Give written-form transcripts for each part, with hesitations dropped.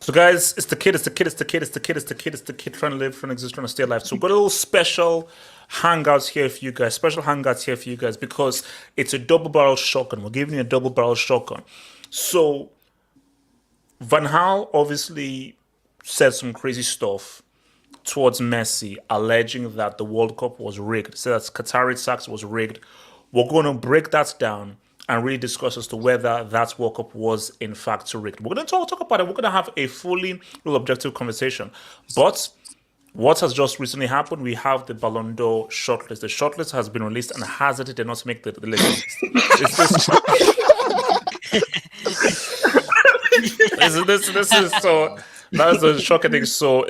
So guys, it's the kid trying to live, trying to exist, trying to stay alive. So we've got a little special hangouts here for you guys, because it's a double barrel shotgun. We're giving you a double barrel shotgun. So Van Gaal obviously said some crazy stuff towards Messi, alleging that the World Cup was rigged. Said that Qatari tax was rigged. We're going to break that down and really discuss as to whether that World Cup was in fact rigged. We're going to talk about it. We're going to have a fully real objective conversation. But what has just recently happened, we have the Ballon d'Or shortlist. The shortlist has been released and hesitated not to make the list. This is so... That's the shocking thing. So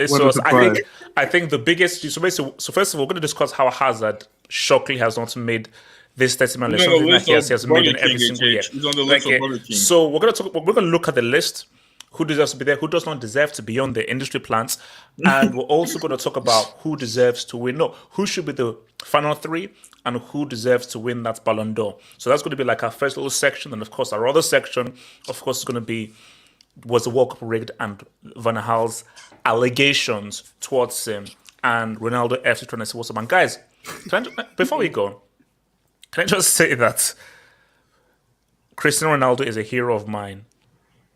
I think the biggest... So first of all, we're going to discuss how Hazard shockingly has not made this 30-man list. Something that he has made in every single year. So we're going to look at the list. Who deserves to be there? Who does not deserve to be on the industry plans? And we're also going to talk about who deserves to win. No, who should be the final three and who deserves to win that Ballon d'Or. So that's going to be like our first little section. And of course, our other section, of course, is going to be was the World Cup rigged and Van Gaal's allegations towards him and Ronaldo FC trying to say what's up. And guys, before we go, can I just say that Cristiano Ronaldo is a hero of mine.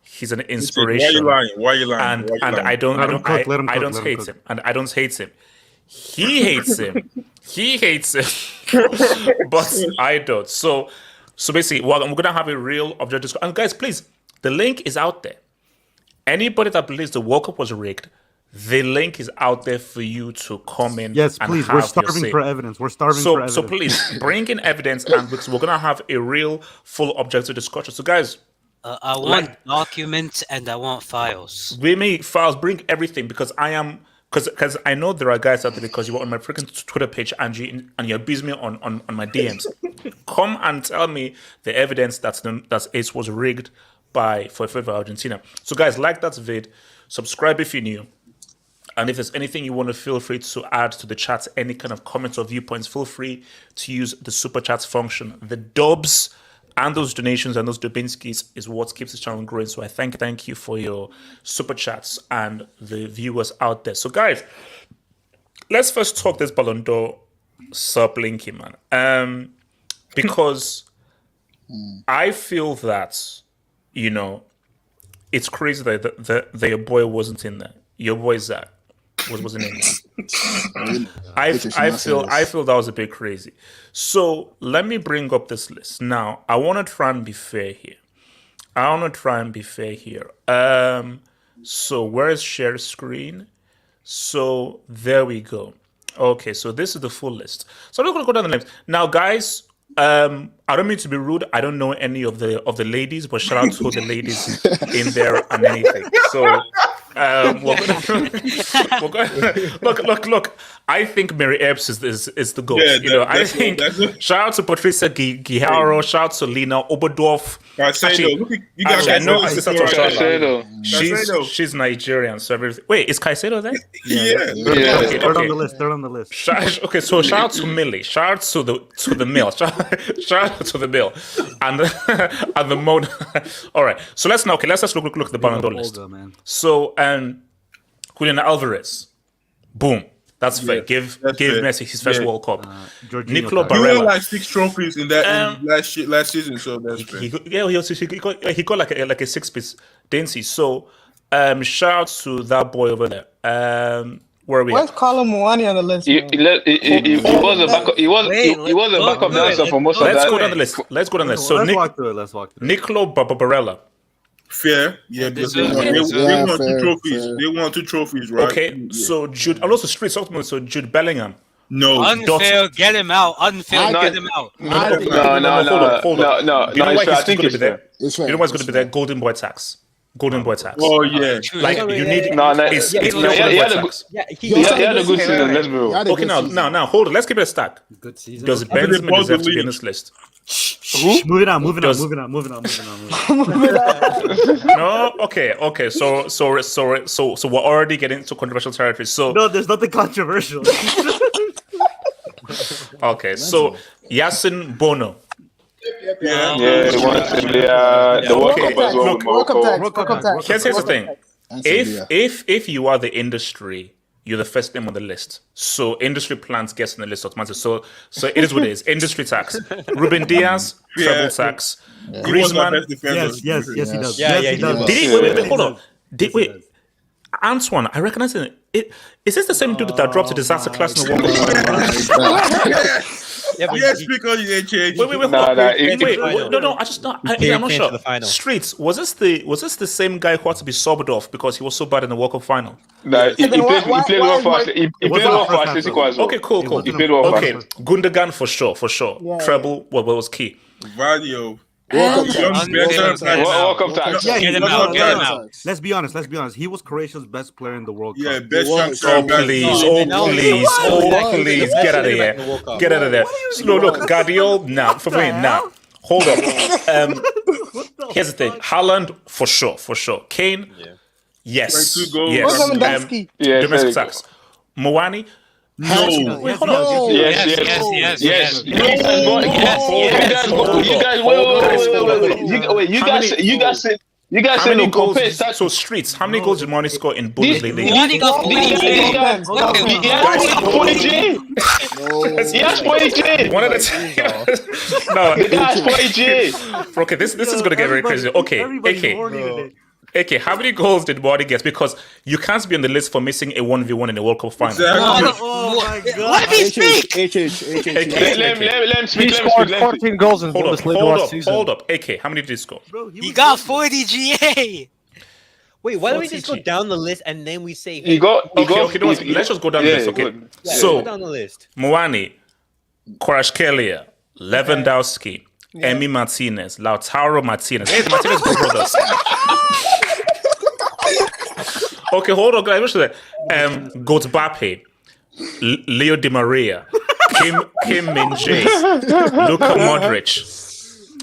He's an inspiration. Why are you lying? And I don't hate him. And I don't hate him. He hates him. He hates him. But I don't. So basically, we're going to have a real objective. And guys, please, the link is out there. Anybody that believes the World Cup was rigged, the link is out there for you to come in. Yes, please. We're starving for evidence. So please bring in evidence, and because we're gonna have a real, full, objective discussion. So, guys, I want documents and I want files. We need files. Bring everything because because I know there are guys out there because you were on my freaking Twitter page and you abuse me on my DMs. Come and tell me the evidence that Ace was rigged for Argentina. So guys, like that vid, subscribe if you're new, and if there's anything you want to, feel free to add to the chat, any kind of comments or viewpoints, feel free to use the super chats function. The dubs and those donations and those Dubinskis is what keeps the channel growing. So I thank you for your super chats and the viewers out there. So guys, let's first talk this Ballon d'Or sub-linky, man. Because I feel that, you know, it's crazy that your boy wasn't in there. Your boy Zach wasn't in there. I feel that was a bit crazy. So let me bring up this list. Now, I want to try and be fair here. So where is share screen? So there we go. Okay, so this is the full list. So I'm just gonna go down the names. Now, guys, I don't mean to be rude. I don't know any of the ladies, but shout out to the ladies in there and anything. So Look. I think Mary Epps is the goat. Yeah, I think. Shout out to Patricia Guijaro. Shout out to Lena Oberdorf. She's Nigerian, so everything. Wait, is Caicedo there? Yeah. Third on the list. Okay, so shout out to Millie. Shout out to the mill. Shout out to the mill, and the mode. All right, so let's just look at the Ballon d'Or list. So Julian Alvarez, boom. That's fair. Give Messi his first World Cup. Nicolo Barella. He won like 6 trophies in that last season, so that's fair. He got like a 6-piece, didn't he? So shout out to that boy over there. Where are we? Where's Colin Moani on the list? He was a backup. He was a backup dancer for most of that. Let's go down the list. So let's walk through it. Nicolo Barella. Fair, yeah. They won 2 trophies. They won 2 trophies, right? Okay, so Jude, and also streets. So Jude Bellingham. No, unfair. Get him out. Unfair. Get him out. No. Hold on. You know why he's going to be there? You know why he's going to be there? Golden Boy tax. Oh yeah. Like you need. He had a good season. Let's be real. Okay, now hold on. Let's keep it a stack. Good season. Does Benzema deserve to be in this list? Moving on. No, okay. So we're already getting into controversial territory. So no, there's nothing controversial. Okay, so Yasin Bono. Yeah, the World Cup as well. World Cup tax. Here's the thing: if you are the industry, you're the first name on the list. So industry plans gets on the list automatically. So it is what it is. Industry tax. Ruben Diaz, treble tax. Griezmann. Yes, he does. Yeah, he does. Did he? Wait, hold on. Wait. Antoine, I recognize it. Is this the same dude that dropped a disaster class in the World Cup? Yes, because you ain't changed. Wait. No, I'm not sure. Streets, was this the same guy who had to be subbed off because he was so bad in the World Cup final? No, he played well for Atletico as well. Okay, cool. He played well for Gundogan for sure. Yeah. Treble, what was key? Vadio. World Cup tax. Yeah, Get him out. Let's be honest. He was Croatia's best player in the World Cup. Yeah, best Oh please, get out of here. Get out of there. No, look, Guardiola, nah. Hold up. Here's the thing. Haaland, for sure. Kane, yes. Domestic tax. Moani, No. Wait, hold on. Yes. You guys How said many no goals? compare. So Streets, how many goals did Moani score in Bundesliga? He has 40G. One at a time. No, The guy has 40G. okay, this is going to get very crazy. Okay, AK, how many goals did Moani get? Because you can't be on the list for missing a 1v1 in the World Cup final. Oh my God! Let me speak. Let him speak. He scored 14 goals in Bundesliga last season. Hold up. AK, how many did he score? Bro, He got 40 GA. Wait, why don't we just go down the list and then we say He got. Okay, let's just go down the list. Okay, go so down the list. Moani, Kvaratskhelia, Lewandowski, Emi Martinez, Lautaro Martinez. Hey, the Martinez brothers. Okay, hold on, guys. Gotbape, Leo Di Maria, Kim Min-jae, Luka Modric,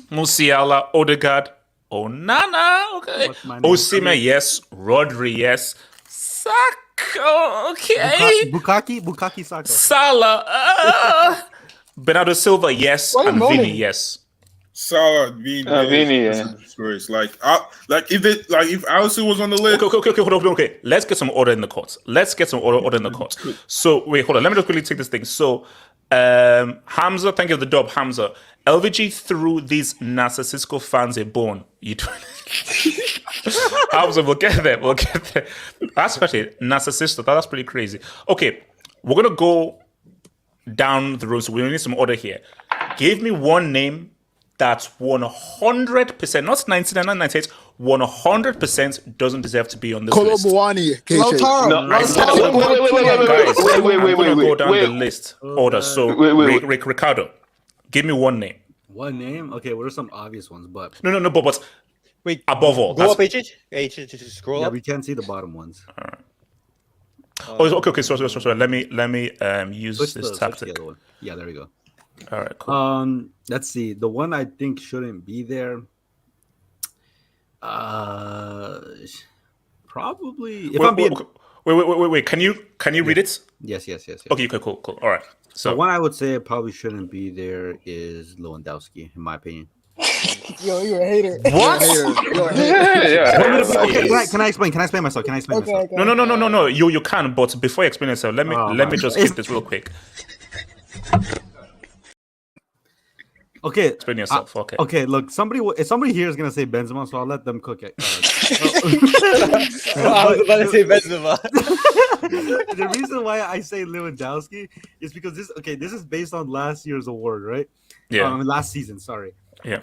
Musiala, Odegaard, Onana, okay, Osimhen, yes, Rodri, yes, Saka, okay, Bukaki Saka, Salah, Bernardo Silva, yes, and Vini, yes. Salah, Vini, yeah. Like if Alisson was on the list. Okay, hold on. Okay, let's get some order in the courts. So wait, hold on. Let me just quickly take this thing. So, Hamza, thank you for the dub, Hamza. LVG threw these Narcissisco fans a bone. You do. Hamza, we'll get there. That's actually Narcissisco. That's pretty crazy. Okay, we're gonna go down the road. So we need some order here. Give me one name that's 100%, not 99, not 98, 100% doesn't deserve to be on this list. Lautaro. Guys, I'm gonna go down the list order. So, Ricardo, give me one name. One name? Okay, what are some obvious ones? But No. But Wait, above all. go up, H. Just scroll Yeah, up. we can't see the bottom ones. Okay. Sorry. Let me use Switch this the tactic. other one. Yeah, there we go. All right, cool. Let's see. The one I think shouldn't be there. Probably. If I'm being Wait. Can you read it? yes. Okay, cool. All right. So The one I would say probably shouldn't be there is Lewandowski, in my opinion. Yo, you're a hater. What? You're a hater. Yeah. Okay, can I explain? Can I explain myself? Okay. No. You can, but before you explain yourself, let me just get this real quick. Okay. Explain yourself. Okay. Okay, look, if somebody here is gonna say Benzema, so I'll let them cook it. I was about to say Benzema. The reason why I say Lewandowski is because this is based on last year's award, right? Yeah. Last season, sorry. Yeah.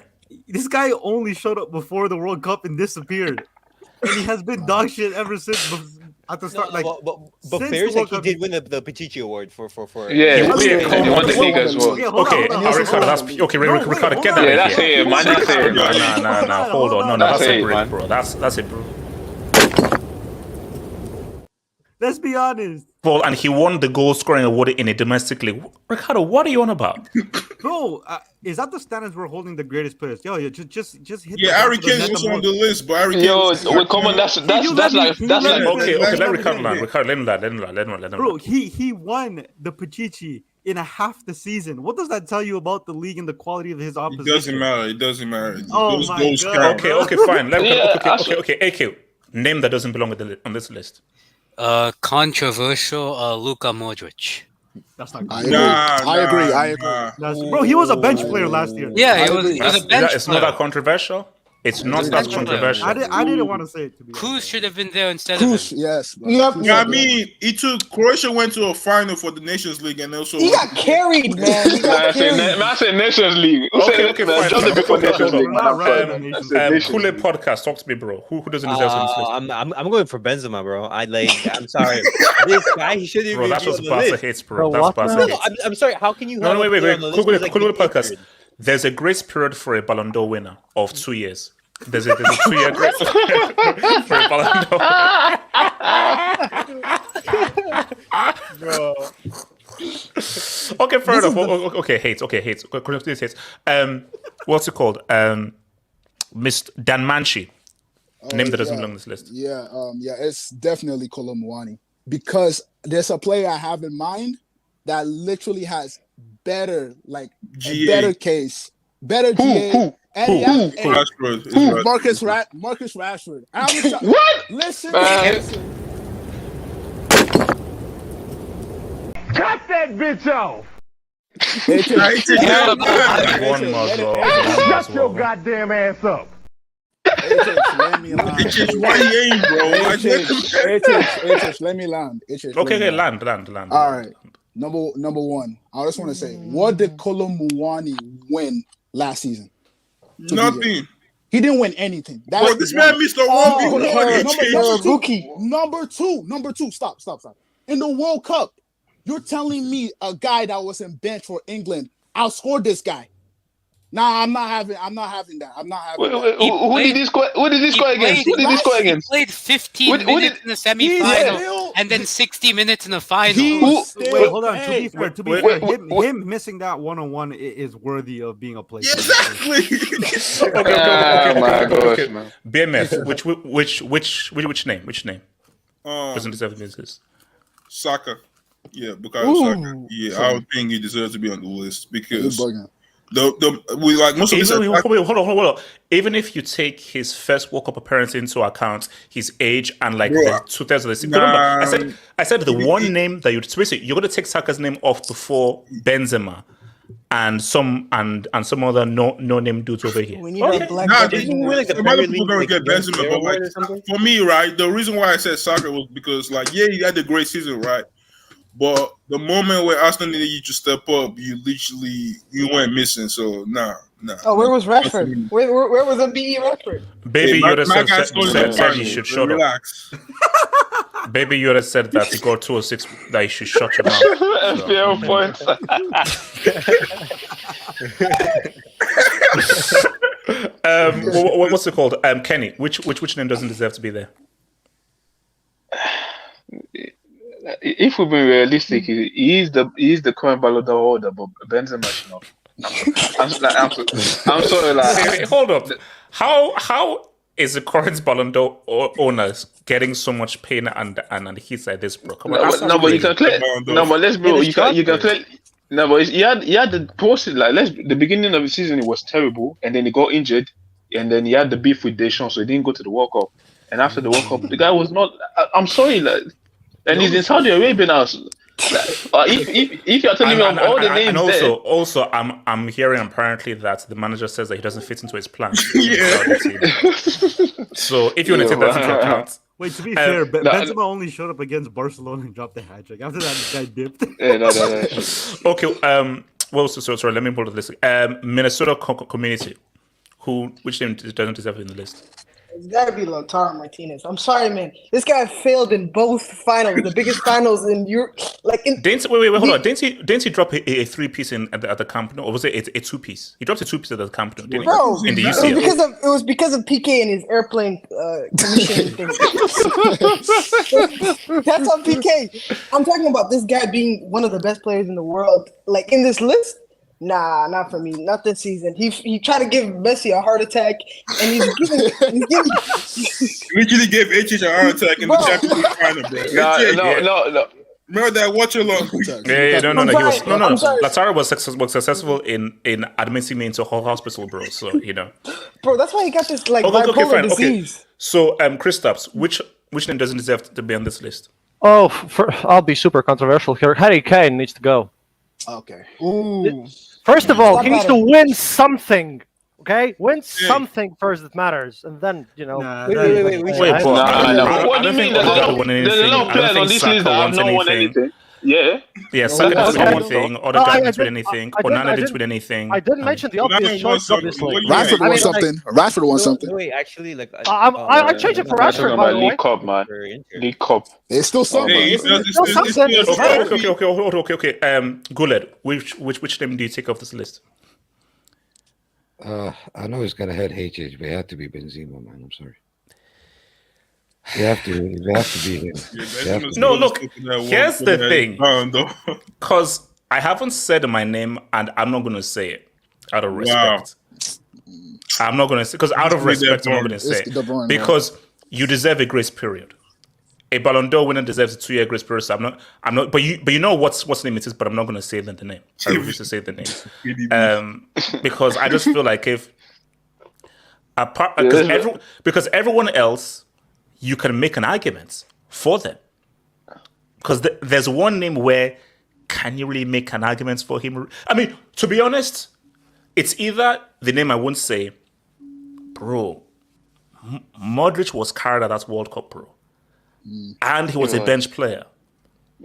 This guy only showed up before the World Cup and disappeared, and he has been dog shit ever since. At the start, But since fair the is World he Cup- did win the Pichichi Award for. Yeah, He won the Liga as well. Okay, Ricardo, Ricardo, get that Yeah, in that's here. it, man. That's it, man. Nah. Hold on. No, That's that's a it, brick, man. bro. That's a brick. Let's be honest, Well, and he won the goal scoring award in a domestic league. Ricardo, what are you on about? bro. Is that the standards we're holding the greatest players? Yo, just hit. Yeah, Harry Kane is also on the list, but Harry Kane. Yo, wait, come on. That's like Okay, let let Ricardo me- land. Ricardo, let him land. Bro, he won the Pichichi in a half the season. What does that tell you about the league and the quality of his opposition? It doesn't matter. Oh Those my goals God. count. Okay, fine. Yeah, Okay. AQ, name that doesn't belong on this list. Controversial Luka Modric. That's not I good. agree. I agree. Bro, he was a bench player last year. Yeah, I he was agree. a bench It's not player. that controversial. It's not that Bench player. controversial. I didn't want to say it to be honest. Cruz should have been there instead of Cruz, him. yes. Bro. Yeah, Cruz, I bro. mean, Croatia went to a final for the Nations League and also. He got carried, man. He got carried. I said Nations League. Okay, Man, fine. just before Okay, Nations hold League, on. man. I'm sorry, man. I said Nations Kool-Aid League. podcast, talk to me, bro. Who doesn't deserve on this list? I'm going for Benzema, bro. I'm sorry. This guy, he shouldn't Bro, even that's be just on the Barca list. hates, bro. Bro, That's what Barca the- No, hates. I'm sorry. How can you have No, a wait. player on the list who's like Kool-Aid mid-tier? podcast. There's a grace period for a Ballon d'Or winner of 2 years. There's a 2-year grace period for a Ballon d'Or. Bro. Okay, fair enough. Okay, hates. This hates. What's it called? Mr. Dan Manchi. Name that doesn't belong on this list. Yeah, it's definitely Kolo Muani because there's a player I have in mind that literally has better, like a GA. better case, better GA. And Rashford. Marcus Rashford. What? Listen. Cut that bitch off! One more, bro. Shut your goddamn ass up! Let me land. It's just why he ain't, bro. Let me land. Okay, land. All right. Number one. I just want to say, what did Kolo Muani win last season? Nothing. He didn't win anything. Bro, this man missed a 1v1. Rookie. Number two. Stop. In the World Cup, you're telling me a guy that was in bench for England outscored this guy. Nah, I'm not having that. I'm not having that. Who did he score against? He played 15 minutes in the semi-final and then 60 minutes in the final. Wait, hold on. Hey, To be fair, him missing that 1-on-1 is worthy of being a place. Exactly. Oh my gosh, man. BMF. Which name? Which name doesn't deserve this? Saka. Yeah, because Saka. Yeah, I would think he deserves to be on the list because we like most of this. Hold on. Even if you take his first World Cup appearance into account, his age and like the 2006. Remember, I said the one name that you're going to take Saka's name off before Benzema and some other no name dudes over here. We need a black. Didn't we like the Some Premier other people League, gonna get Benzema, but like or something? for me, right, the reason why I said Saka was because like he had a great season, right? But the moment where Arsenal needed you to step up, you went missing. So nah. Oh, where was Rashford? Where was MBE Rashford? Baby Hey, Yoda my guy said he should shut up. Relax. Baby Yoda said that he got 206 that he should shut your mouth. FPL points. what's it called? Kenny, which name doesn't deserve to be there? If we're being realistic, he is the current Ballon d'Or holder, but Benzema should not. I'm sorry. Like, hold up. How is the current Ballon d'Or owners getting so much pain and heat like this, bro? Come on, but you can clear. No, but let's bro. You can clear. No, but he had the process. Like, the beginning of the season, it was terrible, and then he got injured, and then he had the beef with Deschamps, so he didn't go to the World Cup. And after the World Cup, the guy was not. I'm sorry, like, and he's in Saudi Arabia now. So, if you're telling me of all the names, and also, I'm hearing apparently that the manager says that he doesn't fit into his plan. So if you want to take that into account. Wait, to be fair, Benzema only showed up against Barcelona and dropped the hat trick. After that, the guy dipped. No. Okay. Well, sorry. Let me pull the list. Minnesota community. Which name doesn't deserve it in the list? It's got to be Lautaro Martinez. I'm sorry, man. This guy failed in both finals, the biggest finals in Europe. Like, wait, hold on. Didn't he drop a 3-piece at the Camp Nou, or was it a 2-piece? He dropped a 2-piece at the Camp Nou, didn't he? Bro, in the UCL. It was because of PK and his airplane commission thing. That's on PK. I'm talking about this guy being one of the best players in the world. Like, in this list. Nah, not for me. Not this season. He tried to give Messi a heart attack, and he's giving. Literally gave HH a heart attack in the Champions League final, bro. No. Remember that watch along? No. Lautaro was successful in admitting me into a hospital, bro. So Bro, that's why he got this bipolar disease. Okay. So, Kristaps, which name doesn't deserve to be on this list? Oh, I'll be super controversial here. Harry Kane needs to go. Okay. Ooh. First of all, he needs to win something. Okay, win something first that matters, and then wait. What do you mean? There's a lot of players on this list that have not won anything. Yeah. Saka doesn't win anything. Other guys didn't win anything. Onana didn't win anything. I didn't mention the obvious choice, obviously. Rashford won something. Rashford won something. Wait, actually, I changed it for Rashford, by the way. League Cup, man. League Cup. It's still something. Okay. Guled, which name do you take off this list? I know he's gonna head HH, but it had to be Benzema, man. I'm sorry. You have to be him. No, look, here's the thing. Because I haven't said my name, and I'm not going to say it out of respect. I'm not going to say, because out of respect, I'm not going to say it. Because you deserve a grace period. A Ballon d'Or winner deserves a 2-year grace period. So I'm not. But you know what's name it is. But I'm not going to say the name. I refuse to say the name. Because I just feel like because everyone else, you can make an argument for them. Because there's one name where can you really make an argument for him? I mean, to be honest, it's either the name I won't say, bro. Modric was carried at that World Cup, bro. And he was a bench player.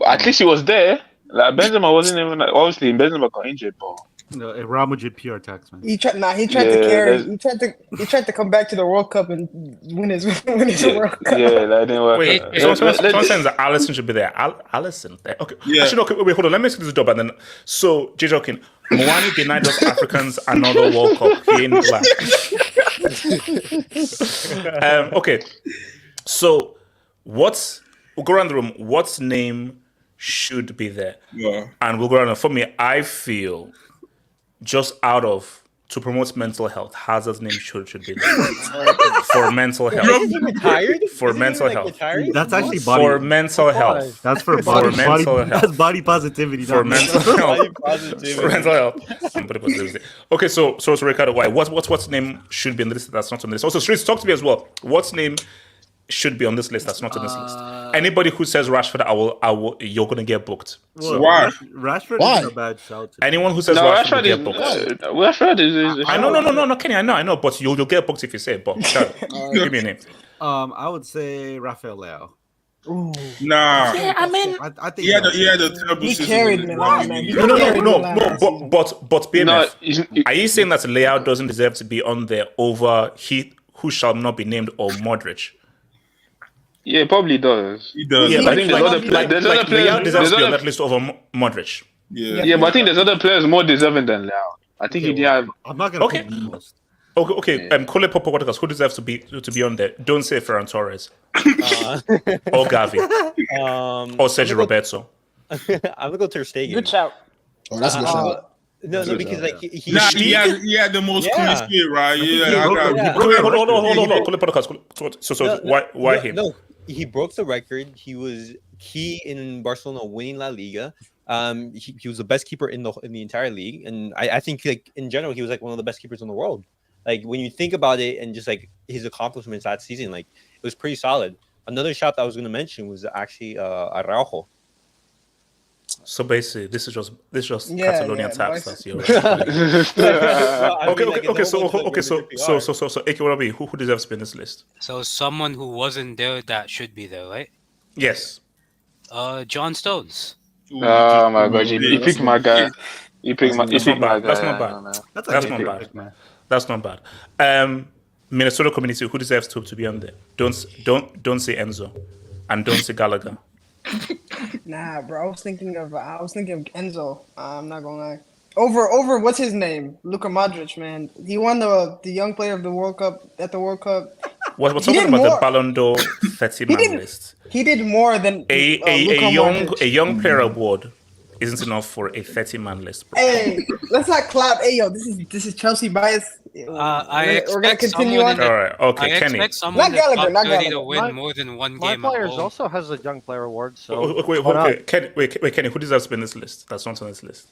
At least he was there. Like, Benzema wasn't even. Obviously, Benzema got injured, bro. No, Real Madrid PR tax, man. He tried to carry. He tried to come back to the World Cup and win his World Cup. Yeah, that didn't work. Wait, someone saying that Alisson should be there. Alisson, okay. Yeah. Actually, wait, hold on. Let me see this job and then. So, J. Jokin, Mwani denied us Africans another World Cup. He ain't black. Okay, so we'll go around the room. What name should be there? Yeah, and we'll go around. For me, I feel. Just to promote mental health, Hazard's name should be there. For mental health. Retired? For mental health. Retired? That's actually body. For mental health. That's for body. Mental health. That's body positivity. For mental health. For mental health. Okay, so Ricardo, why? What's name should be on the list that's not on the list? Also, Streets, talk to me as well. What's name should be on this list that's not on this list? Anybody who says Rashford, I will. You're gonna get booked. So. Why? Rashford is a bad shout. Anyone who says Rashford will get booked. Rashford is. I know, no, Kenny. I know, but you'll get booked if you say it. But give me a name. I would say Rafael Leao. Ooh. Nah. Yeah, I mean, I think he had a terrible season. He carried Milan, man. No. But BMF, are you saying that Leao doesn't deserve to be on there over he who shall not be named or Modric? Yeah, probably does. He does. Yeah, I think there's other players. Leao deserves to be on that list over Yeah, but I think there's other players more deserving than Leao. I think he did have. I'm not gonna put him most. Okay. Cole Popo Podcast. Who deserves to be on there? Don't say Ferran Torres or Gavi or Sergio Roberto. I'm gonna go Ter Stegen. Good shout. Oh, that's a good shout. No, because like he he had the most clean skid, right? Yeah. Hold on. Cole Podcast. So why him? No, he broke the record. He was key in Barcelona winning La Liga. He was the best keeper in the entire league, and I think like in general he was like one of the best keepers in the world. Like when you think about it, and just like his accomplishments that season, like it was pretty solid. Another shout that I was going to mention was actually Araujo. So basically, this is just Catalonian tax. That's your. Okay. So Eke, who deserves to be in this list? So someone who wasn't there that should be there, right? Yes. John Stones. Oh my God! You picked my guy. You picked my guy. That's not bad. That's not bad. Minnesota community, who deserves to be on there? Don't say Enzo, and don't say Gallagher. Nah, bro. I was thinking of Enzo. I'm not gonna lie. Over what's his name? Luka Modric, man. He won the young player of the World Cup at the World Cup. We're talking about the Ballon d'Or 30-man list. He did more than a young player award isn't enough for a 30-man list. Bro. Hey, let's not clap. Hey, yo, this is Chelsea bias. We're gonna continue on. All right, okay, I Kenny. expect someone not Gallagher, not to Gallagher. win more than one My game. players also has a young player award. So Wait, Kenny, who deserves to be in this list? That's not on this list.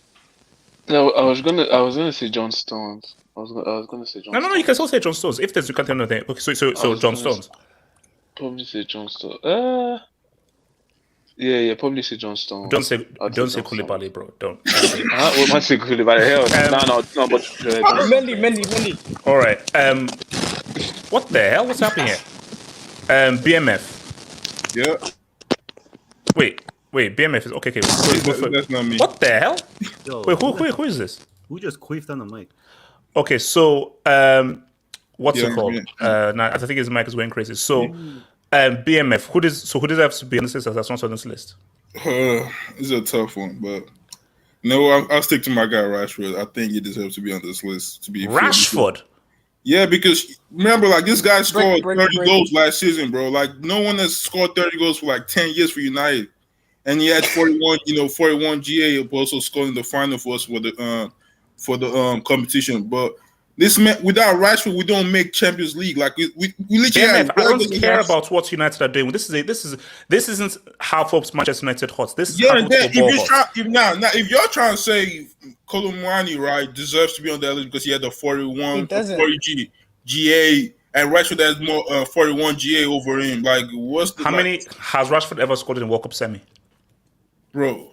No, I was gonna say John Stones. I was gonna say John. No, you can still say John Stones. If there's you can't tell anything. Okay, so John Stones. Probably say John Stones. Yeah, probably say John Stones. Don't say Koulibaly, bro. Don't. What might say Koulibaly? Hell, no. But Mendy. All right. What the hell? What's happening here? BMF. Yeah. Wait. BMF is okay. That's not me. What the hell? Yo, Wait, who is this? Who just queefed on the mic? Okay, so what's it called? I think his mic is going crazy. So, BMF. Who deserves to be on this list? That's not on this list. It's a tough one, but no, I'll stick to my guy Rashford. I think he deserves to be on this list. To be Rashford. Yeah, because remember, like this guy scored 30 goals last season, bro. Like no one has scored 30 goals for like 10 years for United, and he had 41 GA, also scoring the final for us for the competition. But this man, without Rashford, we don't make Champions League. Like we literally. I don't care about what United are doing. This isn't half up Manchester United hot. This is if you're trying to say Colomwani, right, deserves to be on that list because he had the 40 GA, and Rashford has more 41 GA over him. Like, how many has Rashford ever scored in the World Cup semi? Bro,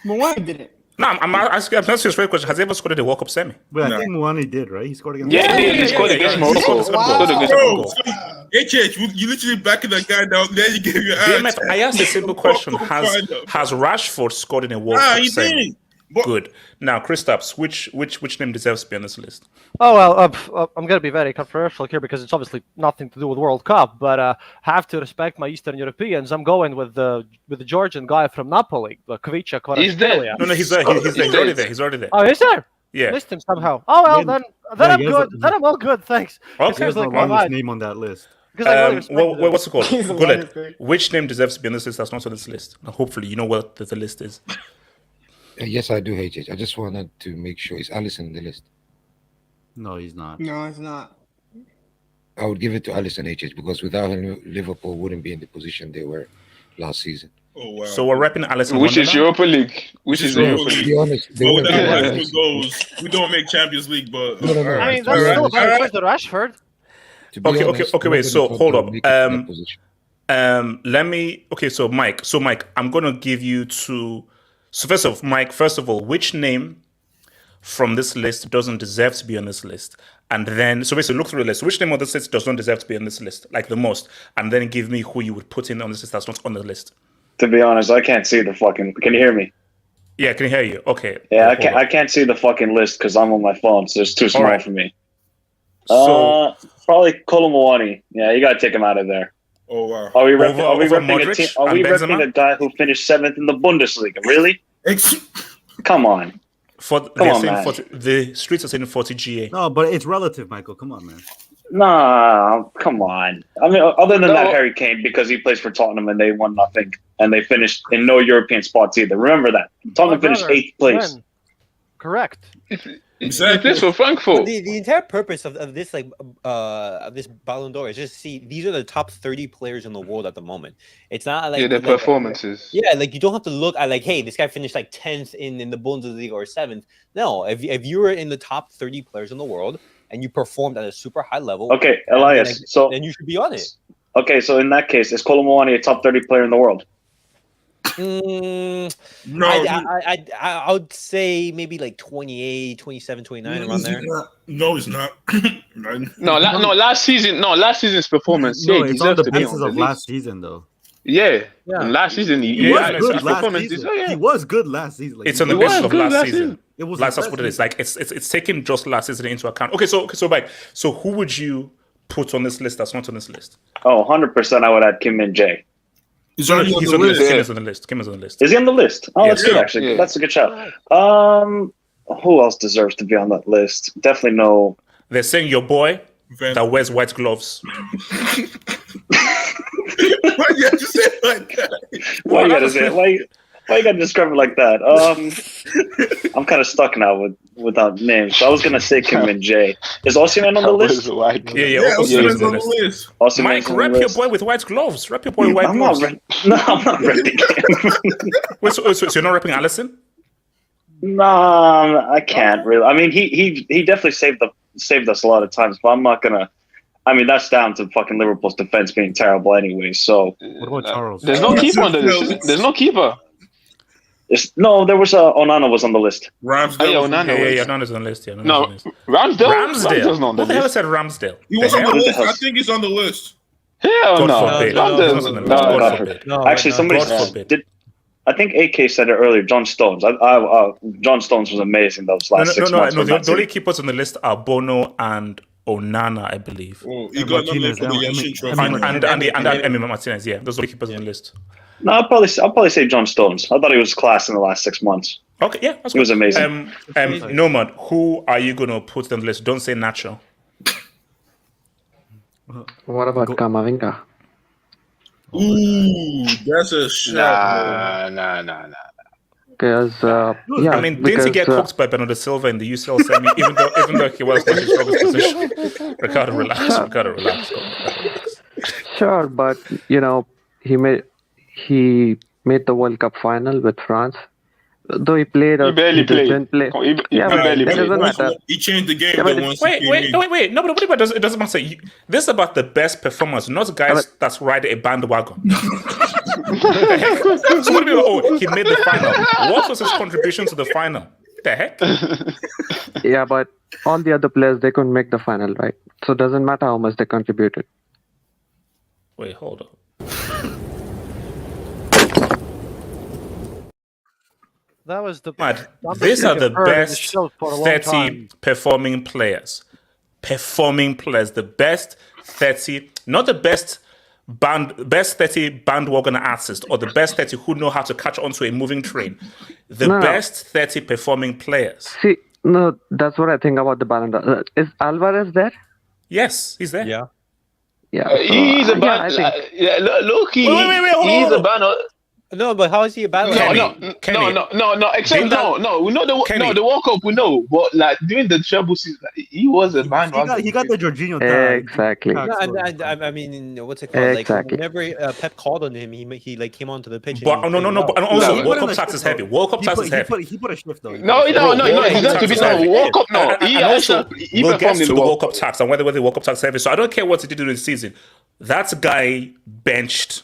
Mwani did it. No, I'm asking a straight question. Has he ever scored in the World Cup semi? But I think Mwani did, right? He scored against. He scored against Morocco. You literally backing that guy down. Then you gave your ass. I asked a simple question: Has Rashford scored in a World Cup semi? Good. Now, Kristaps, which name deserves to be on this list? Oh well, I'm gonna be very controversial here because it's obviously nothing to do with World Cup, but have to respect my Eastern Europeans. I'm going with the Georgian guy from Napoli, Kvicha Kvaratskhelia. He's there. No, he's already there. He's already there. Oh, is there? Yeah. Missed him somehow. Oh well, then I'm good. Then I'm all good. Thanks. Okay. There's the longest name on that list. What's it called? Gullet. Which name deserves to be on this list that's not on this list? Now, hopefully, you know what the list is. Yes, I do, HH. I just wanted to make sure. Is Alisson in the list? No, he's not. No, it's not. I would give it to Alisson, HH, because without him, Liverpool wouldn't be in the position they were last season. Oh, wow. So we're wrapping Alisson. Which is Europa League. Which is Europa League. To be honest, we don't make Champions League, but no. I mean, that's still better than Rashford. Okay. Wait. So hold up. So Mike, I'm gonna give you two. So first of all, which name from this list doesn't deserve to be on this list? And then, so basically look through the list. Which name of this list does not deserve to be on this list, like the most? And then give me who you would put in on this list that's not on the list. To be honest, I can't see the fucking... Can you hear me? Yeah, I can hear you. Okay. Yeah, I can't see the fucking list because I'm on my phone, so it's too small for me. So, probably Colomwani. Yeah, you got to take him out of there. Oh, wow. Are we repping a guy who finished 7th in the Bundesliga? Really? Come on. The streets are saying 40 GA. No, but it's relative, Michael. Come on, man. Nah, come on. I mean, other than that, Harry Kane, because he plays for Tottenham and they won nothing, and they finished in no European spots either. Remember that. Tottenham finished 8th place. When? Correct. Exactly. This for Frankfurt. The entire purpose of this this Ballon d'Or is just see these are the top 30 players in the world at the moment. It's not like their performances. Like you don't have to look at like, hey, this guy finished like 10th in the Bundesliga or 7th. No, if you were in the top 30 players in the world and you performed at a super high level, okay, Elias, then you should be on it. Okay, so in that case, is Kolo Muani a top 30 player in the world? No, I would say maybe like 28, 27, 29 around there. No, it's not. Last season's performance. No, Yeah, it's on the basis of last season, though. Yeah. Last season he was good his last performance season. is, He was good last season. Like, It's on the basis of last season. It was that's what it is. Like it's taking just last season into account. Okay, so Mike, so who would you put on this list that's not on this list? Oh, 100% I would add Kim Min-jae. He's on the list. Kim is on the list. Kim is on the list. Is he on the list? Oh, that's Yeah. good, actually. Yeah. That's a good shout. Who else deserves to be on that list? Definitely no. They're saying your boy that wears white gloves. Why you have to say it like that? Why you gotta say it? Why you gotta describe it like that? I'm kind of stuck now without names. So I was gonna say Kim Min-jae. Is Osimhen on the list? Yeah, Osimhen's on the list. Osimhen's Mike, on the rep your list. boy with white gloves. Rep your boy with white I'm gloves. not repping him. Wait, so you're not repping Allison? Nah, I can't really. I mean, he definitely saved us a lot of times, but I'm not gonna. I mean, that's down to fucking Liverpool's defense being terrible anyway. So what about Charles? There's no keeper on the list. There's no keeper. No, there was Onana was on the list. Ramsdale. Onana's on the list. Yeah, No, Ramsdale. Ramsdale's not on the Who the hell list. said Ramsdale? He was on the list. I think he's on the list. Hell no. God forbid. Ramsdale's No, no. God forbid. Actually, somebody God forbid. did. I think AK said it earlier. John Stones. John Stones was amazing those last 6 months. No. The only keepers on the list are Bono and Onana, I believe. Oh, he got nominated for the Yashin Trophy. And Martinez. Yeah, those are the keepers on the list. No, I'll probably say John Stones. I thought he was class in the last 6 months. Okay, yeah, that's He was amazing. Nomad, who are you gonna put on the list? Don't say Nacho. What about Kamavinga? Ooh, that's a shot. Nah. Because yeah, I mean, didn't he get cooked by Bernardo Silva in the UCL semi? even though he was in his strongest position. Ricardo, relax. Sure, but you know, he made the World Cup final with France. Though he played, He barely played. Didn't play. He barely it doesn't played. matter. He changed the game. Yeah, but once Wait. No, but it doesn't matter. This is about the best performers, not guys that's riding a bandwagon. So what do you mean? Oh, he made the final. What was his contribution to the final? The heck? Yeah, but all the other players, they couldn't make the final, right? So it doesn't matter how much they contributed. Wait, hold up. That was the. These are the best show for a long 30 time. performing players. The best 30, not the best 30 bandwagon artists or the best 30 who know how to catch onto a moving train. The No. best 30 performing players. See, no, that's what I think about the Ballon d'Or. Is Alvarez there? Yes, he's there. Yeah. Yeah. He's a I ban. think- Low-key, Wait, hold he's on. a ban. No, but how is he a bad No. Except Didn't no. We know the World Cup. We know, but like during the treble season, He he was a ban. got the Jorginho tag. Exactly. No, I mean, what's it called? Exactly. Like whenever Pep called on him, he like came onto the pitch. But and But also, Yeah, World Cup tax is heavy. World Cup tax is heavy. He put a shift though. No. He has to be no World Cup. No, he also, he we'll get performed to in the the World Cup tax and whether the World Cup tax is heavy. So I don't care what he did during the season. That guy benched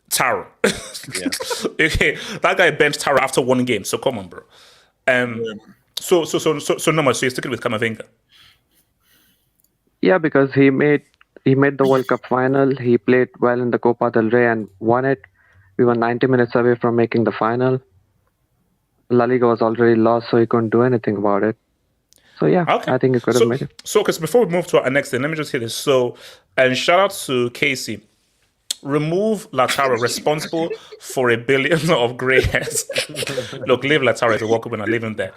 Taro. Okay, that guy benched Taro after one game. So come on, bro. So no more. So you're sticking with Kamavinga. Yeah, because he made the World Cup final. He played well in the Copa del Rey and won it. We were 90 minutes away from making the final. La Liga was already lost, so he couldn't do anything about it. So yeah, Okay. I think he could have made it. So, because before we move to our next thing, let me just hear this. So, and shout out to Casey. remove Lautaro, responsible for 1 billion of grey hairs. Look, leave Lautaro as a walk and leave him there.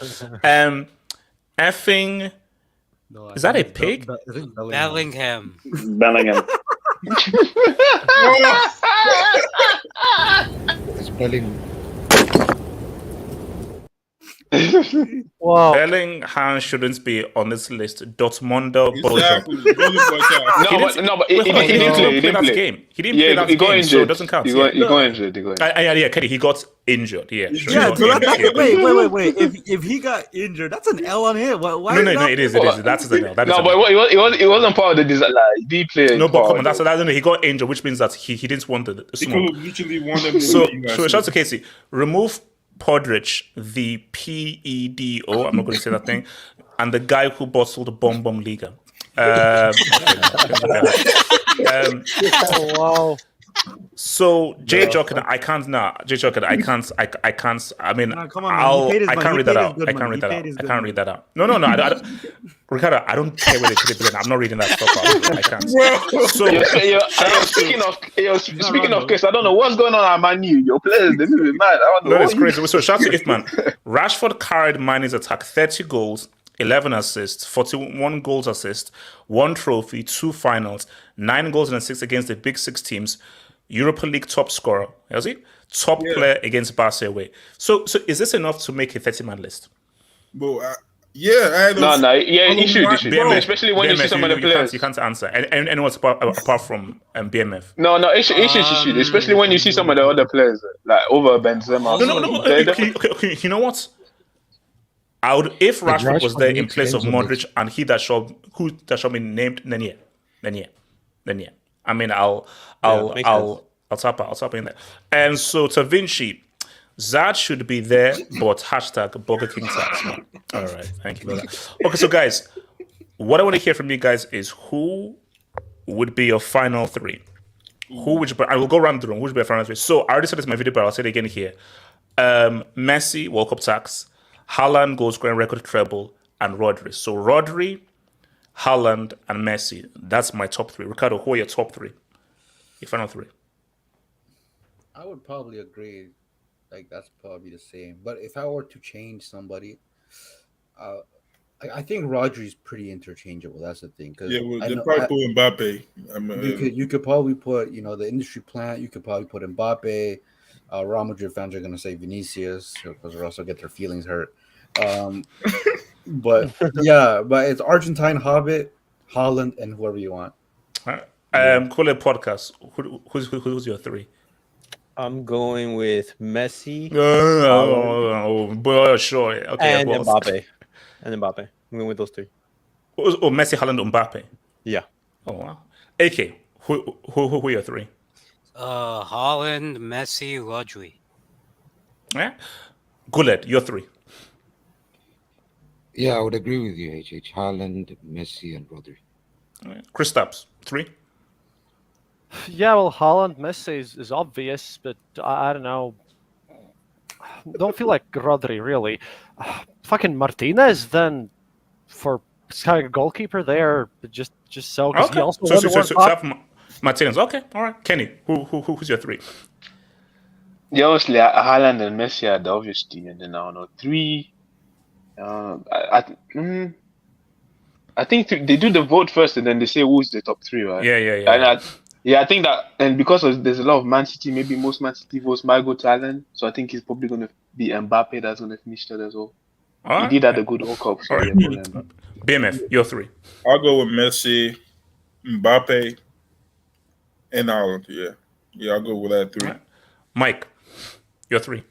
Effing. Is that a pig? Bellingham. Bellingham. Spelling. Wow. Bellingham shouldn't be on this list. Dortmunder, Exactly. Bojan. but he didn't play that game. He didn't play that he got game, injured. so it doesn't count. He got injured. Yeah, Kenny, he got injured. Yeah, sure. Yeah, He so got that's, injured. wait. If he got injured, that's an L on him. Why No, it is. That's an L. No, but it wasn't part of the design. Like, he did play. No, but come on, that's he got injured, which means that he didn't want the He smoke. could have literally won them. So shout out to Casey. Remove Podrick, the PEDO. I'm not going to say that thing. And the guy who bottled the Bomb Liga. Wow. So Jay Jokin, I can't now. Jay Jokin, I can't. I mean, come on, man. I can't read that out. I can't read that out. No. I don't, Ricardo, I don't care where they put it. I'm not reading that stuff out. I can't. So speaking of case, I don't know what's going on at Man U. Your players, they moving mad. I don't know. No, it's crazy. So shout out to Ifman. Rashford carried Mane's attack, 30 goals, 11 assists, 41 goals assist, 1 trophy, 2 finals, 9 goals and assists against the big 6 teams, Europa League top scorer. You see? Top player against Barca away. So is this enough to make a 30-man list? Bro, yeah. You should. Especially when you see some of the players. You can't answer. Anyone apart from BMF. No, you should. Especially when you see some of the other players, like over Benzema. No. Okay. You know what? I would, if Rashford was there in place of Modric and who that shall be named, then yeah. I mean, I'll tap in there. And so to Vinci, Zad should be there, but hashtag Burger King tax. All right, thank you for that. Okay, so guys, what I want to hear from you guys is who would be your final 3? I will go around the room. Who would be your final 3? So I already said this in my video, but I'll say it again here. Messi, World Cup tax. Haaland goal scoring record treble, and Rodri. So Rodri, Haaland, and Messi. That's my top 3. Ricardo, who are your top 3? Your final 3. I would probably agree. Like, that's probably the same. But if I were to change somebody, I think Rodri's pretty interchangeable. That's the thing. They'll probably put Mbappe. You could probably put, the industry plant. You could probably put Mbappe. Real Madrid fans are going to say Vinicius because they'll also get their feelings hurt. But it's Argentine Hobbit, Haaland, and whoever you want. Call it podcast. Who's your 3? I'm going with Messi. Sure. Okay, and Mbappe. I'm going with those 3. Messi, Haaland, Mbappe. Yeah. Oh wow. AK, who are your 3? Haaland, Messi, Rodri. Yeah. Guled, your 3. Yeah, I would agree with you, HH. Haaland, Messi, and Rodri. Kristaps, 3. Yeah, well, Haaland, Messi is obvious, but I don't know. Don't feel like Rodri, really. Fucking Martinez, then, for having a goalkeeper there, just so. Okay. He also won the World Cup. Martinez, okay, all right. Kenny, who's your 3? Yeah, obviously, Haaland and Messi are the obvious team, and then I don't know 3. I think they do the vote first, and then they say who's the top 3, right? Yeah. And I think that, and because there's a lot of Man City, maybe most Man City votes might go to Haaland, so I think he's probably going to be Mbappe that's going to finish that as well. He did have a good World Cup. So right. BMF, your 3. I'll go with Messi, Mbappe, and Haaland. Yeah, I'll go with that 3. Right. Mike, your 3.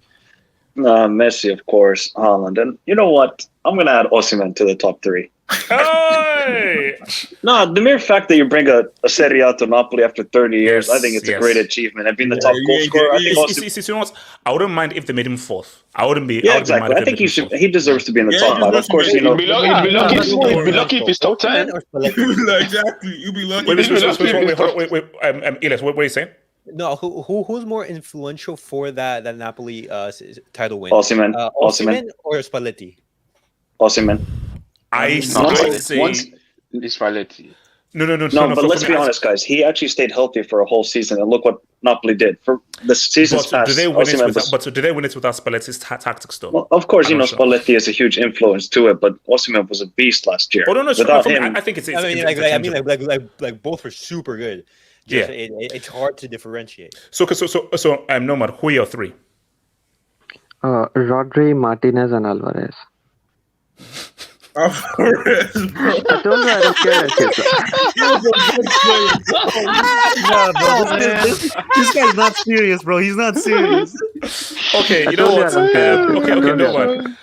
Messi, of course, Haaland, and you know what? I'm gonna add Osimhen to the top 3. Hey! No, the mere fact that you bring a Serie A to Napoli after 30 years, I think it's a great achievement. And being the top goal scorer, I think you know what? I wouldn't mind if they made him 4th. I wouldn't be. Yeah, exactly. I think he deserves to be in the top 5. Of course, he'd be lucky if he's top 10. Exactly. You'd be lucky. Wait, Elias, what are you saying? No, who's more influential for that Napoli title win? Osimhen. Osimhen or Spalletti? Osimhen. I say it's Spalletti. No, but let's be honest, guys. He actually stayed healthy for a whole season, and look what Napoli did for the season's past. Do they win it without Spalletti's tactics, though? Well, of course, Spalletti has a huge influence to it, but Osimhen was a beast last year. Oh no, without him, I think it's. Like both were super good. Just, it's hard to differentiate. So, Nomad, who are your three? Rodri, Martinez, and Alvarez. Alvarez, bro. I told you I don't care. This guy's not serious, bro. He's not serious. Okay, you know what? Okay, no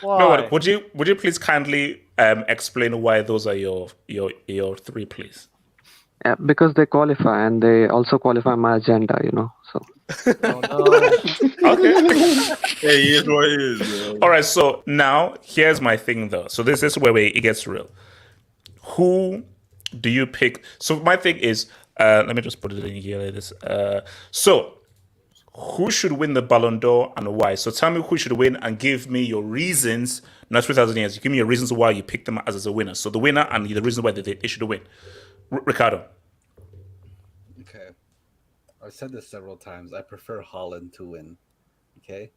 one. Would you please kindly explain why those are your three, please? Yeah, because they qualify and they also qualify my agenda, So. Okay. Hey, he is what he is, bro. All right, so now here's my thing, though. So this is where it gets real. Who do you pick? So my thing is, let me just put it in here like this. So who should win the Ballon d'Or and why? So tell me who should win and give me your reasons. Not 3,000 years. Give me your reasons why you picked them as a winner. So the winner and the reason why they should win. Ricardo. Okay. I've said this several times. I prefer Haaland to win. Okay.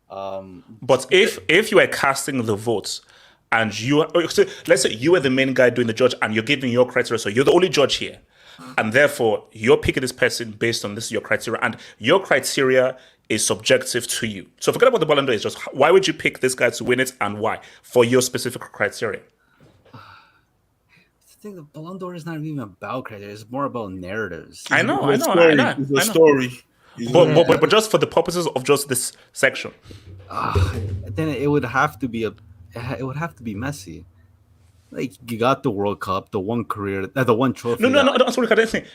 But if you are casting the votes and let's say you are the main guy doing the judge and you're giving your criteria, so you're the only judge here, and therefore you're picking this person based on this your criteria, and your criteria is subjective to you. So forget about the Ballon d'Or. It's just why would you pick this guy to win it and why for your specific criteria? I think the Ballon d'Or is not even about criteria. It's more about narratives. I know. It's a story. But just for the purposes of just this section, then it would have to be Messi. Like you got the World Cup, the one career, the one trophy. No. Sorry, I didn't think.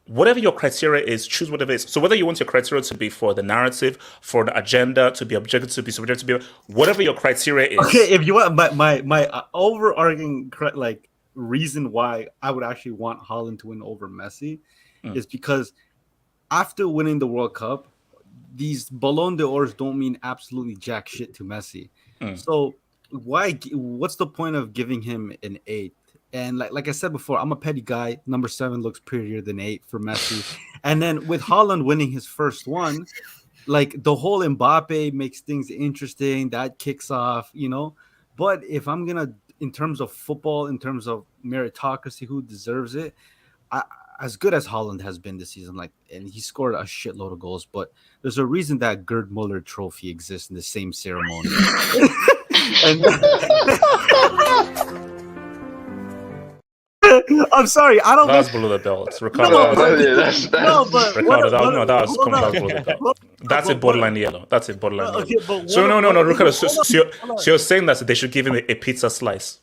Whatever your criteria is, choose whatever it is. So whether you want your criteria to be for the narrative, for the agenda, to be objective, to be subjective, to be whatever your criteria is. Okay, if you want my overarching reason why I would actually want Haaland to win over Messi is because after winning the World Cup, these Ballon d'Ors don't mean absolutely jack shit to Messi. So what's the point of giving him an 8? And like I said before, I'm a petty guy. Number 7 looks prettier than 8 for Messi. And then with Haaland winning his first one, like the whole Mbappe makes things interesting. That kicks off, But if I'm gonna, in terms of football, in terms of meritocracy, who deserves it? As good as Haaland has been this season, and he scored a shitload of goals, but there's a reason that Gerd Muller trophy exists in the same ceremony. I'm sorry, I don't. That's below the belt, Ricardo. That's a borderline yellow. That's a borderline yellow. So no, Ricardo. So you're saying that they should give him a pizza slice.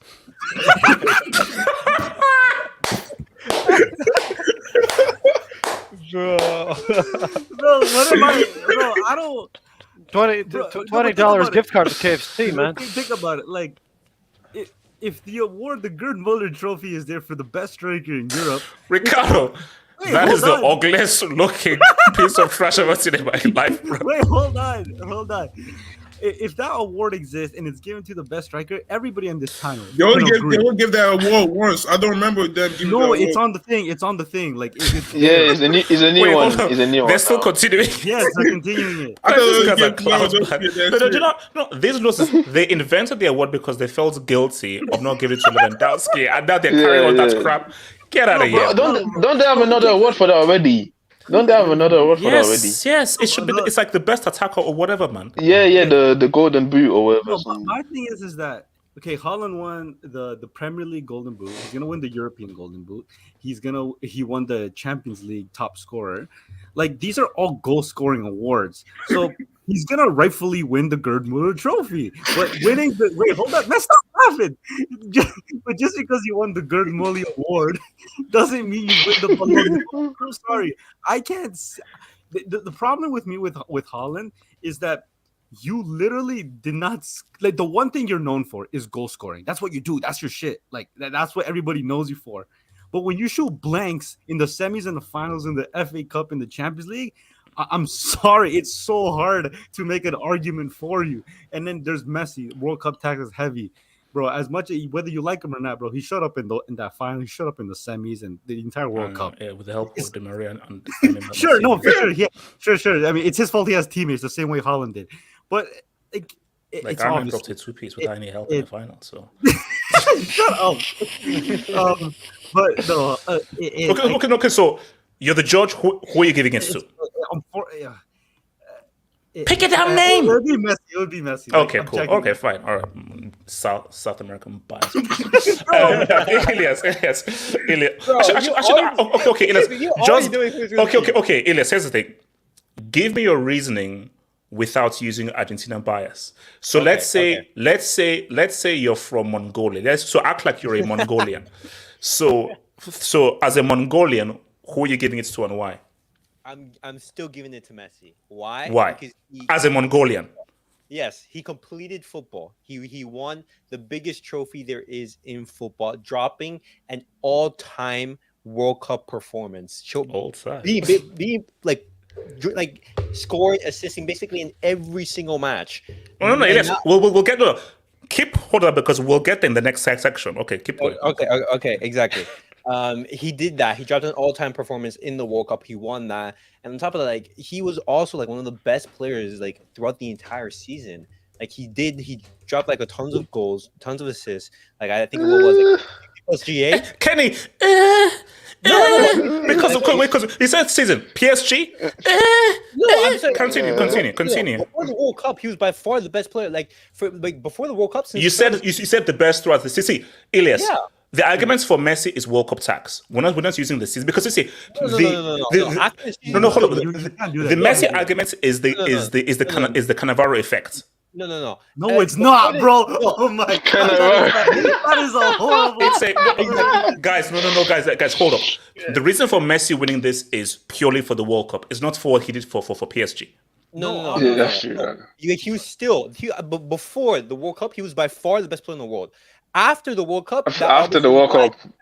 Bro, what am I? I don't. $20 gift card to KFC, man. Think about it. If the award, the Gerd Muller trophy, is there for the best striker in Europe, Ricardo, that is the ugliest looking piece of trash I've ever seen in my life, bro. Wait, hold on. If that award exists and it's given to the best striker, everybody in this panel. They will give that award once. I don't remember them giving No, that it's award. on the thing. It's on the thing. It's a new one. It's a new one. They're still continuing. Yes, they're continuing it. I thought These guys are clowns, man. These losses, they invented the award because they felt guilty of not giving it to Lewandowski, and now they're carrying on that crap. Get out of here. Don't they have another award for that already? Don't they have another award for that already? Yes, it should be. It's like the best attacker or whatever, man. Yeah, the golden boot or whatever. No, but my thing is that Haaland won the Premier League Golden Boot. He's gonna win the European Golden Boot. He won the Champions League top scorer. These are all goal scoring awards. So he's gonna rightfully win the Gerd Muller trophy. But hold up, let's stop laughing. But just because you won the Gerd Muller award doesn't mean you win the Ballon d'Or. I'm sorry, I can't. The problem with me with Haaland is that you literally did not the one thing you're known for is goal scoring. That's what you do. That's your shit. That's what everybody knows you for. But when you shoot blanks in the semis and the finals in the FA Cup and the Champions League, I'm sorry, it's so hard to make an argument for you. And then there's Messi. World Cup tax is heavy. bro. As much whether you like him or not, bro, he showed up in that final. He showed up in the semis and the entire World Cup. Yeah, with the help of Di Maria and sure, no, for sure, yeah, sure. I mean, it's his fault. He has teammates the same way Haaland did, but it's Armin obvious. dropped a 2-piece without any help in the final. So shut up. But no. Okay. So you're the judge. Who are you giving it to? Pick a damn name. It would be Messi. Okay, cool. Okay, fine. All right. South American bias. Elias. Okay, Elias. Okay, Elias. Here's the thing. Give me your reasoning without using Argentina bias. So let's say you're from Mongolia. So act like you're a Mongolian. So as a Mongolian, who are you giving it to and why? I'm still giving it to Messi. Why? Why? Because as a Mongolian. Yes, he completed football. He won the biggest trophy there is in football, dropping an all-time World Cup performance. Be like scoring, assisting basically in every single match. No. Yes, we'll get to keep hold on because we'll get in the next section. Okay, keep going. Okay, exactly. He did that. He dropped an all-time performance in the World Cup. He won that, and on top of that, like he was also like one of the best players like throughout the entire season. Like he dropped like a tons of goals, tons of assists. Like I think what was it? Plus GA. Kenny. Because he said season PSG. No, I'm saying Continue. Before the World Cup, he was by far the best player. Before the World Cup, you said the best throughout the season. Elias. Yeah. The arguments for Messi is World Cup tax. We're not using the season because you see hold on. The Messi argument is the Cannavaro effect. No, it's not, bro. Oh my god, that is a horrible. Guys, hold up. The reason for Messi winning this is purely for the World Cup. It's not for what he did for PSG. No. He was still before the World Cup. He was by far the best player in the world. After the World Cup,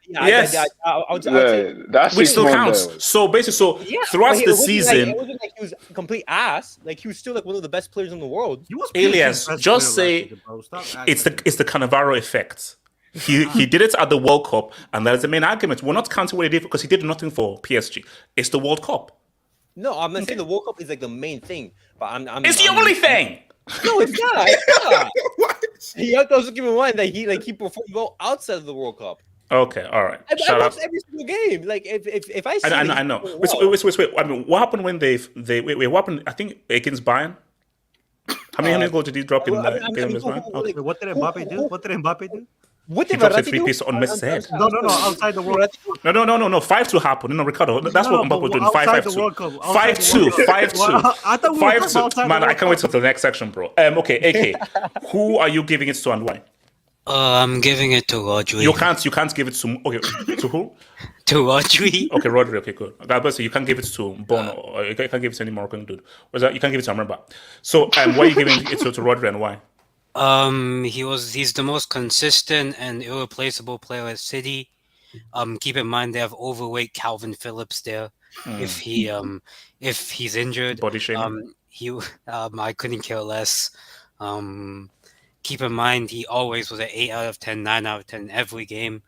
yes, I would say that which still counts. Though. So basically, throughout the season, it wasn't like he was a complete ass. Like he was still like one of the best players in the world. Elias, just say it's the Cannavaro effect. He did it at the World Cup, and that is the main argument. We're not counting what he did because he did nothing for PSG. It's the World Cup. No, I'm not saying the World Cup is like the main thing, but it's the only thing. No, it's not. You have to also keep in mind that he performed well outside of the World Cup. Okay, all right. I watched every single game. Like if I see, I know. Wait. I mean, what happened when they what happened? I think against Bayern. How many goals did he drop in the game against Bayern? Okay. What did Mbappe do? He dropped a 3-piece on Messi's head. No, outside the World Cup. No. 5-2 happened. No, Ricardo. That's what Mbappe doing. 5-2. 5-2. Man, I can't wait till the next section, bro. Okay, AK. Who are you giving it to and why? I'm giving it to Rodri. You can't give it to to who? To Rodri. Okay, Rodri. Okay, good. So you can't give it to Bono. Or you can't give it to any Moroccan dude. Or you can't give it to Amraba. So why are you giving it to Rodri and why? He's the most consistent and irreplaceable player at City. Keep in mind they have overweight Calvin Phillips there. If he's injured, body shaming. I couldn't care less. Keep in mind he always was an 8 out of 10, 9 out of 10 every game.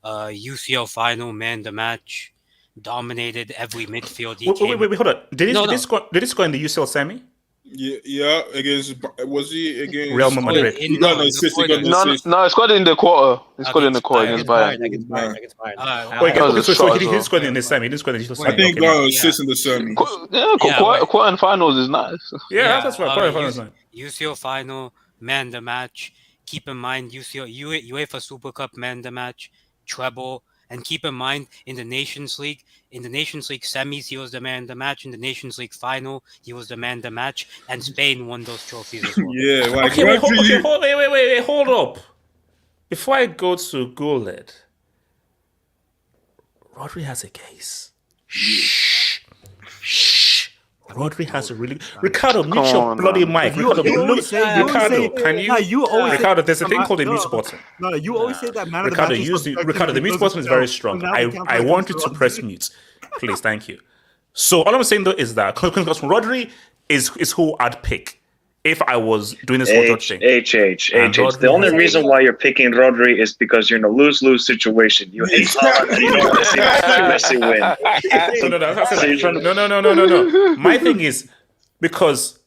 UCL final, man the match, dominated every midfield. Wait, hold on. Did he score in the UCL semi? Yeah. Against Real Madrid? He got an assist. No, it's got in the quarter. It's got in the quarter against Bayern. Against Bayern. So he didn't score in the semi. He didn't score in the UCL semi. I think got an assist in the semi. Quarter and finals is nice. Yeah, that's right. Quarter and finals is nice. UCL final, man the match. Keep in mind UEFA Super Cup, man the match, treble. And keep in mind, in the Nations League semis, he was the man of the match. In the Nations League final, he was the man of the match. And Spain won those trophies as well. Yeah, like wait, hold up. Before I go to Guled, Rodri has a case. Shh. Rodri has a really... Ricardo, mute your bloody mic. Ricardo, can you... Ricardo, there's a thing called a mute button. No, you always say that man. Ricardo, the mute button is very strong. I want you to press mute. Please, thank you. So all I'm saying though is that because Rodri is who I'd pick if I was doing this whole judge thing. The only reason why you're picking Rodri is because you're in a lose-lose situation. You hate Haaland and you don't want to see Messi win. No. My thing is, because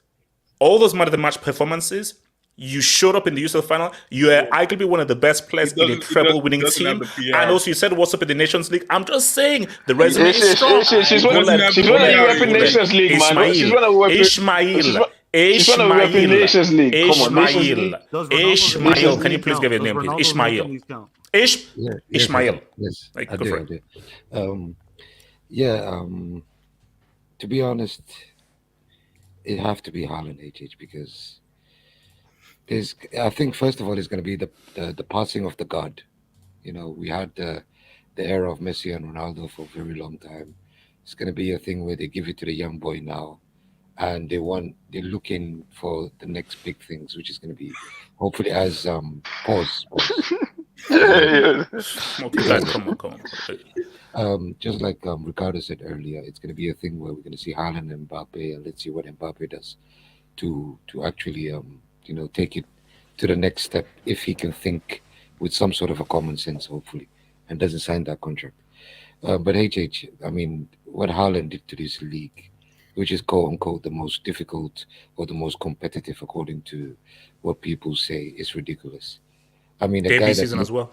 all those man of the match performances, you showed up in the UCL final. You are arguably one of the best players in a treble-winning team, and also you said what's up in the Nations League. I'm just saying the resume is strong. She's one of the Nations League, man. She's one of Ishmael. Can you please give your name, please? Ishmael. Ishmael. Yes, like, I go for do. it. To be honest, it have to be Haaland, HH, because I think first of all it's going to be the passing of the god. You know, we had the era of Messi and Ronaldo for a very long time. It's going to be a thing where they give it to the young boy now, and they're looking for the next big things, which is going to be hopefully as pause. Come on. Just like Ricardo said earlier, it's going to be a thing where we're going to see Haaland and Mbappe, and let's see what Mbappe does to actually take it to the next step, if he can think with some sort of a common sense, hopefully, and doesn't sign that contract. But HH, I mean, what Haaland did to this league, which is quote unquote the most difficult or the most competitive according to what people say, is ridiculous. I mean, a guy season as well.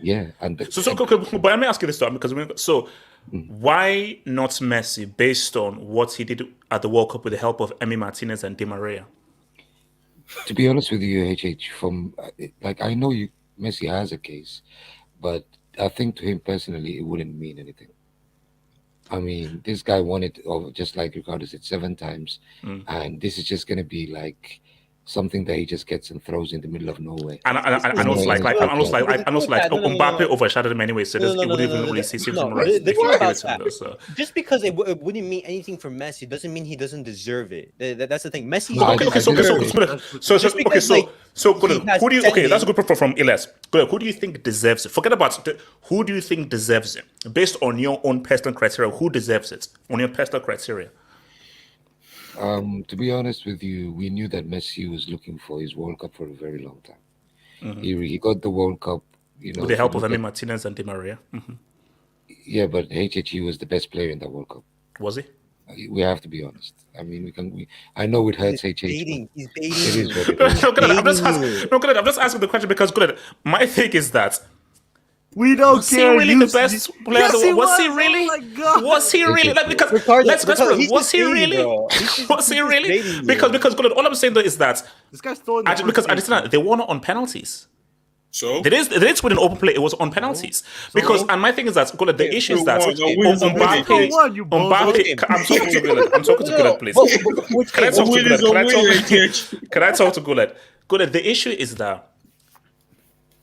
Yeah, and but let me ask you this, though, because why not Messi, based on what he did at the World Cup with the help of Emi Martinez and Di Maria? To be honest with you, HH, I know Messi has a case, but I think to him personally, it wouldn't mean anything. I mean, this guy won it, just like Ricardo said, 7 times, and this is just going to be like something that he just gets and throws in the middle of nowhere. And also like Mbappe overshadowed him anyway, so it wouldn't even really see him. Just because it wouldn't mean anything for Messi doesn't mean he doesn't deserve it. That's the thing. Messi. That's a good proof from Ilyas. Who do you think deserves it? Forget about who do you think deserves it based on your own personal criteria. Who deserves it on your personal criteria? To be honest with you, we knew that Messi was looking for his World Cup for a very long time. Mm-hmm. He got the World Cup, with the help of Emi Martinez and Di Maria. Mm-hmm. Yeah, but HH was the best player in that World Cup. Was he? We have to be honest. I mean, I know it hurts HH. He's baiting. It is what it is. I'm just asking the question because my take is that we don't was care. Was he really the best player? Was he really? Oh my God. Was he really? Like, because was he really? Was he really? Because all I'm saying though is that this guy's throwing because Argentina, they won on penalties. So they didn't win an open play. It was on penalties. And my thing is that the issue is that Mbappe. I'm talking to Guled, please. Can I talk to Guled? Guled, the issue is that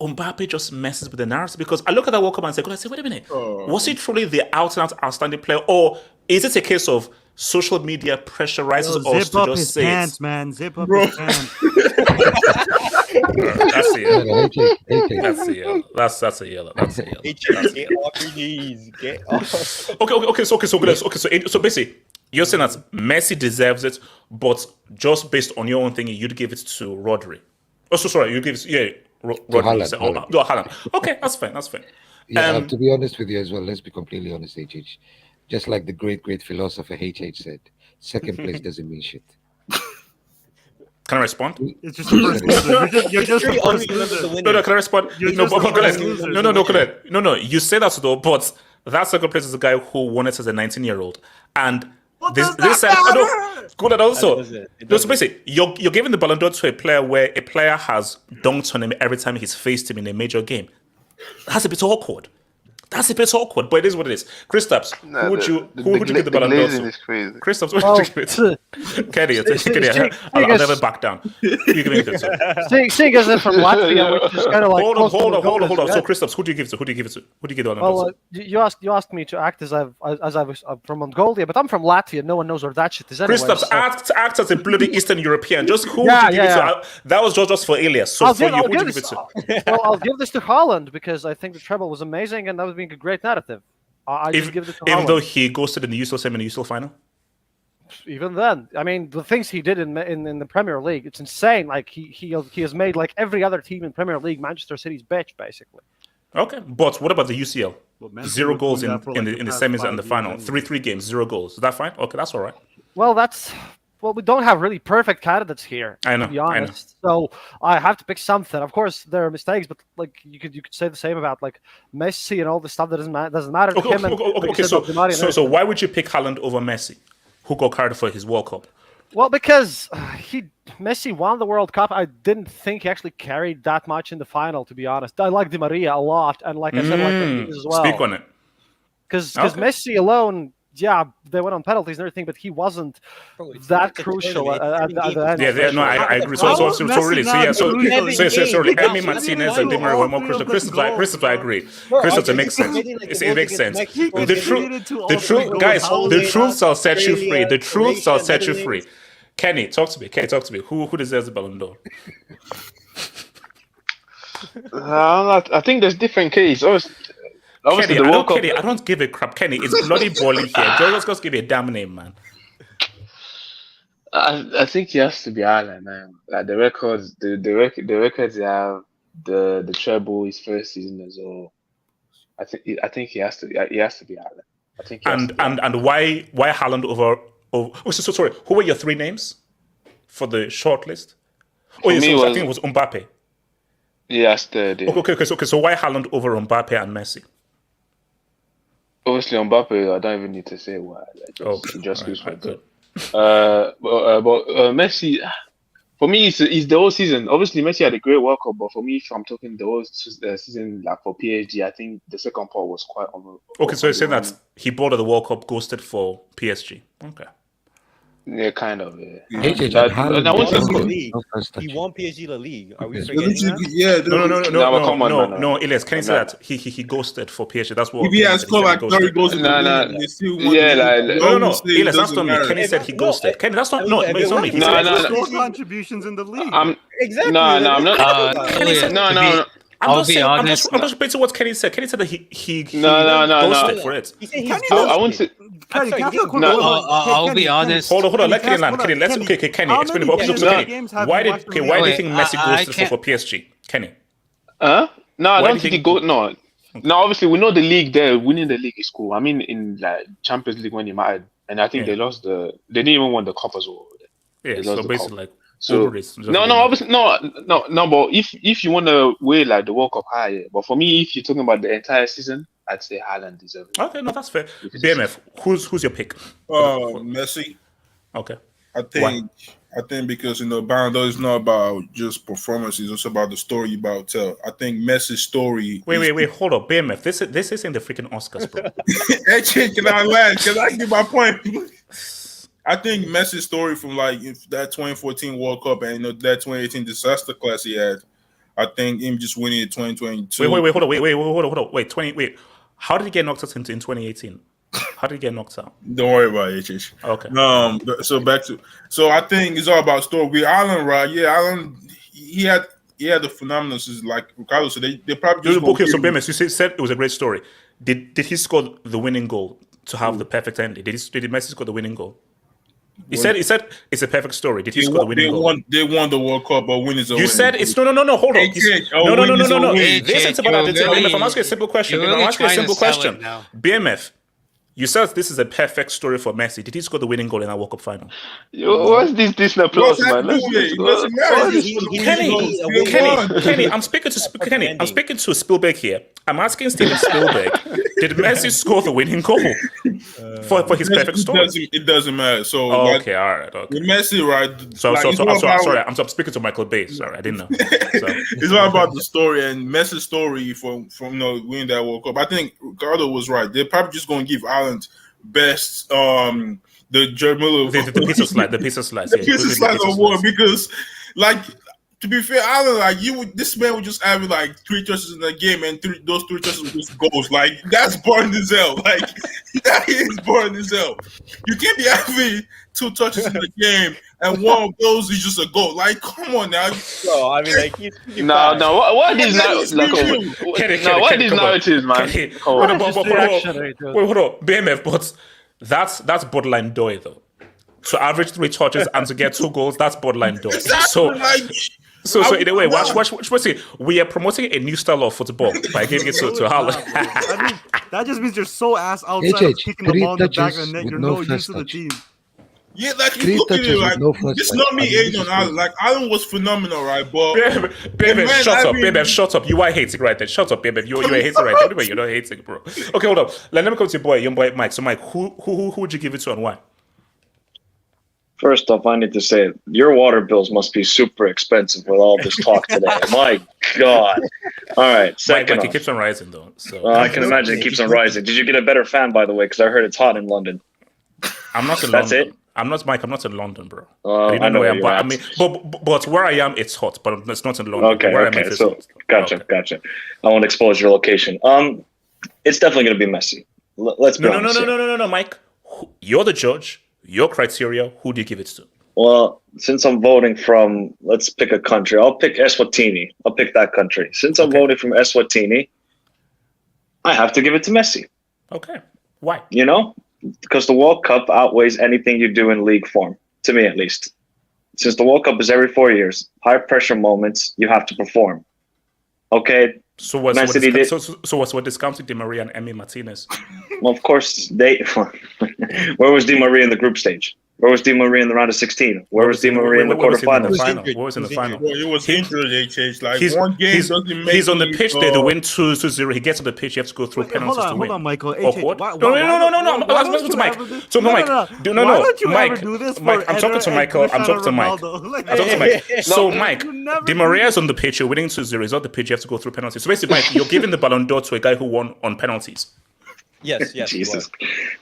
Mbappe just messes with the narrative, because I look at that World Cup and say, wait a minute, was he truly the out-and-out outstanding player, or is it a case of social media pressurizes us to just say pants, man. Zip up his pants. That's a yellow. That's a yellow. Get off your knees. Get off. Okay. So basically, you're saying that Messi deserves it, but just based on your own thing, you'd give it to Rodri. Oh, so sorry, you give it, Haaland. Okay, that's fine. Yeah, to be honest with you as well, let's be completely honest, HH. Just like the great philosopher HH said, second place doesn't mean shit. Can I respond? It's just you're just the first loser. No, can I respond? No. You say that though, but that second place is a guy who won it as a 19-year-old, and this good also. So basically, you're giving the Ballon d'Or to a player where a player has dunked on him every time he's faced him in a major game. That's a bit awkward. But it is what it is. Kristaps, who would you give the Ballon d'Or to? Kristaps, what would you give it to? Kenny, I'll never back down. You give it to. Seeing as they're from Latvia, which is kind of like hold on. So Kristaps, who do you give it to? Who do you give the Ballon d'Or to? You asked me to act as I was from Mongolia, but I'm from Latvia. No one knows where that shit is anyway. Kristaps, act as a bloody Eastern European. Just who would you give it to? That was just for Ilyas. So who would you give it to? Well, I'll give this to Haaland because I think the treble was amazing and that was being a great narrative. I just give it to Haaland. Even though he ghosted in the UCL semi and the UCL final? even then, I mean, the things he did in the Premier League, it's insane. Like he has made like every other team in Premier League Manchester City's bitch, basically. Okay, but what about the UCL? Man 0 City goals was in, doing that for, in like, the the semis past and the 5 final. years 3 games, 0 goals. Is that fine? Okay, that's all right. Well, we don't have really perfect candidates here. I know, to be I know. honest. So I have to pick something. Of course, there are mistakes, but like you could say the same about like Messi and all the stuff that doesn't matter to him. So why would you pick Haaland over Messi, who got carded for his World Cup? Well, because Messi won the World Cup. I didn't think he actually carried that much in the final, to be honest. I like Di Maria a lot, and like I said, like as well. Speak on it. Because Messi alone, yeah, they went on penalties and everything, but he wasn't that crucial at the end. Yeah, no, I agree. So really, Emi Martinez and Di Maria were more crucial. Christopher, I agree. Christopher, it makes sense. It makes sense. The truth shall set you free. The truth shall set you free. Kenny, talk to me. Who deserves the Ballon d'Or? I think there's different cases. Obviously, Kenny, I don't give a crap. Kenny, it's bloody boiling here. Just go give you a damn name, man. I think he has to be Haaland, man. Like the records, the records they have, the treble, his first season as well. I think he has to be Haaland. I think. And why Haaland over? So sorry. Who were your 3 names for the short list? I think it was Mbappe. Yes, Okay. So why Haaland over Mbappe and Messi? Obviously, Mbappe, I don't even need to say why. Just goes for good. But Messi, for me, it's the whole season. Obviously, Messi had a great World Cup, but for me, if I'm talking the whole season, like for PSG, I think the second part was quite. Okay, so you're saying that he bought the World Cup, ghosted for PSG. Okay. Yeah, kind of. Yeah. He won PSG La Liga. Are we forgetting that? Yeah. No, Elias, can you say that he ghosted for PSG? That's what. If he has scored like 30 goals in the league, no. Elias, that's not me. Kenny said he ghosted. Kenny, that's not. No, it's not me. He said score contributions in the league. Exactly. No, I'm not. No. I'm just repeating what Kenny said. Kenny said that he ghosted for it. I want to. I'll be honest. Hold on. Let Kenny land. Kenny, let's Kenny. Explain it. Why do you think Messi ghosted for PSG? Kenny. No, I don't think he go. No. Obviously we know the league. There, winning the league is cool. I mean, in like Champions League when he mattered, and I think they lost They didn't even win the cup as well. Yeah, so basically like. So obviously no. But if you want to weigh like the World Cup high, but for me, if you're talking about the entire season, I'd say Haaland deserves it. Okay, no, that's fair. BMF, who's your pick? Messi. Okay. I think because Ballon d'Or is not about just performance; it's also about the story you about to tell. I think Messi's story. Wait, hold up, BMF. This isn't the freaking Oscars, bro. Hey, can I land? Can I get my point? I think Messi's story from like that 2014 World Cup and that 2018 disaster class he had. I think him just winning in 2022. Wait, hold on. Wait. How did he get knocked out in 2018? How did he get knocked out? Don't worry about it, HH. Okay. So I think it's all about story. With Haaland, right? Yeah, Haaland, he had the phenomenal season, like Ricardo said. They probably just okay. So Bemis, you said it was a great story. Did he score the winning goal to have the perfect ending? Did Messi score the winning goal? He said it's a perfect story. Did he score the winning goal? They won the World Cup, but win is a You said it's no. Hold on. No. This is about I'm asking a simple question. BMF. You said this is a perfect story for Messi. Did he score the winning goal in our World Cup final? What's this Disney Plus, man? Kenny, I'm speaking to Spielberg here. I'm asking Steven Spielberg, did Messi score the winning goal for his perfect story? It doesn't matter. So okay, all right. Okay. With Messi, right? I'm sorry. I'm speaking to Michael Bay. Sorry, I didn't know. It's all about the story and Messi's story from winning that World Cup. I think Ricardo was right. They're probably just going to give Ireland best the German the pizza slice award because like. To be fair, Alan, like this man would just have like 3 touches in the game, and those 3 touches were just goals. Like that's boring as hell. Like that is boring as hell. You can't be having 2 touches in the game, and one of those is just a goal. Like, come on now. No, I mean, like no. What is now? What is narratives, man? Wait, hold on, BMF, but that's borderline doy though. to average 3 touches and to get 2 goals, that's borderline dog. Exactly, So in a way, watch. We are promoting a new style of football by giving it to Haaland. I mean, that just means you're so ass outside of kicking the ball in the back of the net. You're no use to the team. Yeah, like you look at it, like it's not me hating on Allen. Like Allen was phenomenal, right? But baby, shut up. You are hating right there. Shut up, baby. You are hating right there. Anyway, you're not hating, bro. Okay, hold up. Let me come to your boy Mike. So, Mike, who would you give it to and why? First off, I need to say your water bills must be super expensive with all this talk today. My God. All right. Second Mike, it keeps on rising, though. So I can imagine it keeps on rising. Did you get a better fan, by the way? Because I heard it's hot in London. I'm not in That's London. it? I'm not Mike. I'm not in London, bro. I know where you're at. I mean, but where I am, it's hot. But it's not in London. Okay. Where I am, it's So hot. gotcha. I won't expose your location. It's definitely going to be Messi. Let's be honest. No, Mike. You're the judge. Your criteria. Who do you give it to? Well, since I'm voting from, let's pick a country. I'll pick Eswatini. I'll pick that country. Since I'm voting from Eswatini, I have to give it to Messi. Okay. Why? You know, because the World Cup outweighs anything you do in league form, to me at least. Since the World Cup is every 4 years, high pressure moments, you have to perform. Okay. So what's discounting Di Maria and Emi Martinez? Well, of course, where was Di Maria in the group stage? Where was Di Maria in the round of 16? Where was Di Maria in the quarterfinals? Where was in the final? Well, it was injured, HH. Like, he's, one game he's, doesn't make he's on the you, pitch there. They win 2-0. He gets on the pitch. You have to go through penalties to win. Hold on, Michael. Awkward. No. Mike. I'm talking to Michael. So, Mike, Di Maria's on the pitch. You're winning 2-0. He's on the pitch. You have to go through penalties. So, basically, Mike, you're giving the Ballon d'Or to a guy who won on penalties. Yes. Jesus.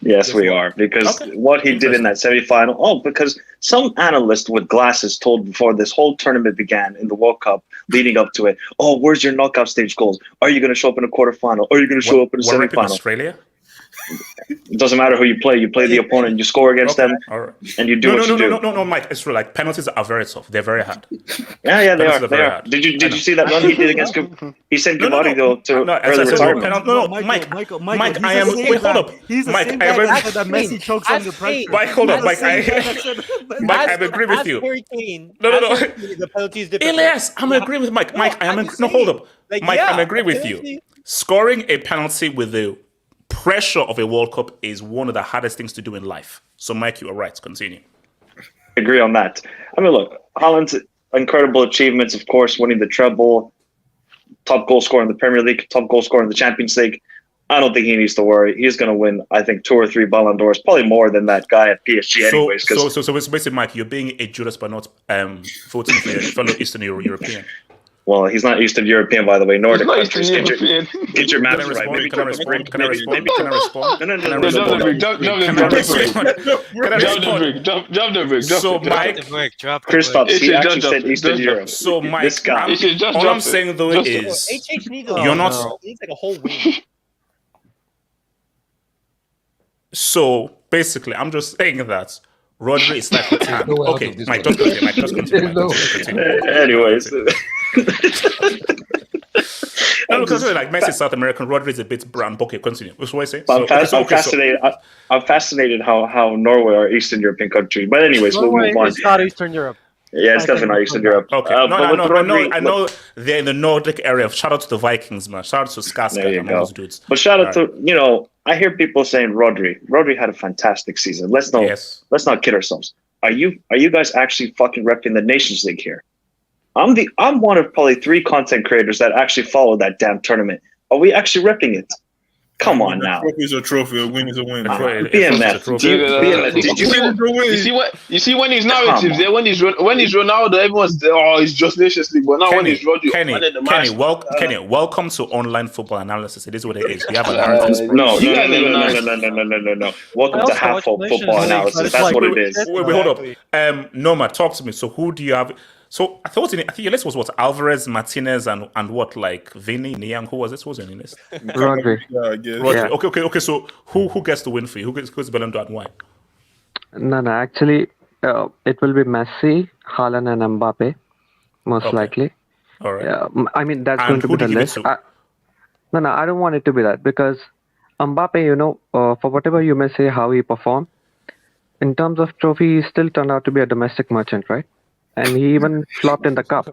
Yes, we are. Because what he did in that semifinal, because some analyst with glasses told before this whole tournament began in the World Cup, leading up to it, where's your knockout stage goals? Are you going to show up in a quarterfinal? Are you going to show up in a semifinal? Australia? It doesn't matter who you play. You play the opponent, you score against them, and you do what you do. No, Mike. It's true. Like, penalties are very tough. They're very hard. Yeah, they are. Did you see that run he did against? He sent Givardi to early retirement. Mike. I am. Wait, hold up. He's the same guy that Messi chokes under pressure. Mike, hold up. Mike, I agree with you. No. The penalty is different. Elias, I'm agreeing with Mike. Mike, hold up. Mike, I'm agreeing with you. Scoring a penalty with the pressure of a World Cup is one of the hardest things to do in life. So, Mike, you are right. Continue. I agree on that. I mean, look, Haaland's incredible achievements, of course, winning the treble, top goal scorer in the Premier League, top goal scorer in the Champions League. I don't think he needs to worry. He's going to win, I think, 2 or 3 Ballon d'Ors, probably more than that guy at PSG anyways. So it's basically, Mike, you're being a Judas but not voting for your fellow Eastern European. Well, he's not Eastern European, by the way. Nordic countries. Get your maps right. Can I respond? Can I respond? So, Mike, Christoph, he actually said Eastern Europe. So, Mike, this guy. All I'm saying though is you're not. It's like a whole week. So basically, I'm just saying that Rodri is like okay, Mike, just continue. Anyways. No, because like Messi is South American, Rodri is a bit brown. Okay, continue. What's what I say? I'm fascinated how Norway are Eastern European country. But anyways, we'll move on. It's not Eastern Europe. Yeah, it's definitely not Eastern Europe. Okay, I know they're in the Nordic area. Shout out to the Vikings, man. Shout out to Skarsgård and all those dudes. But shout out to I hear people saying Rodri. Rodri had a fantastic season. Let's not kid ourselves. Are you guys actually fucking repping the Nations League here? I'm one of probably 3 content creators that actually follow that damn tournament. Are we actually repping it? Come on now. A trophy is a trophy. A win is a win. BMF. You see when he's narratives there, when he's Ronaldo, everyone's it's just Nations League. But now when he's Rodri, Kenny, welcome to online football analysis. It is what it is. We have a narrative. No. Welcome to half football analysis. That's what it is. Wait, hold up. Noma, talk to me. So who do you have? So I think your list was what? Alvarez, Martinez, and what, like Vinny, Niang? Who was it? Who was on your list? Rodri. Rodri. Yeah. Okay. So who gets the win for you? Who's the Ballon d'Or and why? No. Actually, it will be Messi, Haaland, and Mbappe, most likely. All right. I mean, that's going to be the list. I don't want it to be that because Mbappe, for whatever you may say how he performed, in terms of trophy, he still turned out to be a domestic merchant, right? And he even flopped in the cup.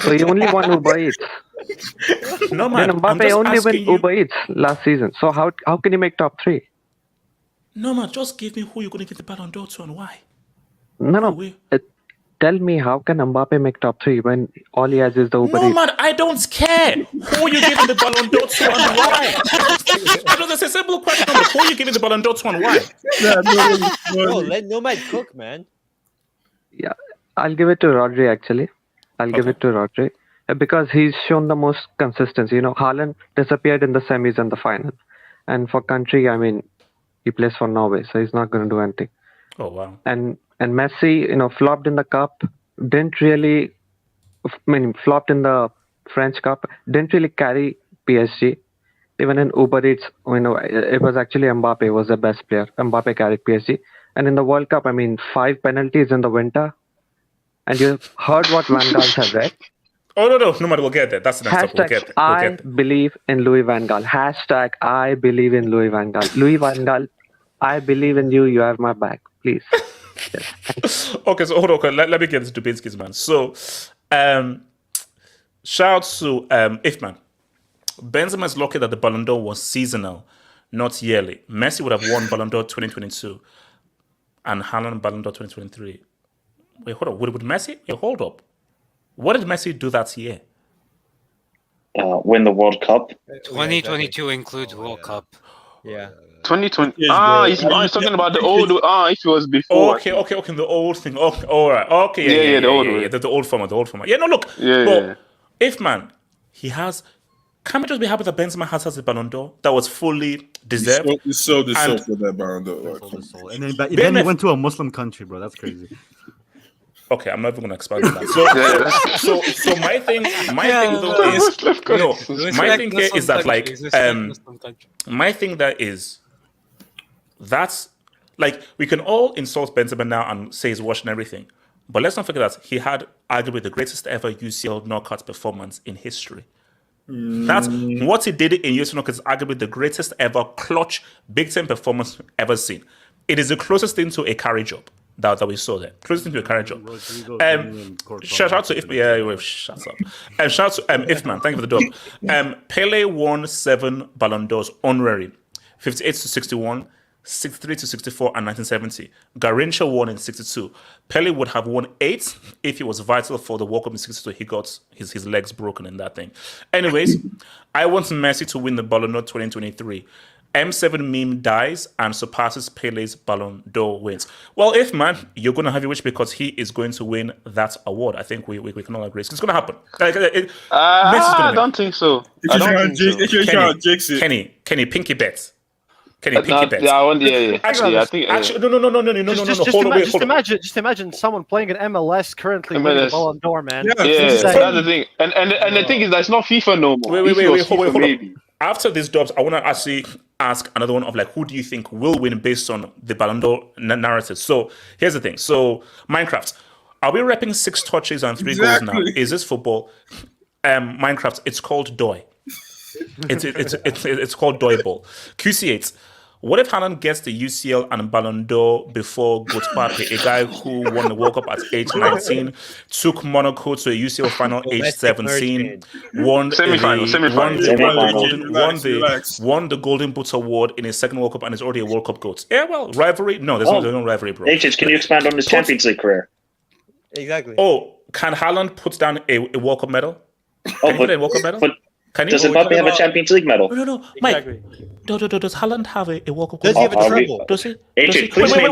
So he only won Uber Eats. No, man. Then Mbappe only won Uber Eats last season. So how can he make top 3? No, man. Just give me who you're going to give the Ballon d'Or to and why. No. Tell me, how can Mbappe make top 3 when all he has is the Uber Eats? No, man, I don't care who you giving the Ballon d'Or to and why. That's a simple question. Who you giving the Ballon d'Or to and why? Bro, let Nomad cook, man. Yeah, I'll give it to Rodri, actually. I'll give it to Rodri. Because he's shown the most consistency. Haaland disappeared in the semis and the final. And for country, I mean, he plays for Norway, so he's not going to do anything. Oh, wow. And Messi, flopped in the cup, flopped in the French Cup, didn't really carry PSG. Even in Uber Eats, it was actually Mbappe was the best player. Mbappe carried PSG. And in the World Cup, 5 penalties in the winter. And you heard what Van Gaal said, right? Oh, no, matter, we'll get there. That's the next topic. We'll get there. I believe in Louis Van Gaal. Hashtag I believe in Louis Van Gaal. Louis Van Gaal, I believe in you. You have my back. Please. Yes. Okay, so hold on. Let me get this to Dubinsky's, man. So, shout out to Ifman. Benzema is lucky that the Ballon d'Or was seasonal, not yearly. Messi would have won Ballon d'Or 2022 and Haaland Ballon d'Or 2023. Wait, hold on. Would Messi? Yeah, hold up. What did Messi do that year? Win the World Cup. 2022 includes World Cup. Yeah. 2020. He's talking about the old. If it was before. Okay. The old thing. Okay, all right. Okay. The old one. The old format. Yeah. No, look. If man, he has. Can we just be happy that Benzema has the Ballon d'Or that was fully deserved? He sold his soul for that Ballon d'Or. And then he went to a Muslim country, bro. That's crazy. Okay, I'm not even gonna expand on that. So my thing though is my thing here is that my thing that is that's like we can all insult Benzema now and say he's washed and everything, but let's not forget that he had arguably the greatest ever UCL knockout performance in history. That's what he did in UCL knockout is arguably the greatest ever clutch Big Ten performance ever seen. It is the closest thing to a carry job. That we saw there. Closest thing to a carry job. Shout out to shut up. Shout out to Ifman. Thank you for the dub. Pele won 7 Ballon d'Ors honorary, 58 to 61, 63 to 64, and 1970. Garrincha won in 62. Pele would have won 8 if he was vital for the World Cup in 62. He got his legs broken in that thing. Anyways, I want Messi to win the Ballon d'Or 2023. M7 meme dies and surpasses Pele's Ballon d'Or wins. Well, if man, you're going to have your wish because he is going to win that award. I think we can all agree. It's going to happen. I don't think so. Kenny, pinky bet. Pinky bet. Yeah. Actually, I think. No. Just imagine someone playing an MLS currently winning the Ballon d'Or, man. Yeah, that's the thing. And the thing is that it's not FIFA no more. Wait, hold on. After these dubs, I want to actually ask another one of who do you think will win based on the Ballon d'Or narrative? So here's the thing. So Minecraft, are we repping 6 touches and 3 goals now? Is this football? Minecraft, it's called Doi. It's called Doi Ball. QC8. What if Haaland gets the UCL and Ballon d'Or before Pape, a guy who won the World Cup at age 19, took Monaco to a UCL final age 17, won the Golden Boot Award in his second World Cup and is already a World Cup GOAT? Yeah, well, rivalry? No, there's no rivalry, bro. HH, can you expand on his Champions League career? Exactly. Oh, can Haaland put down a World Cup medal? Can he put a World Cup medal? Does Mbappe have a Champions League medal? No. Mike, does Haaland have a World Cup? Does he have a treble? Does he? Wait, Mike. Does Erling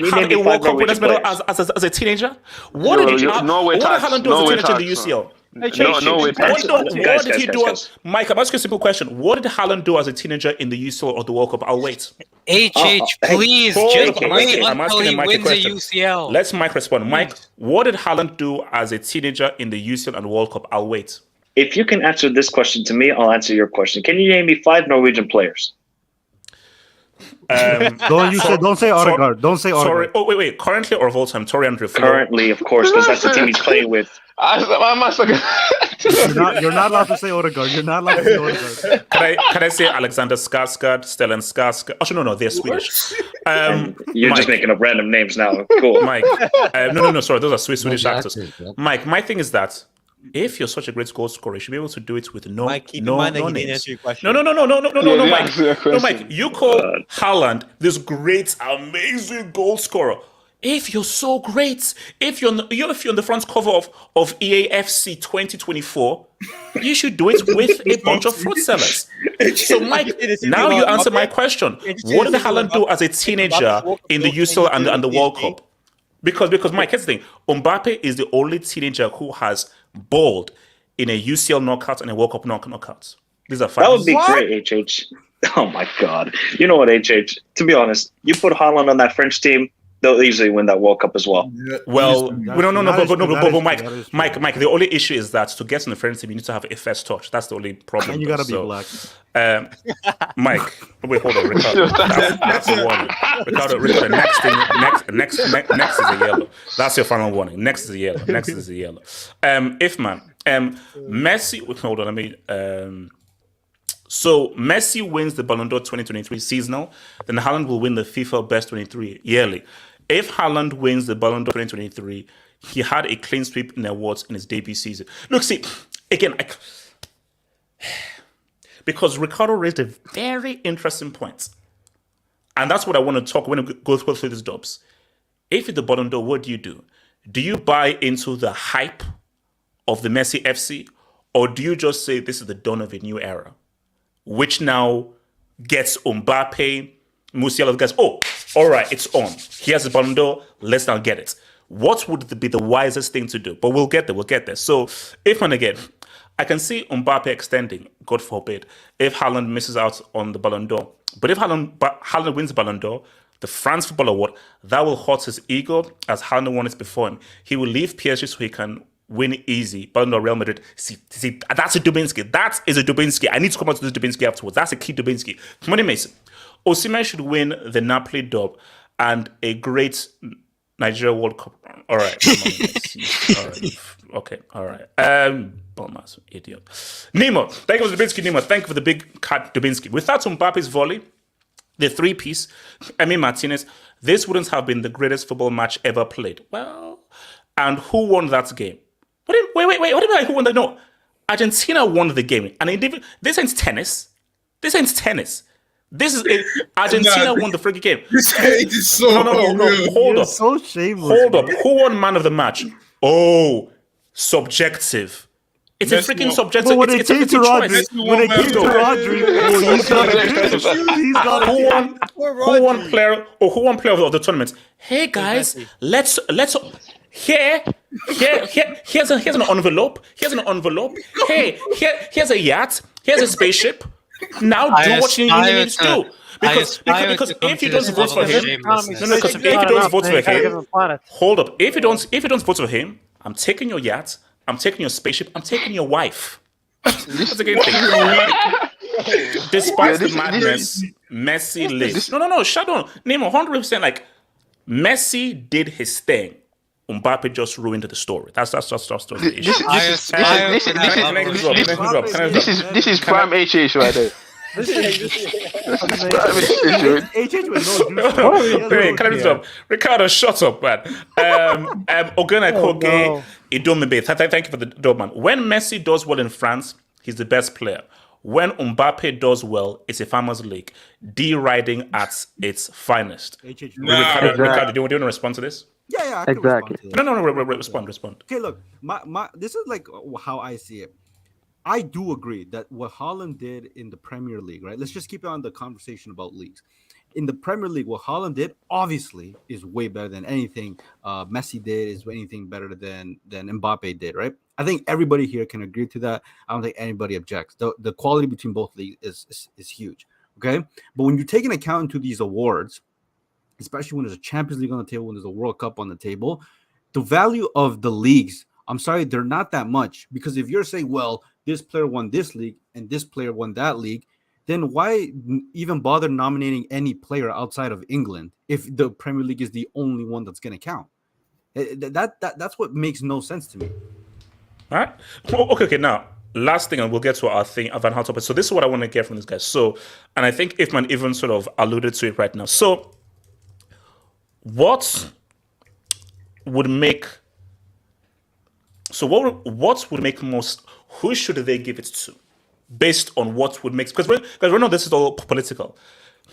have a World Cup winners medal as a teenager? What did Haaland do as a teenager in the UCL? What did he do? Mike, I'm asking a simple question. What did Haaland do as a teenager in the UCL or the World Cup? I'll wait. Please, just wait until he wins a UCL. Let's Mike respond. Mike, what did Haaland do as a teenager in the UCL and World Cup? I'll wait. If you can answer this question to me, I'll answer your question. Can you name me 5 Norwegian players? Don't say Odegaard. Don't say Odegaard. Oh, wait. Currently or of all time? Torre André. Currently, of course, because that's the team he's playing with. You're not allowed to say Odegaard. You're not allowed to say Odegaard. Can I say Alexander Skarsgård, Stellan Skarsgård? Oh, no, they're Swedish. You're just making up random names now. Cool. Mike. No, sorry, those are Swedish actors. Mike, my thing is that if you're such a great goal scorer, you should be able to do it with no Mike, keep in mind that he didn't names. answer your question. No, Mike. Yeah, No, Mike. You call Haaland this great, amazing goal scorer. If you're so great, if you're on the front cover of EAFC 2024, you should do it with a bunch of fruit sellers. So, Mike, now you answer my question. What did Haaland do as a teenager in the UCL and the World Cup? Because Mike, here's the thing. Mbappe is the only teenager who has balled in a UCL knockout and a World Cup knockout. These are facts. That would be great, HH. Oh my God. You know what, HH? To be honest, you put Haaland on that French team, they'll easily win that World Cup as well. Well, but Mike, the only issue is that to get in the French team, you need to have a first touch. That's the only problem. And you gotta be black. Mike, wait, hold on, Ricardo. That's a warning. Ricardo, next is a yellow. That's your final warning. Next is a yellow. Messi. Hold on, So Messi wins the Ballon d'Or 2023 seasonal, then Haaland will win the FIFA Best 23 yearly. If Haaland wins the Ballon d'Or 2023, he had a clean sweep in awards in his debut season. Look, see, again, because Ricardo raised a very interesting point. And that's what I want to talk when we go through these dubs. If it's the Ballon d'Or, what do you do? Do you buy into the hype of the Messi FC, or do you just say this is the dawn of a new era? Which now gets Mbappe, Musiala, guys, oh, all right, it's on. Here's the Ballon d'Or, let's now get it. What would be the wisest thing to do? But we'll get there. So, and again, I can see Mbappe extending, God forbid, if Haaland misses out on the Ballon d'Or. But if Haaland wins the Ballon d'Or, the France Football Award, that will hurt his ego as Haaland won it before him. He will leave PSG so he can win easy. Ballon d'Or Real Madrid. See, that's a Dubinsky. That is a Dubinsky. I need to come out to this Dubinsky afterwards. That's a key Dubinsky. Money Mason. Osimhen should win the Napoli dub and a great Nigeria World Cup. All right. All right. Okay. All right. Bombas, idiot. Nemo. Thank you for the Dubinsky, Nemo. Thank you for the big cat, Dubinsky. Without Mbappe's volley, the three-piece, Emi Martinez, this wouldn't have been the greatest football match ever played. Well, and who won that game? Wait. What do you mean? Who won that? No. Argentina won the game. And this ain't tennis. This is Argentina won the freaking game. This hate is so No. Hold up. So shameless. Hold up. Who won man of the match? Oh, subjective. It's a freaking subjective. But when it came to Rodri, he's got who won player of the tournament? Hey guys, let's here's an envelope. Here's an envelope. Hey, here's a yacht. Here's a spaceship. Now do what you need to do. Because if you don't vote for him, hold up. If you don't vote for him, I'm taking your yacht. I'm taking your spaceship. I'm taking your wife. That's a good thing. Despite the madness, Messi lives. No. Shut down. Name 100%. Like Messi did his thing. Mbappe just ruined the story. That's the issue. This is prime HH right there. Ricardo, shut up, man. Ogana Koge, Idomebe. Thank you for the dog, man. When Messi does well in France, he's the best player. When Mbappe does well, it's a farmers league. D riding at its finest. Ricardo, do you want to respond to this? Yeah, exactly. Respond. Okay, look, my this is like how I see it. I do agree that what Haaland did in the Premier League, right? Let's just keep it on the conversation about leagues. In the Premier League, what Haaland did obviously is way better than anything Messi did, is anything better than Mbappe did, right? I think everybody here can agree to that. I don't think anybody objects. The quality between both leagues is huge, okay? But when you take an account into these awards, especially when there's a Champions League on the table, when there's a World Cup on the table, the value of the leagues, I'm sorry, they're not that much. Because if you're saying, well, this player won this league and this player won that league, then why even bother nominating any player outside of England if the Premier League is the only one that's going to count? That's what makes no sense to me. All right. Okay. Now, last thing, and we'll get to our thing, Van Gaal topic. So this is what I want to get from this guy. So, and I think Ifman even sort of alluded to it right now. So, what would make most? Who should they give it to, based on what would make? Because right now this is all political.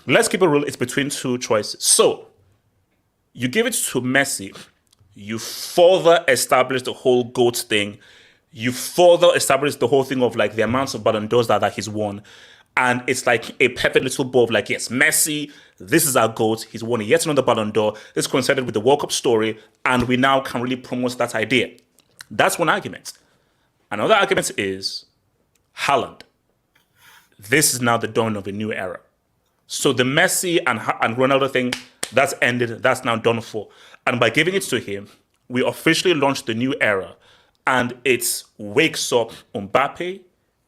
Let's keep it real. It's between two choices. So, you give it to Messi, you further establish the whole GOAT thing. You further establish the whole thing of like the amounts of Ballon d'Ors that he's won. And it's like a perfect little bow of like, yes, Messi, this is our GOAT. He's won yet another Ballon d'Or. This coincided with the World Cup story. And we now can really promote that idea. That's one argument. Another argument is Haaland. This is now the dawn of a new era. So the Messi and Ronaldo thing, that's ended. That's now done for. And by giving it to him, we officially launched the new era. And it wakes up Mbappe,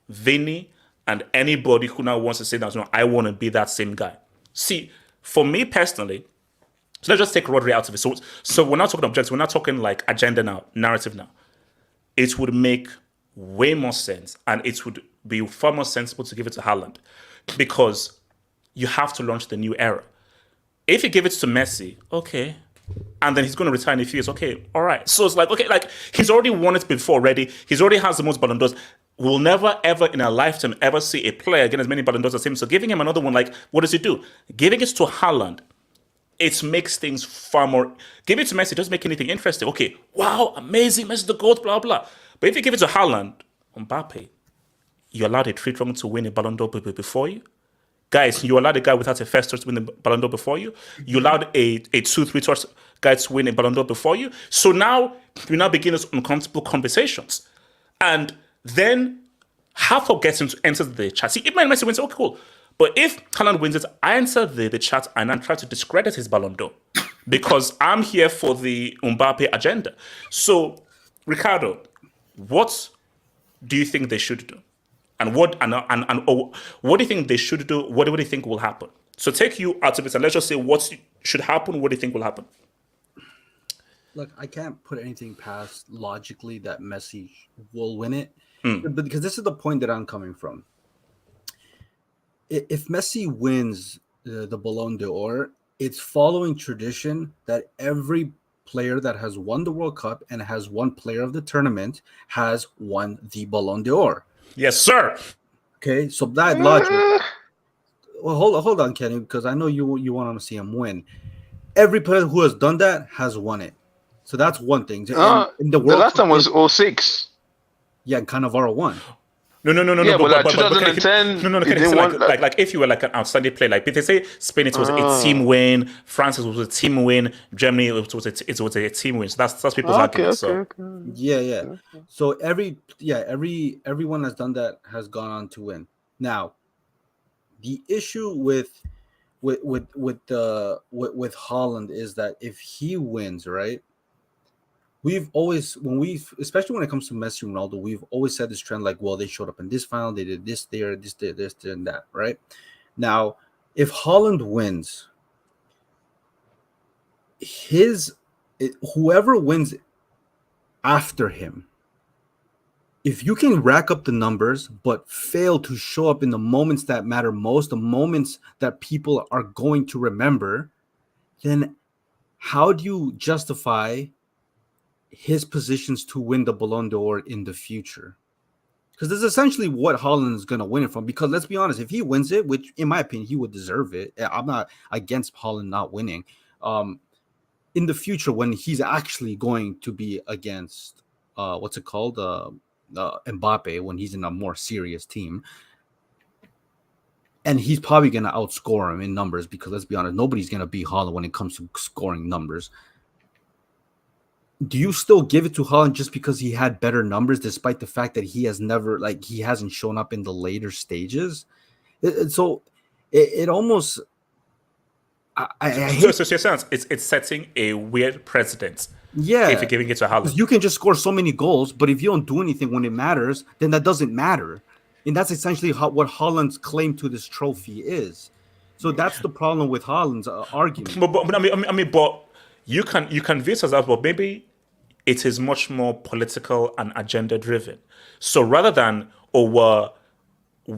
Vinny, and anybody who now wants to say that, I want to be that same guy. See, for me personally, so let's just take Rodri out of it. So we're not talking objectives. We're not talking like agenda now, narrative now. It would make way more sense, and it would be far more sensible to give it to Haaland, because you have to launch the new era. If you give it to Messi, okay, and then he's going to retire in a few years, okay, all right. So it's like, okay, like he's already won it before already. He's already has the most Ballon d'Ors. We'll never, ever in our lifetime ever see a player get as many Ballon d'Ors as him. So giving him another one, like, what does he do? Giving it to Haaland, it makes things far more... Give it to Messi, doesn't make anything interesting. Okay, wow, amazing, Messi's the GOAT, blah, blah. But if you give it to Haaland, Mbappe, you allowed a three-drummer to win a Ballon d'Or before you. Guys, you allowed a guy without a first touch to win the Ballon d'Or before you. You allowed a 2-3 touch guy to win a Ballon d'Or before you. So now, we now begin those uncomfortable conversations. And then, half of gets into enter the chat. See, if my Messi wins, okay, cool. But if Haaland wins it, I enter the chat and I try to discredit his Ballon d'Or. Because I'm here for the Mbappe agenda. So, Ricardo, what do you think they should do? And what do you think they should do? What do you think will happen? So take you out of it and let's just say what should happen. What do you think will happen? Look, I can't put anything past logically that Messi will win it, but because this is the point that I'm coming from. If Messi wins the Ballon d'Or, it's following tradition that every player that has won the World Cup and has won player of the tournament has won the Ballon d'Or. Yes, sir. Okay, so that logic. Well, hold on, Kenny, because I know you want to see him win. Every player who has done that has won it. So that's one thing. In the last time was 06. Yeah, and Cannavaro won. No. Yeah, but like 2010. Like if you were like an outstanding player, like they say Spain it was a team win, France it was a team win, Germany it was a team win. So that's people's argument. Yeah. So everyone has done that has gone on to win. Now, the issue with Haaland is that if he wins, right? We've always, especially when it comes to Messi and Ronaldo, we've always said this trend like, well, they showed up in this final, they did this there, this and that, right? Now, if Haaland wins, whoever wins after him, if you can rack up the numbers but fail to show up in the moments that matter most, the moments that people are going to remember, then how do you justify his positions to win the Ballon d'Or in the future? Because this is essentially what Haaland is going to win it from. Because let's be honest, if he wins it, which in my opinion, he would deserve it. I'm not against Haaland not winning. In the future, when he's actually going to be against, Mbappe, when he's in a more serious team. And he's probably going to outscore him in numbers because let's be honest, nobody's going to beat Haaland when it comes to scoring numbers. Do you still give it to Haaland just because he had better numbers, despite the fact that he hasn't shown up in the later stages? It almost. It's setting a weird precedent. Yeah, if you're giving it to Haaland, you can just score so many goals, but if you don't do anything when it matters, then that doesn't matter, and that's essentially what Haaland's claim to this trophy is. So that's the problem with Haaland's argument. But you can view it as that, but maybe it is much more political and agenda driven. So rather than,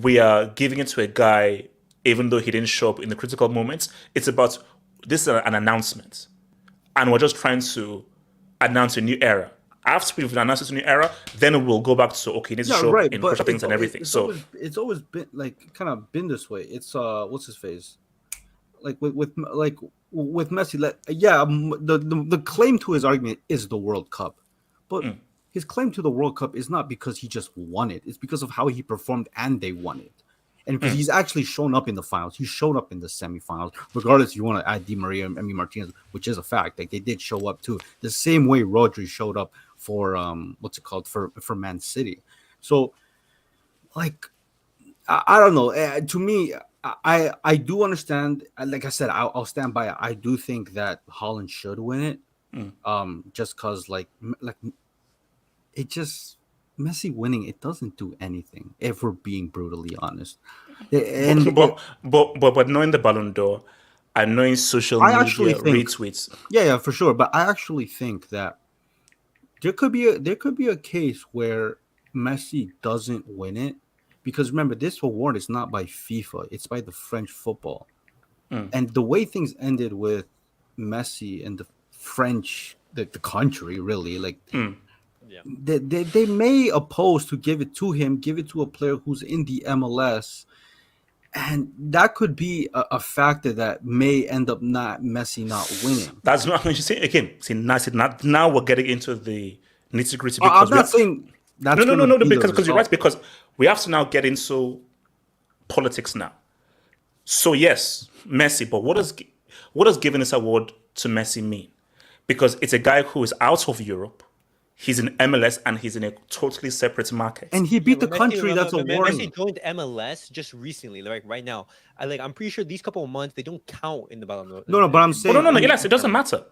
we are giving it to a guy even though he didn't show up in the critical moments, it's about, this is an announcement. And we're just trying to announce a new era. After we've announced this new era, then we'll go back to, okay, he needs to show up in crucial things and everything. It's always been like kind of been this way. It's what's his face? Like with Messi, the claim to his argument is the World Cup, but his claim to the World Cup is not because he just won it. It's because of how he performed and they won it, and because he's actually shown up in the finals. He showed up in the semifinals, regardless if you want to add Di Maria and Emi Martinez, which is a fact. Like they did show up too, the same way Rodri showed up for for Man City. So, like, I don't know. To me, I do understand. Like I said, I'll stand by it. I do think that Haaland should win it. Just because like it just Messi winning, it doesn't do anything. If we're being brutally honest, but knowing the Ballon d'Or and knowing social media retweets, yeah, for sure. But I actually think that there could be a case where Messi doesn't win it. Because remember, this award is not by FIFA; it's by the French football. And the way things ended with Messi and the French, the country, really, like they may oppose to give it to him, give it to a player who's in the MLS, and that could be a factor that may end up Messi not winning. That's not what you say again. Now we're getting into the nitty gritty. I'm not saying. No, because you're right. Because we have to now get into politics now. So yes, Messi. But what does giving this award to Messi mean? Because it's a guy who is out of Europe. He's in MLS and he's in a totally separate market. And he beat the country that's awarding. Messi joined MLS just recently, like right now. I'm pretty sure these couple of months they don't count in the Ballon d'Or. No, but I'm saying no, Elias, it doesn't matter.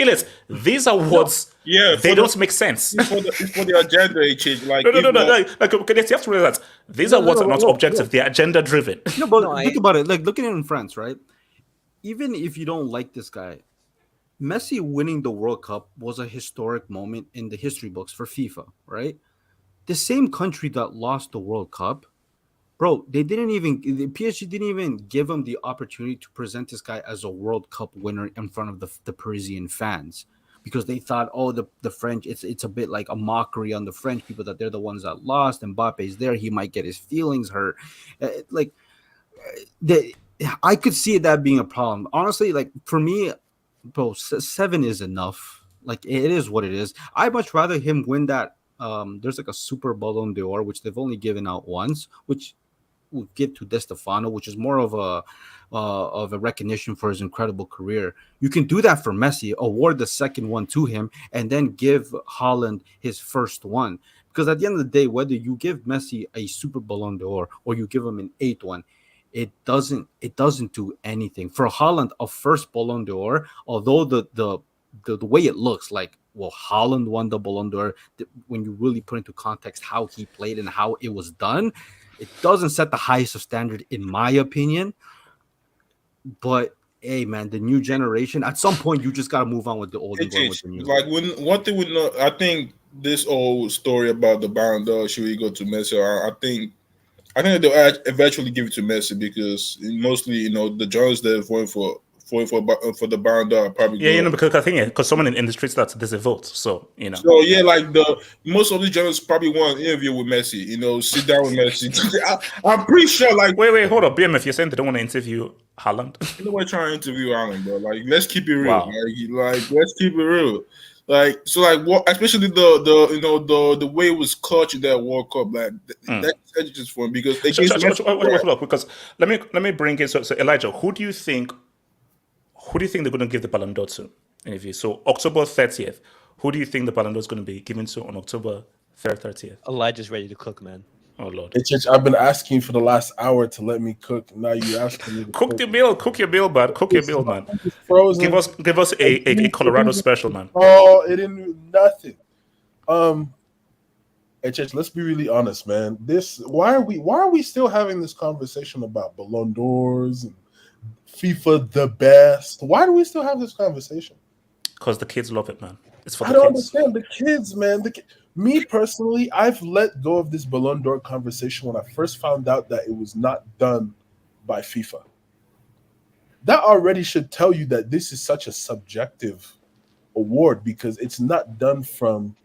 Elias, these awards, they don't make sense. It's for the agenda change. Like no. Okay, you have to realize that these awards are not objective; they're agenda driven. No, but think about it. Like looking at it in France, right? Even if you don't like this guy, Messi winning the World Cup was a historic moment in the history books for FIFA, right? The same country that lost the World Cup, bro, the PSG didn't even give him the opportunity to present this guy as a World Cup winner in front of the Parisian fans because they thought, the French, it's a bit like a mockery on the French people that they're the ones that lost. And Mbappe's there, he might get his feelings hurt. I could see that being a problem. Honestly, like for me, bro, 7 is enough. Like it is what it is. I'd much rather him win that. There's like a Super Ballon d'Or, which they've only given out once, which will give to De Stefano, which is more of a recognition for his incredible career. You can do that for Messi, award the second one to him, and then give Haaland his first one. Because at the end of the day, whether you give Messi a Super Ballon d'Or or you give him an 8th one, it doesn't do anything. For Haaland, a first Ballon d'Or, although the way it looks like, well, Haaland won the Ballon d'Or, when you really put into context how he played and how it was done, it doesn't set the highest of standard, in my opinion. But hey, man, the new generation, at some point, you just got to move on with the old and go with the new. Like, one thing we know, I think this old story about the Ballon d'Or, should we go to Messi? I think they'll eventually give it to Messi because mostly, the journalists that are voting for the Ballon d'Or probably because I think because someone in the streets that there's a vote, so So yeah, like most of the journalists probably want an interview with Messi. Sit down with Messi. I'm pretty sure. Like, wait, hold up, BMF, you're saying they don't want to interview Haaland? Nobody trying to interview Haaland, bro. Like, let's keep it real. Wow. Like, let's keep it real. Like, so, like, what? Especially the way it was clutch in that World Cup, like that's just fun because they. Hold up, because let me bring in. So Elijah, who do you think they're going to give the Ballon d'Or to? So October 30th, who do you think the Ballon d'Or is going to be given to on October 30th? Elijah's ready to cook, man. Oh Lord! I've been asking for the last hour to let me cook. Now you asking me to cook your meal, man. Cook your meal, man. Frozen. Give us a Colorado special, man. Oh, it didn't do nothing. Let's be really honest, man. Why are we still having this conversation about Ballon d'Ors and FIFA the best? Why do we still have this conversation? Because the kids love it, man. It's for I the don't kids. understand the kids, man. Me personally, I've let go of this Ballon d'Or conversation when I first found out that it was not done by FIFA. That already should tell you that this is such a subjective award because it's not done from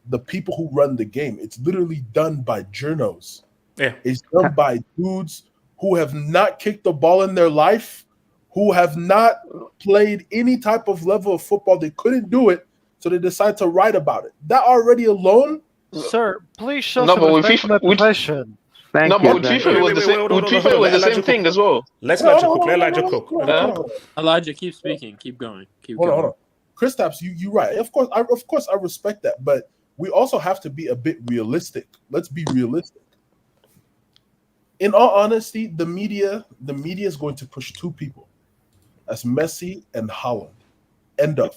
the people who run the game. It's literally done by journos. Yeah. It's done by dudes who have not kicked the ball in their life, who have not played any type of level of football. They couldn't do it, so they decide to write about it. That already alone. Sir, please show No, some but with respect FIFA- for my profession. No, but with FIFA, it was the same. With FIFA, it was the same thing as well. Let's Elijah cook. Let Elijah cook. Elijah, keep speaking. Keep going. Hold on. Kristaps, you're right. Of course, I respect that, but we also have to be a bit realistic. Let's be realistic. In all honesty, the media is going to push two people. That's Messi and Haaland. End of.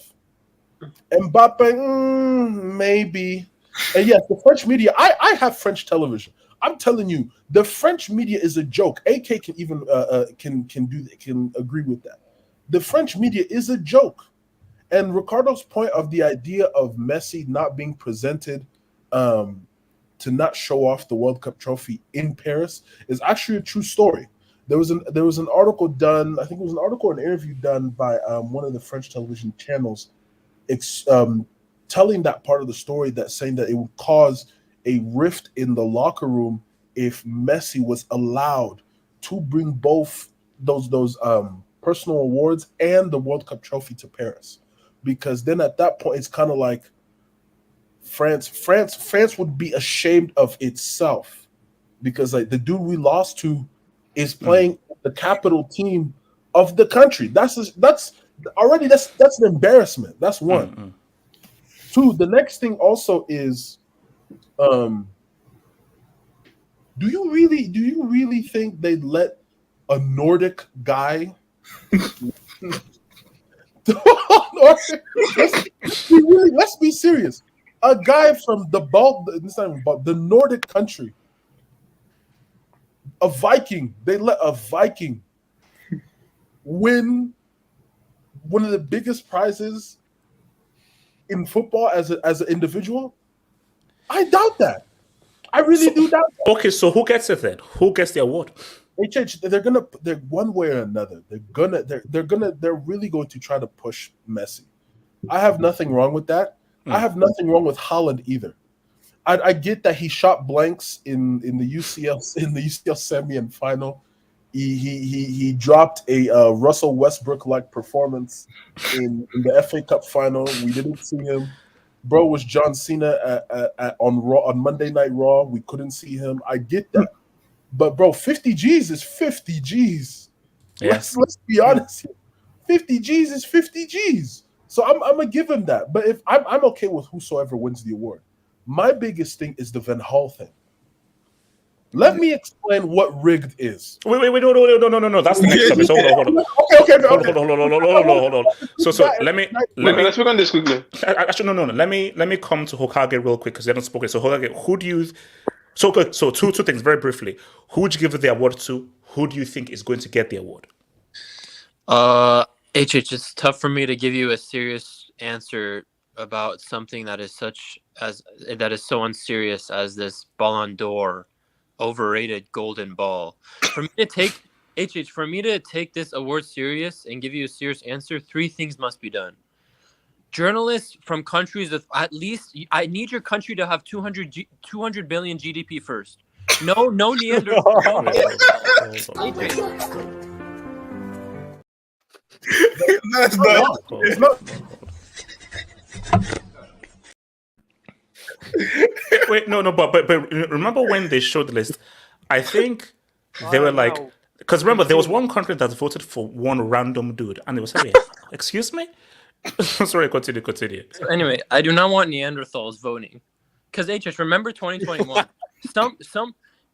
Mbappe, maybe. And yes, the French media. I have French television. I'm telling you, the French media is a joke. AK can even can agree with that. The French media is a joke. And Ricardo's point of the idea of Messi not being presented to not show off the World Cup trophy in Paris is actually a true story. There was an article done, I think it was an article, an interview done by one of the French television channels, telling that part of the story, that saying that it would cause a rift in the locker room if Messi was allowed to bring both those personal awards and the World Cup trophy to Paris, because then at that point it's kind of like France would be ashamed of itself, because like the dude we lost to is playing the capital team of the country. That's an embarrassment. That's one. Two, the next thing also is, do you really think they'd let a Nordic guy let's be serious. A guy from the Nordic country, a Viking, they let a Viking win one of the biggest prizes in football as an individual? I doubt that. I really do doubt that. Okay, so who gets it then? Who gets the award? They're one way or another. They're really going to try to push Messi. I have nothing wrong with that. I have nothing wrong with Haaland either. I get that he shot blanks in the UCL semi and final. He dropped a Russell Westbrook-like performance in the FA Cup final. We didn't see him. Bro was John Cena on Monday Night Raw. We couldn't see him. I get that. But bro, 50 G's is 50 G's. Yes. Let's be honest here. 50 G's is 50 G's. So I'm gonna give him that. But if I'm okay with whosoever wins the award. My biggest thing is the Van Gaal thing. Let me explain what rigged is. Wait, no. That's the next topic. So hold on. So let me let's work on this quickly. Actually, no. Let me come to Hokage real quick because they haven't spoken. So Hokage, who do you? So good. So two things very briefly. Who would you give the award to? Who do you think is going to get the award? It's tough for me to give you a serious answer about something that is so unserious as this Ballon d'Or, overrated golden ball. For me to take this award serious and give you a serious answer, three things must be done. Journalists from countries with at least, I need your country to have 200 billion GDP first. No Neanderthal. That's not. It's not. Wait, no, but remember when they showed the list? I think they were like, because remember there was one country that voted for one random dude, and they were saying, "Excuse me." Sorry, continue. So anyway, I do not want Neanderthals voting, because HH, remember 2021? some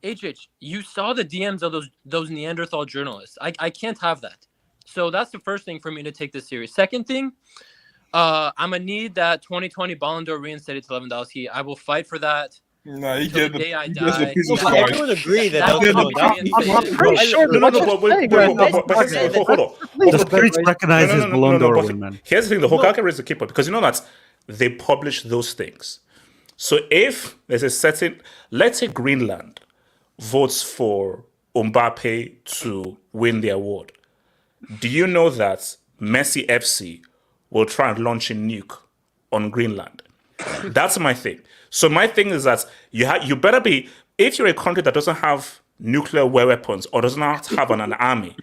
HH, you saw the DMs of those Neanderthal journalists. I can't have that. So that's the first thing for me to take this serious. Second thing, I'm gonna need that 2020 Ballon d'Or reinstated to Lewandowski. I will fight for that. Nah, he get the, day I he gets die. a piece of Everyone agree that I'm pretty sure. Hold on. The streets recognize his Ballon d'Or win, man. Here's the thing: the Hokage is the keeper, because you know that they publish those things. So if there's a certain, let's say Greenland votes for Mbappe to win the award, do you know that Messi FC will try and launch a nuke on Greenland? That's my thing. So my thing is that you better be, if you're a country that doesn't have nuclear weapons or does not have an army,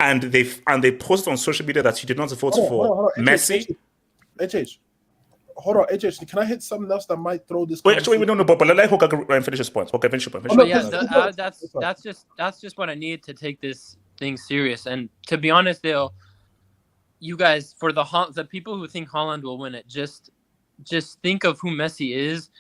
and they post on social media that you did not vote for Messi. HH. Hold on, HH. Can I hit something else that might throw this? Wait, actually, we don't know, but let Hoka finish his points. Okay, finish your point. That's just what I need to take this thing serious. And to be honest, you guys, for the people who think Haaland will win it, just think of who Messi is.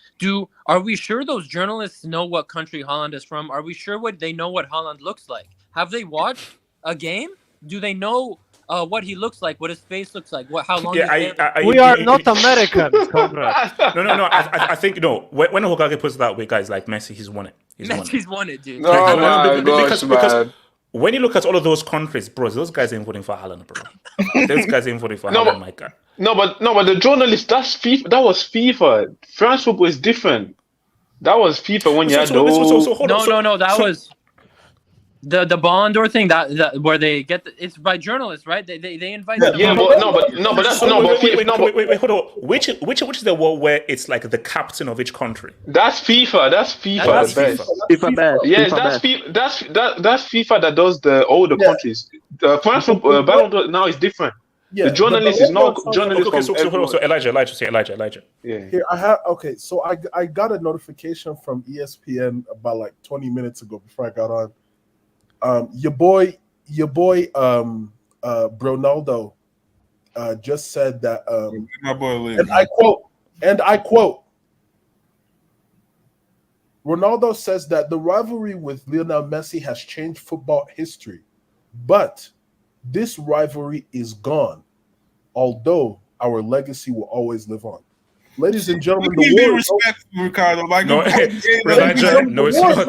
Are we sure those journalists know what country Haaland is from? Are we sure they know what Haaland looks like? Have they watched a game? Do they know what he looks like, what his face looks like, how long? We are not Americans, comrade. No. I think when Hokage puts it that way, guys, like Messi, he's won it. Messi's won it, dude. Because when you look at all of those countries, bro, those guys ain't voting for Haaland, bro. Those guys ain't voting for Haaland, my guy. No, but the journalist, that's FIFA. That was FIFA. France football is different. That was FIFA when you had those. No, that was the Ballon d'Or thing that where they get it's by journalists, right? They invite them. Yeah, but that's wait, hold on. Which is the one where it's like the captain of each country? That's FIFA. That's FIFA. Yes, that's FIFA that does all the countries. The France Ballon d'Or now is different. Yeah, the journalist is not journalist. Okay, so Elijah. Yeah. Here so I got a notification from ESPN about like 20 minutes ago before I got on. Your boy, Ronaldo, just said that, my boy, and I quote, Ronaldo says that the rivalry with Lionel Messi has changed football history, but this rivalry is gone, although our legacy will always live on. Ladies and gentlemen, the respectful, Ricardo. Like, Elijah, no, it's not.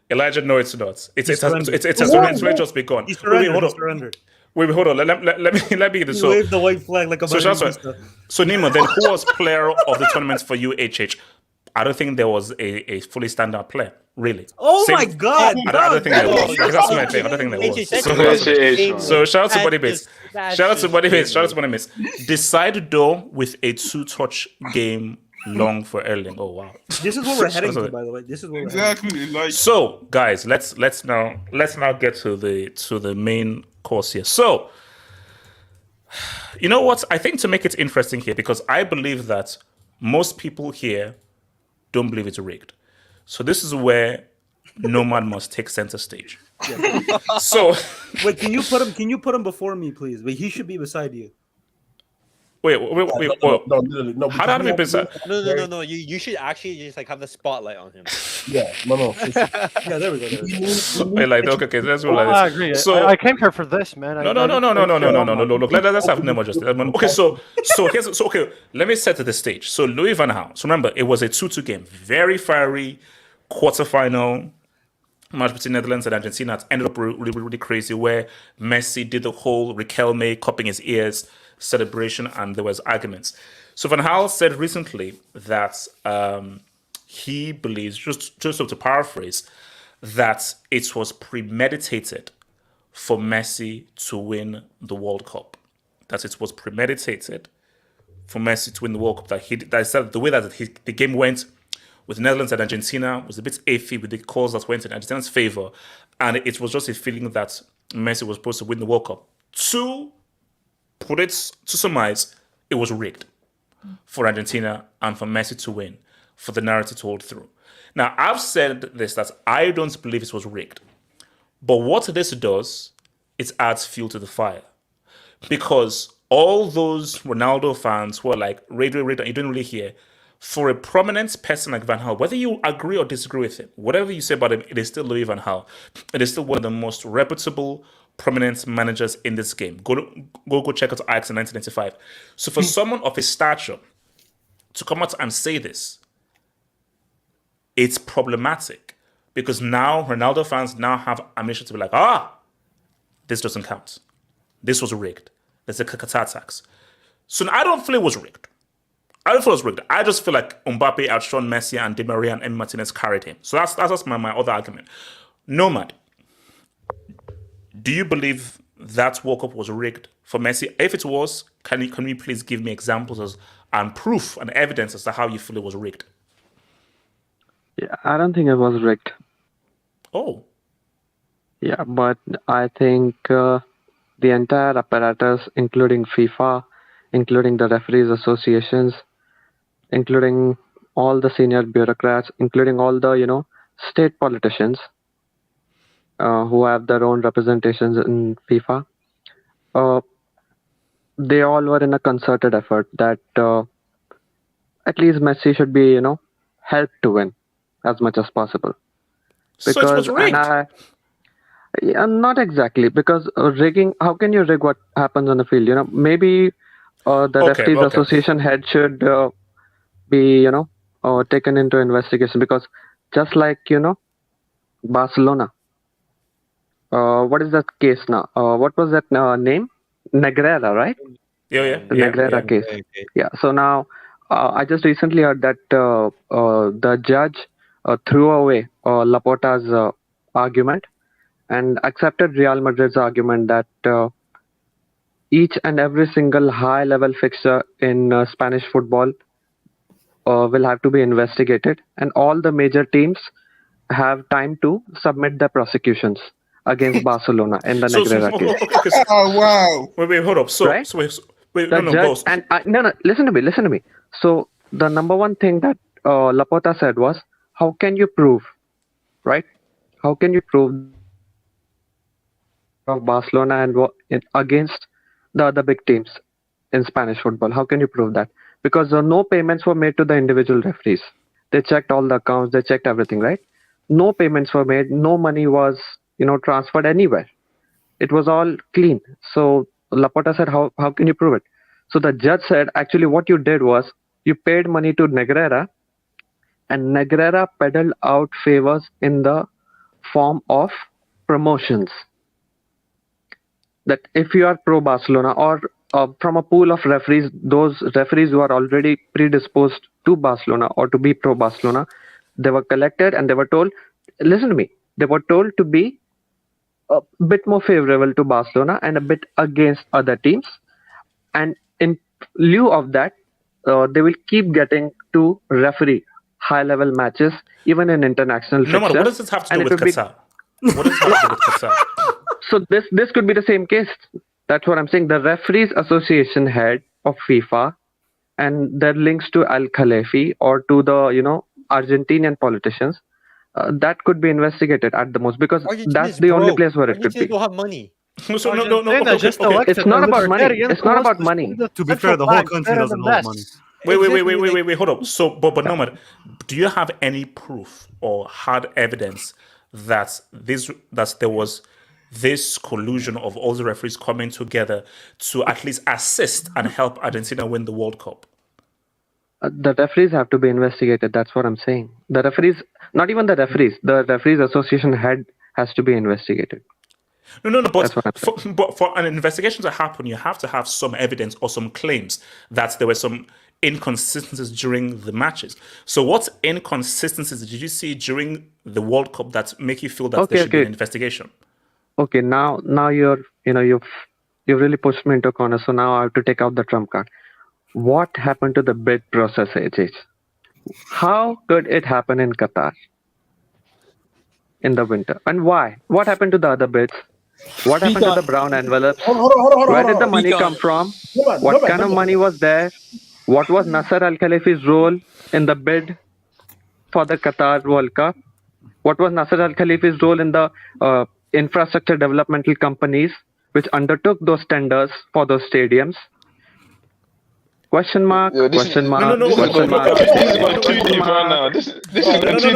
Elijah, no, it's not. It's just begun. Wait, hold on. Let me get this. He waved the white flag like a so Nima, then who was player of the tournament for you, HH? I don't think there was a fully standout player, really. My God! I don't think there was. That's my thing. I don't think there was. So shout out to Body Base. Shout out to Body Base. Decide though with a 2-touch game long for Erling. Oh wow! This is what we're heading to, by the way. This is what exactly like. So guys, let's now get to the main course here. So you know what? I think to make it interesting here, because I believe that most people here don't believe it's rigged. So this is where Nomad must take center stage. Yeah. So wait, can you put him before me, please? But he should be beside you. Wait. No. How do we beside? No. You should actually just like have the spotlight on him. Yeah, no. Yeah, there we go. Okay, that's what I agree. So I came here for this, man. No. Look, let's have Nemo just. Okay, so okay. Let me set the stage. So Louis Van Gaal. So remember, it was a 2-2 game, very fiery quarterfinal match between Netherlands and Argentina. It ended up really crazy, where Messi did the whole Riquelme cupping his ears celebration, and there was arguments. So Van Gaal said recently that he believes, just to paraphrase, that it was premeditated for Messi to win the World Cup. That it was premeditated for Messi to win the World Cup. That said the way that the game went with Netherlands and Argentina was a bit iffy with the calls that went in Argentina's favor, and it was just a feeling that Messi was supposed to win the World Cup. To surmise, it was rigged for Argentina and for Messi to win, for the narrative to hold through. Now, I've said this, that I don't believe it was rigged. But what this does, it adds fuel to the fire. Because all those Ronaldo fans who are like, radio, you didn't really hear, for a prominent person like Van Gaal, whether you agree or disagree with him, whatever you say about him, it is still Louis Van Gaal. It is still one of the most reputable, prominent managers in this game. Go check out Ajax in 1995. So for someone of his stature to come out and say this, it's problematic, because now Ronaldo fans now have ammunition to be like, this doesn't count. This was rigged. There's a Qatar tax. So I don't feel it was rigged. I don't feel it was rigged. I just feel like Mbappe outshone Messi and Di Maria and Emi Martinez carried him. So that's my other argument. Nomad, do you believe that World Cup was rigged for Messi? If it was, can you please give me examples and proof and evidence as to how you feel it was rigged? Yeah, I don't think it was rigged. Oh. Yeah, but I think the entire apparatus, including FIFA, including the referees associations, including all the senior bureaucrats, including all the, state politicians who have their own representations in FIFA, they all were in a concerted effort that at least Messi should be, helped to win as much as possible. So it was rigged? Not exactly, because rigging, how can you rig what happens on the field? Maybe the referees association head should be, taken into investigation, because just like, Barcelona, what is that case now? What was that name? Negreira, right? Yeah. The Negreira case. Yeah. So now, I just recently heard that the judge threw away Laporta's argument and accepted Real Madrid's argument that each and every single high-level fixture in Spanish football will have to be investigated, and all the major teams have time to submit their prosecutions against Barcelona in the Negreira case. Oh wow! Wait, hold up. So, Right? so wait, The no, judge, boss. and no, listen to me. So the number one thing that Laporta said was, how can you prove, right? How can you prove of Barcelona and against the other big teams in Spanish football? How can you prove that? Because no payments were made to the individual referees. They checked all the accounts, they checked everything, right? No payments were made, no money was, transferred anywhere. It was all clean. So Laporta said, how can you prove it? So the judge said, actually what you did was, you paid money to Negreira, and Negreira peddled out favors in the form of promotions. That if you are pro Barcelona or from a pool of referees, those referees who are already predisposed to Barcelona or to be pro Barcelona, they were collected and they were told, listen to me, they were told to be a bit more favorable to Barcelona and a bit against other teams. And in lieu of that, they will keep getting to referee high-level matches, even in international No, fixtures. what does this have to do with Qatar? What does this have to do with Qatar? So this could be the same case. That's what I'm saying. The referees association head of FIFA and their links to Al Khalifi or to the Argentinian politicians, that could be investigated at the most, because that's the only place where it could be. Don't have money. So no. Okay. It's not about money. It's not about money. To be fair, the whole country doesn't hold money. Wait, hold up. So, but Nomad, do you have any proof or hard evidence that there was this collusion of all the referees coming together to at least assist and help Argentina win the World Cup? The referees have to be investigated. That's what I'm saying. The referees, not even the referees association head has to be investigated. No. But for an investigation to happen, you have to have some evidence or some claims that there were some inconsistencies during the matches. So, what inconsistencies did you see during the World Cup that make you feel that there should be an investigation? Okay, now you've really pushed me into a corner. So now I have to take out the trump card. What happened to the bid process, AJ? How could it happen in Qatar in the winter? And why? What happened to the other bids? What happened to the brown envelopes? Where did the money come from? What kind of money was there? What was Nasser Al Khalifi's role in the bid for the Qatar World Cup? What was Nasser Al Khalifi's role in the infrastructure developmental companies which undertook those tenders for those stadiums? Question mark? Question mark? Question mark? This is going too deep right now. This is going too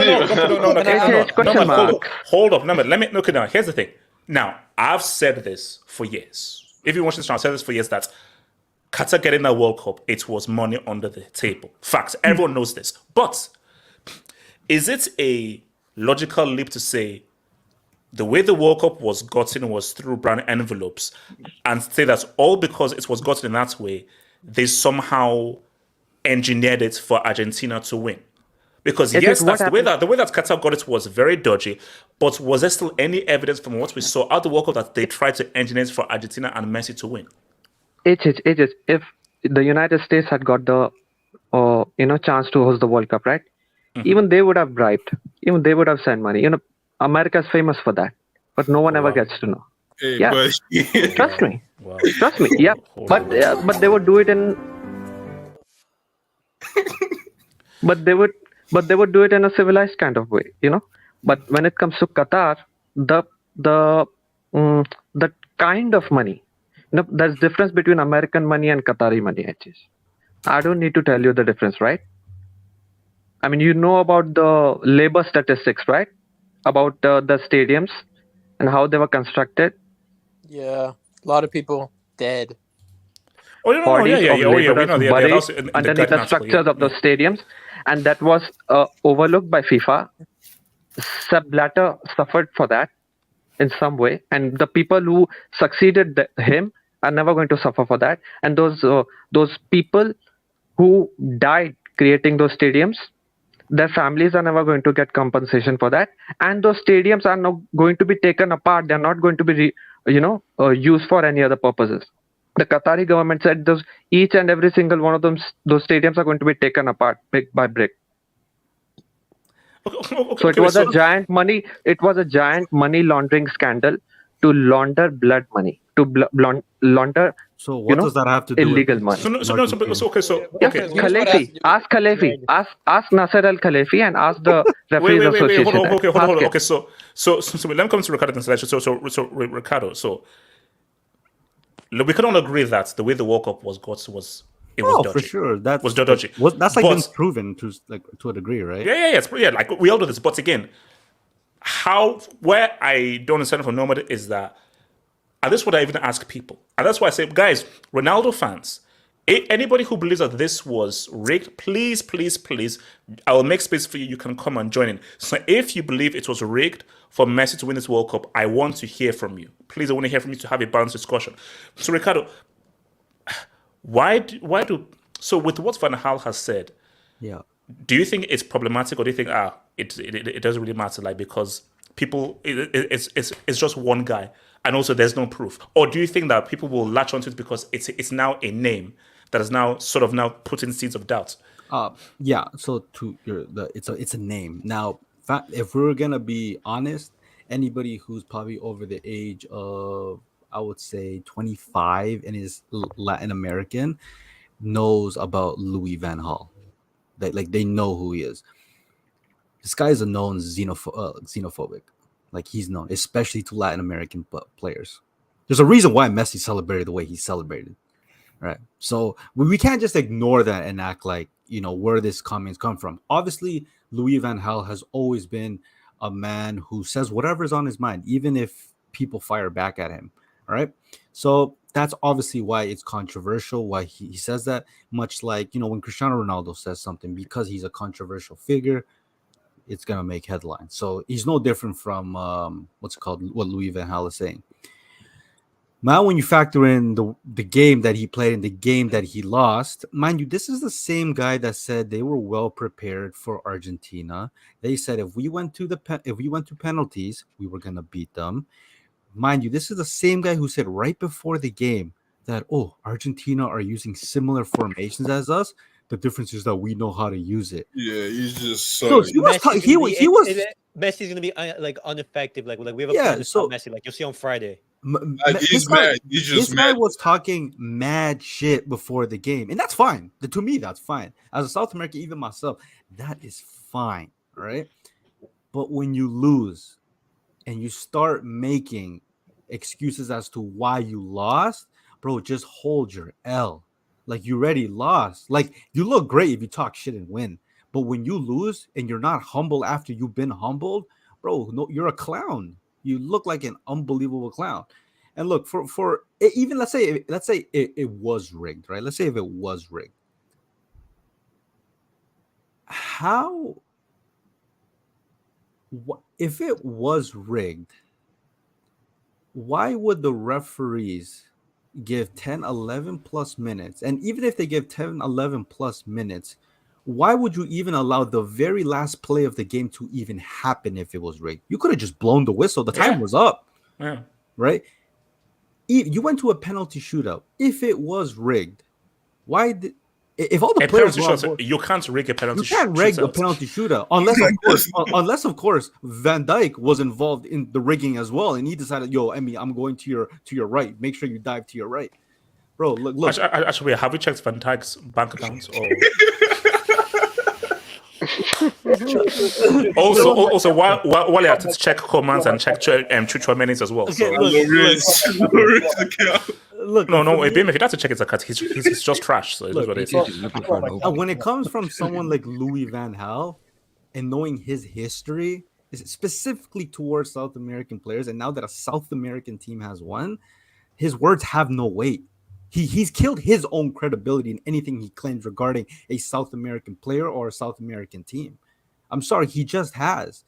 deep. Question mark. Hold up. Let me look it now. Here's the thing. Now, I've said this for years. If you watch this, I've said this for years that Qatar getting that World Cup, it was money under the table. Facts. Everyone knows this. But is it a logical leap to say the way the World Cup was gotten was through brown envelopes, and say that all because it was gotten in that way, they somehow engineered it for Argentina to win? Because It yes, is that's what the way that Qatar got it was very dodgy. But was there still any evidence from what we saw at the World Cup that they tried to engineer it for Argentina and Messi to win? It is. If the United States had got the chance to host the World Cup, right? Even they would have bribed. Even they would have sent money. America's famous for that, but no one ever gets to know. Hey, Yeah, but trust me. Trust me. Yeah, but they would do it in. But they would do it in a civilized kind of way, But when it comes to Qatar, the kind of money, there's difference between American money and Qatari money. I don't need to tell you the difference, right? I mean, you know about the labor statistics, right? About the stadiums and how they were constructed. Yeah, a lot of people dead. Oh, no, Bodies of we laborers know. buried Also in the underneath Guardian the article, structures of those stadiums, and that was overlooked by FIFA. Sepp Blatter suffered for that in some way, and the people who succeeded him are never going to suffer for that. And those people who died creating those stadiums, their families are never going to get compensation for that. And those stadiums are not going to be taken apart. They're not going to be, used for any other purposes. The Qatari government said each and every single one of them, those stadiums are going to be taken apart brick by brick. So it was a giant money. It was a giant money laundering scandal to launder blood money, to launder. So what does that have to do illegal with money? Okay. Ask Khalefi. Ask Nasser Al Khalefi and ask the referees association. Hold on. Okay, so let me come to Ricardo. So Ricardo. So we can all agree that the way the World Cup was dodgy. For sure. That was dodgy. That's been proven to a degree, right? Yeah. Like we all do this, but again, where I don't understand from Nomad is that, and this is what I even ask people, and that's why I say, guys, Ronaldo fans, anybody who believes that this was rigged, please, I will make space for you. You can come and join in. So if you believe it was rigged for Messi to win this World Cup, I want to hear from you. Please, I want to hear from you to have a balanced discussion. So Ricardo, so with what Van Gaal has said, do you think it's problematic, or do you think it doesn't really matter, like, because people it's just one guy and also there's no proof? Or do you think that people will latch onto it because it's now a name that is now sort of now putting seeds of doubt? So it's a name. Now, if we're gonna be honest, anybody who's probably over the age of, I would say, 25 and is Latin American knows about Louis Van Gaal. They know who he is. This guy is a known xenophobic. Like, he's known, especially to Latin American players. There's a reason why Messi celebrated the way he celebrated, right? So we can't just ignore that and act like, where this comments come from. Obviously, Louis Van Gaal has always been a man who says whatever's on his mind, even if people fire back at him. All right. So that's obviously why it's controversial, why he says that, much like, when Cristiano Ronaldo says something, because he's a controversial figure, it's going to make headlines. So he's no different from what Louis Van Gaal is saying. Now, when you factor in the game that he played and the game that he lost, mind you, this is the same guy that said they were well prepared for Argentina. They said if we went to penalties, we were going to beat them. Mind you, this is the same guy who said right before the game that, Argentina are using similar formations as us. The difference is that we know how to use it. Yeah, he's just so. Messi's gonna be ineffective. Like we have a plan to stop Messi. Like you'll see on Friday. He's mad. He's just this mad. guy was talking mad shit before the game, and that's fine. To me, that's fine. As a South American, even myself, that is fine. All right. But when you lose and you start making excuses as to why you lost, bro, just hold your L. Like, you already lost. Like, you look great if you talk shit and win. But when you lose and you're not humble after you've been humbled, bro, no, you're a clown. You look like an unbelievable clown. And look, for even let's say it was rigged, right? Let's say if it was rigged. If it was rigged, why would the referees give 10, 11 plus minutes, and even if they give 10, 11 plus minutes, why would you even allow the very last play of the game to even happen if it was rigged? You could have just blown the whistle. The time was up. Yeah. Right? You went to a penalty shootout. If it was rigged, why did... If all the players you can't rig a penalty shootout. You can't rig a penalty shootout unless of course Van Dijk was involved in the rigging as well, and he decided, "Yo, Emmy, I'm going to your right. Make sure you dive to your right, bro." Look. Actually, have we checked Van Dijk's bank accounts? Or... also, while you have to check commands and check Chouameni's as well. Okay, look, no, if you have to check his account, he's just trash. So it is what it is. When it comes from someone like Louis Van Gaal, and knowing his history, specifically towards South American players, and now that a South American team has won, his words have no weight. He's killed his own credibility in anything he claims regarding a South American player or a South American team. I'm sorry, he just has.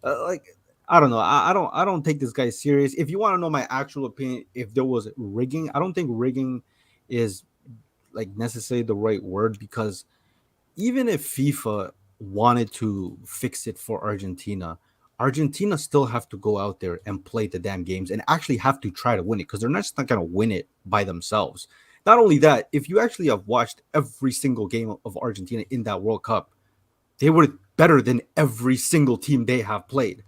I don't know. I don't take this guy serious. If you want to know my actual opinion, if there was rigging, I don't think rigging is like necessarily the right word, because even if FIFA wanted to fix it for Argentina still have to go out there and play the damn games and actually have to try to win it, because they're not going to win it by themselves. Not only that, if you actually have watched every single game of Argentina in that World Cup, they were better than every single team they have played.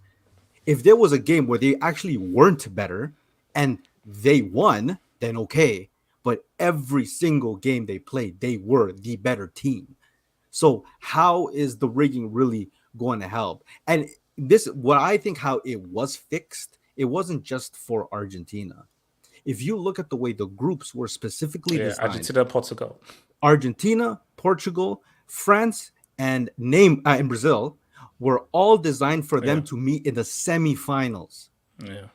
If there was a game where they actually weren't better and they won, then okay. But every single game they played, they were the better team. So how is the rigging really going to help? And this, what I think how it was fixed, it wasn't just for Argentina. If you look at the way the groups were specifically designed, Argentina, Portugal, France, and Brazil were all designed for them to meet in the semifinals.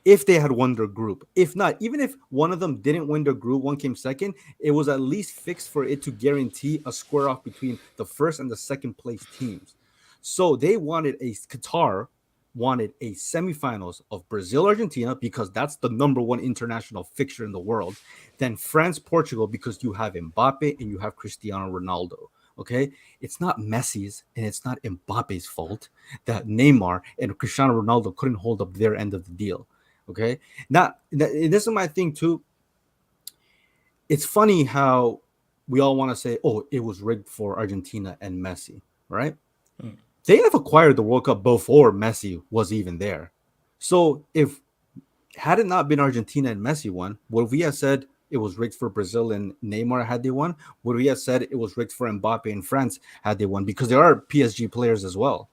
If they had won their group. If not, even if one of them didn't win their group, one came second, it was at least fixed for it to guarantee a square off between the first and the second place teams. So they Qatar wanted a semifinals of Brazil, Argentina, because that's the number one international fixture in the world. Then France, Portugal, because you have Mbappe and you have Cristiano Ronaldo. Okay, it's not Messi's and it's not Mbappe's fault that Neymar and Cristiano Ronaldo couldn't hold up their end of the deal. Okay, now this is my thing too. It's funny how we all want to say, "Oh, it was rigged for Argentina and Messi," right? They have acquired the World Cup before Messi was even there. So if had it not been Argentina and Messi won, would we have said it was rigged for Brazil and Neymar had they won? Would we have said it was rigged for Mbappe and France had they won? Because there are PSG players as well.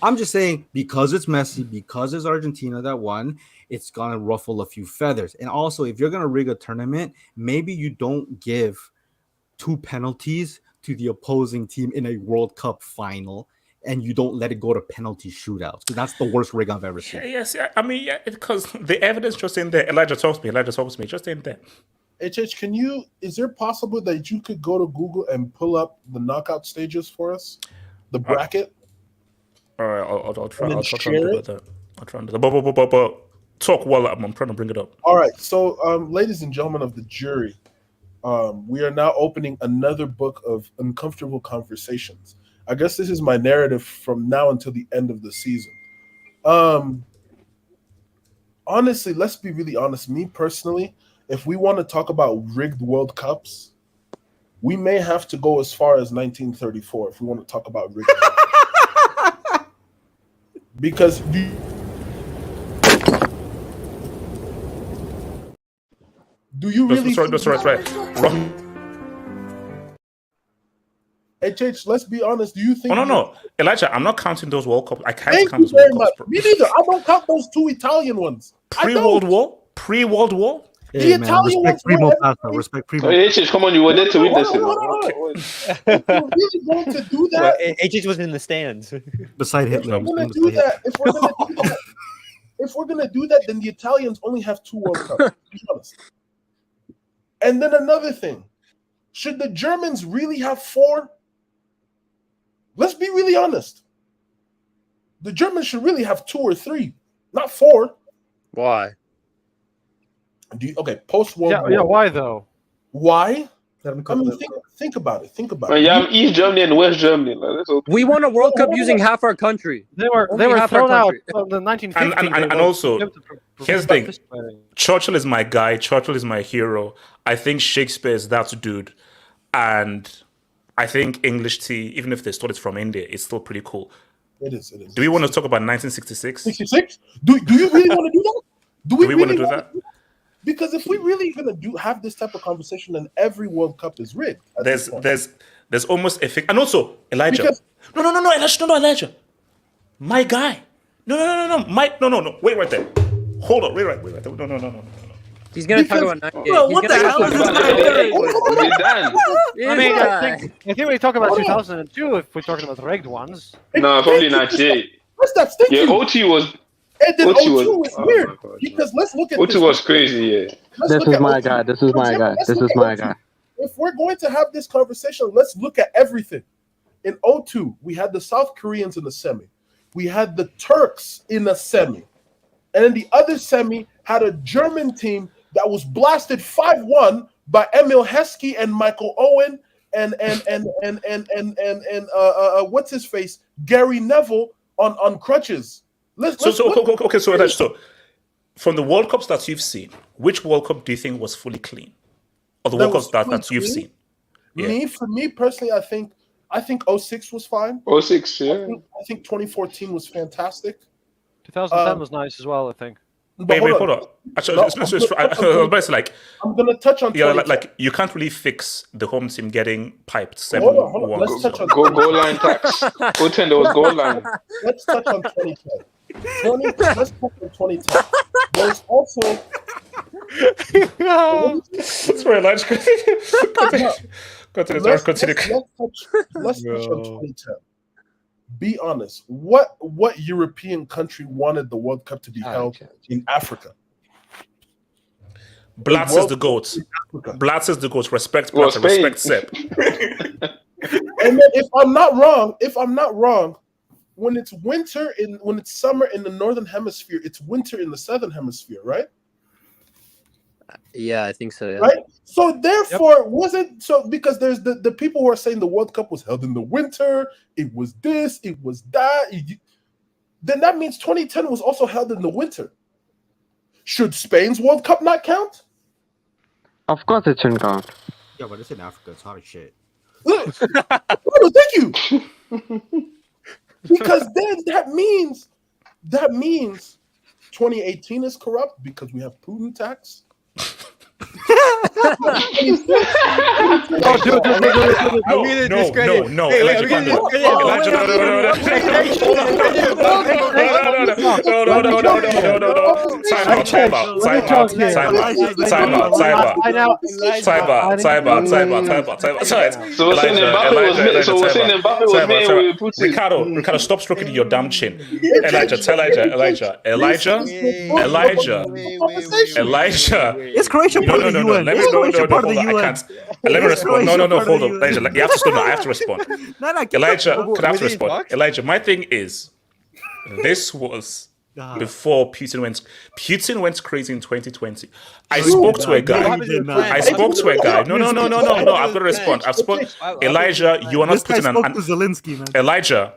I'm just saying, because it's Messi, because it's Argentina that won, it's going to ruffle a few feathers. And also, if you're going to rig a tournament, maybe you don't give 2 penalties to the opposing team in a World Cup final, and you don't let it go to penalty shootouts, because that's the worst rig I've ever seen. I mean, because the evidence just in there. Elijah talks to me, just in there. HH, is there possible that you could go to Google and pull up the knockout stages for us? The bracket? All right, I'll try and do that. I'll try and do that. But talk while I'm trying to bring it up. All right, so ladies and gentlemen of the jury, we are now opening another book of uncomfortable conversations. I guess this is my narrative from now until the end of the season. Honestly, let's be really honest. Me personally, if we want to talk about rigged World Cups, we may have to go as far as 1934 if we want to talk about rigged. Because do you really? That's right. HH, let's be honest. Do you think? No, Elijah, I'm not counting those World Cups. I can't count those World Cups. Me neither. I don't count those 2 Italian ones. Pre-World War. The Italian ones. Respect Primo. HH, come on, you were there to witness it. If you're really going to do that, HH was in the stands beside Hitler. If we're going to do that, then the Italians only have 2 World Cups. To be honest. And then another thing, should the Germans really have 4? Let's be really honest. The Germans should really have 2 or 3, not 4. Why? Post World War. Yeah, why though? Why? I mean, think about it. Think about it. You have East Germany and West Germany. Like, we won a World Cup using half our country. They were thrown out in the 1950s. And also, here's the thing. Churchill is my guy. Churchill is my hero. I think Shakespeare is that dude. And I think English tea, even if they stole it from India, it's still pretty cool. It is. Do we want to talk about 1966? 66? Do you really want to do that? Do we want to do that? Because if we really gonna have this type of conversation, then every World Cup is rigged. There's almost a and also Elijah. Elijah. My guy. No. Wait right there. Hold on. Wait right there. No. He's gonna talk about 98. Bro, what the hell is this? I think we talk about 2002 if we're talking about rigged ones. No, probably 98. What's that? Yeah, OT was. And then 02 is weird because let's look at 02 was crazy. Yeah. This is my guy. This is my guy. This is my guy. If we're going to have this conversation, let's look at everything. In 02, we had the South Koreans in the semi. We had the Turks in the semi. And then the other semi had a German team that was blasted 5-1 by Emil Heskey and Michael Owen and what's his face? Gary Neville on crutches. So from the World Cups that you've seen, which World Cup do you think was fully clean? Or the World Cups that you've seen? Yeah. For me personally, I think 06 was fine. 06, yeah. I think 2014 was fantastic. 2010 was nice as well, I think. Wait, hold on. Actually, I'm gonna touch on. Yeah, like you can't really fix the home team getting piped 7-1. Hold on. Let's touch on goal line tax. There was goal line. Let's touch on 2010. Let's touch on 2010. There's also. That's very large. Let's touch on 2010. Be honest. What European country wanted the World Cup to be held in Africa? Blatz is the GOAT. Blatz is the GOAT. Respect Blatz. Respect Sepp. And then if I'm not wrong, when it's summer in the northern hemisphere, it's winter in the southern hemisphere, right? Yeah, I think so. Yeah. Right. So therefore, because there's the people who are saying the World Cup was held in the winter, it was this, it was that. Then that means 2010 was also held in the winter. Should Spain's World Cup not count? Of course, it shouldn't count. Yeah, but it's in Africa. It's hot as shit. Thank you. Because then that means 2018 is corrupt because we have Putin tax. No. Ricardo, stop stroking your damn chin. Elijah. It's Croatia part of the UN. Let me I can't. Let me respond. No, hold on. Elijah, you have to stop now. I have to respond. Elijah, can I have to respond? Elijah, my thing is, this was before Putin went crazy in 2020. I spoke to a guy. No. I've got to respond. Elijah, you are not putting an. Zelensky, man. Elijah,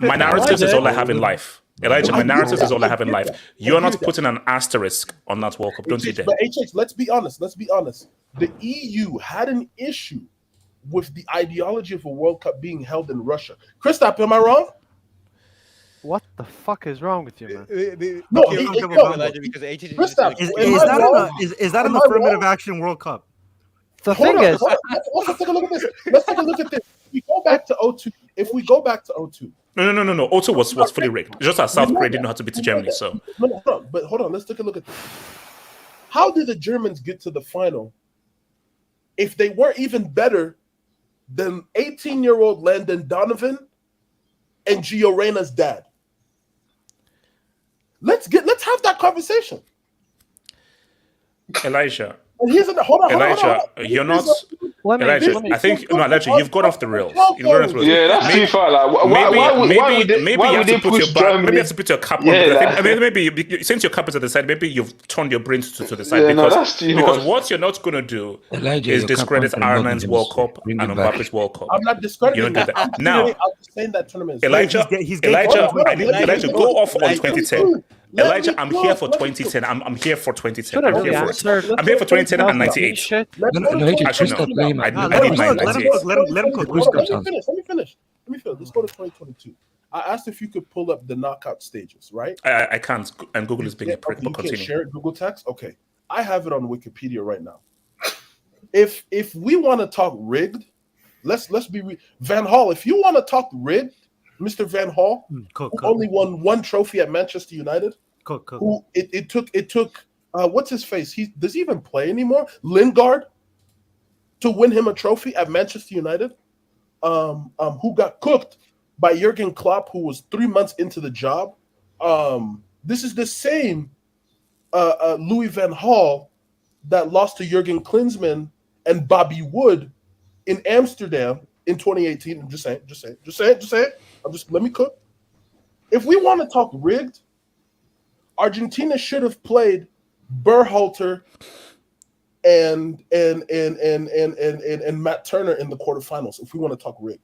my narrative is all I have in life. Elijah, my narrative is all I have in life. You're not putting an asterisk on that World Cup, don't you dare. But HX, let's be honest. The EU had an issue with the ideology of a World Cup being held in Russia. Christoph, am I wrong? What the fuck is wrong with you, man? No, Christoph, is that an affirmative action World Cup? The thing is, let's also take a look at this. If we go back to 02. No. 02 was fully rigged. Just as South Korea didn't know how to beat Germany. So, but hold on. Let's take a look at this. How did the Germans get to the final if they weren't even better than 18-year-old Landon Donovan and Gio Reyna's dad? Let's have that conversation. Elijah, And here's the hold on, Elijah, you're not. Elijah, I think Elijah, you've gone off the rails. Yeah, that's too far. Like, maybe you have to put your back. Maybe you have to put your cap on. Yeah, I mean, maybe since your cap is at the side, maybe you've turned your brains to the side. Yeah, no, that's too because much. what you're not going to do Elijah, is your cap discredit on cannot Ireland's be World demonstrated. Cup Bring and it back. Mbappe's World Cup. I'm not discrediting You don't do that. that. Now, I'm saying that tournament. Elijah, go off on 2010. Elijah, I'm here for 2010. I'm here for 2010. I'm here for it. I'm here for 2010 and 98. Actually, no. I need 98. Let him cook. Let me finish. Let's go to 2022. I asked if you could pull up the knockout stages, right? I can't, and Google is being a prick, but You continue. can't share it, Google text? Okay. I have it on Wikipedia right now. If we want to talk rigged, let's be Van Gaal. If you want to talk rigged, Mr. Van Gaal, who only won one trophy at Manchester United, who it took what's his face? Does he even play anymore? Lingard to win him a trophy at Manchester United, who got cooked by Jurgen Klopp, who was 3 months into the job. This is the same Louis Van Gaal that lost to Jurgen Klinsmann and Bobby Wood in Amsterdam in 2018. I'm just saying. Let me cook. If we want to talk rigged, Argentina should have played Berhalter and Matt Turner in the quarterfinals. If we want to talk rigged,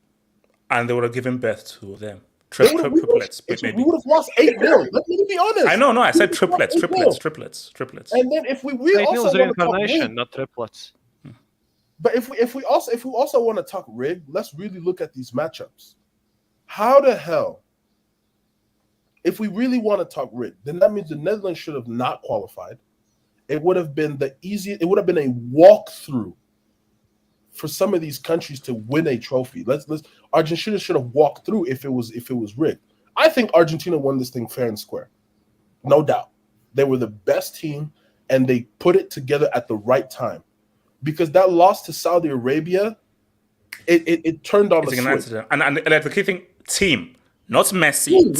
and they would have given birth to them. Triplets, maybe. We would have lost 8-0. Let me be honest. I know. I said triplets. And then if we also want to talk rigged, not triplets. but if we also want to talk rigged, let's really look at these matchups. How the hell? If we really want to talk rigged, then that means the Netherlands should have not qualified. It would have been the easiest. It would have been a walkthrough for some of these countries to win a trophy. Argentina should have walked through if it was rigged. I think Argentina won this thing fair and square, no doubt. They were the best team, and they put it together at the right time. Because that loss to Saudi Arabia, it turned on the switch. And the key thing, team. Not Messi.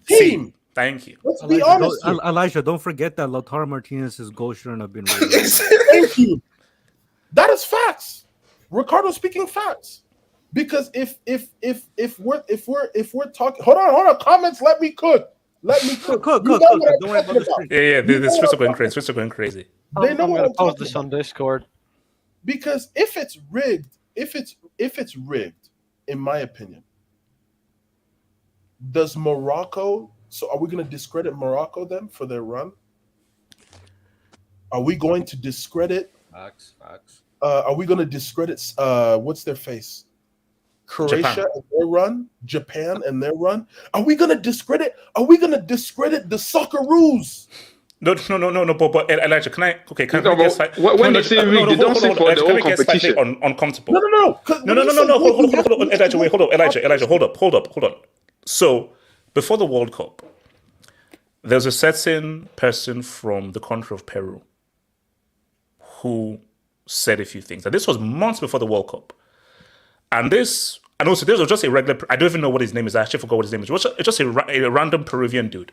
Team. Thank you. Let's be honest. Elijah, don't forget that Lautaro Martinez's goal shouldn't have been rated. Thank you. That is facts. Ricardo speaking facts. Because if we're talking, hold on, comments. Let me cook. Cook. Don't worry about the street. Yeah. The streets are going crazy. They know I'm what gonna I'm post talking this on Discord. Because if it's rigged, if it's rigged, in my opinion, does Morocco? So are we going to discredit Morocco then for their run? Are we going to discredit? Facts. Are we going to discredit? What's their face? Croatia and their run, Japan and their run. Are we going to discredit? Are we going to discredit the Socceroos? No. But Elijah, can I get slightly? When they say rigged, they don't say for the whole competition. Uncomfortable. No. Hold on, Elijah. Wait, hold on, Elijah. Hold up. So, before the World Cup, there's a certain person from the country of Peru who said a few things. And this was months before the World Cup. And this was just a regular. I don't even know what his name is. I actually forgot what his name is. It's just a random Peruvian dude.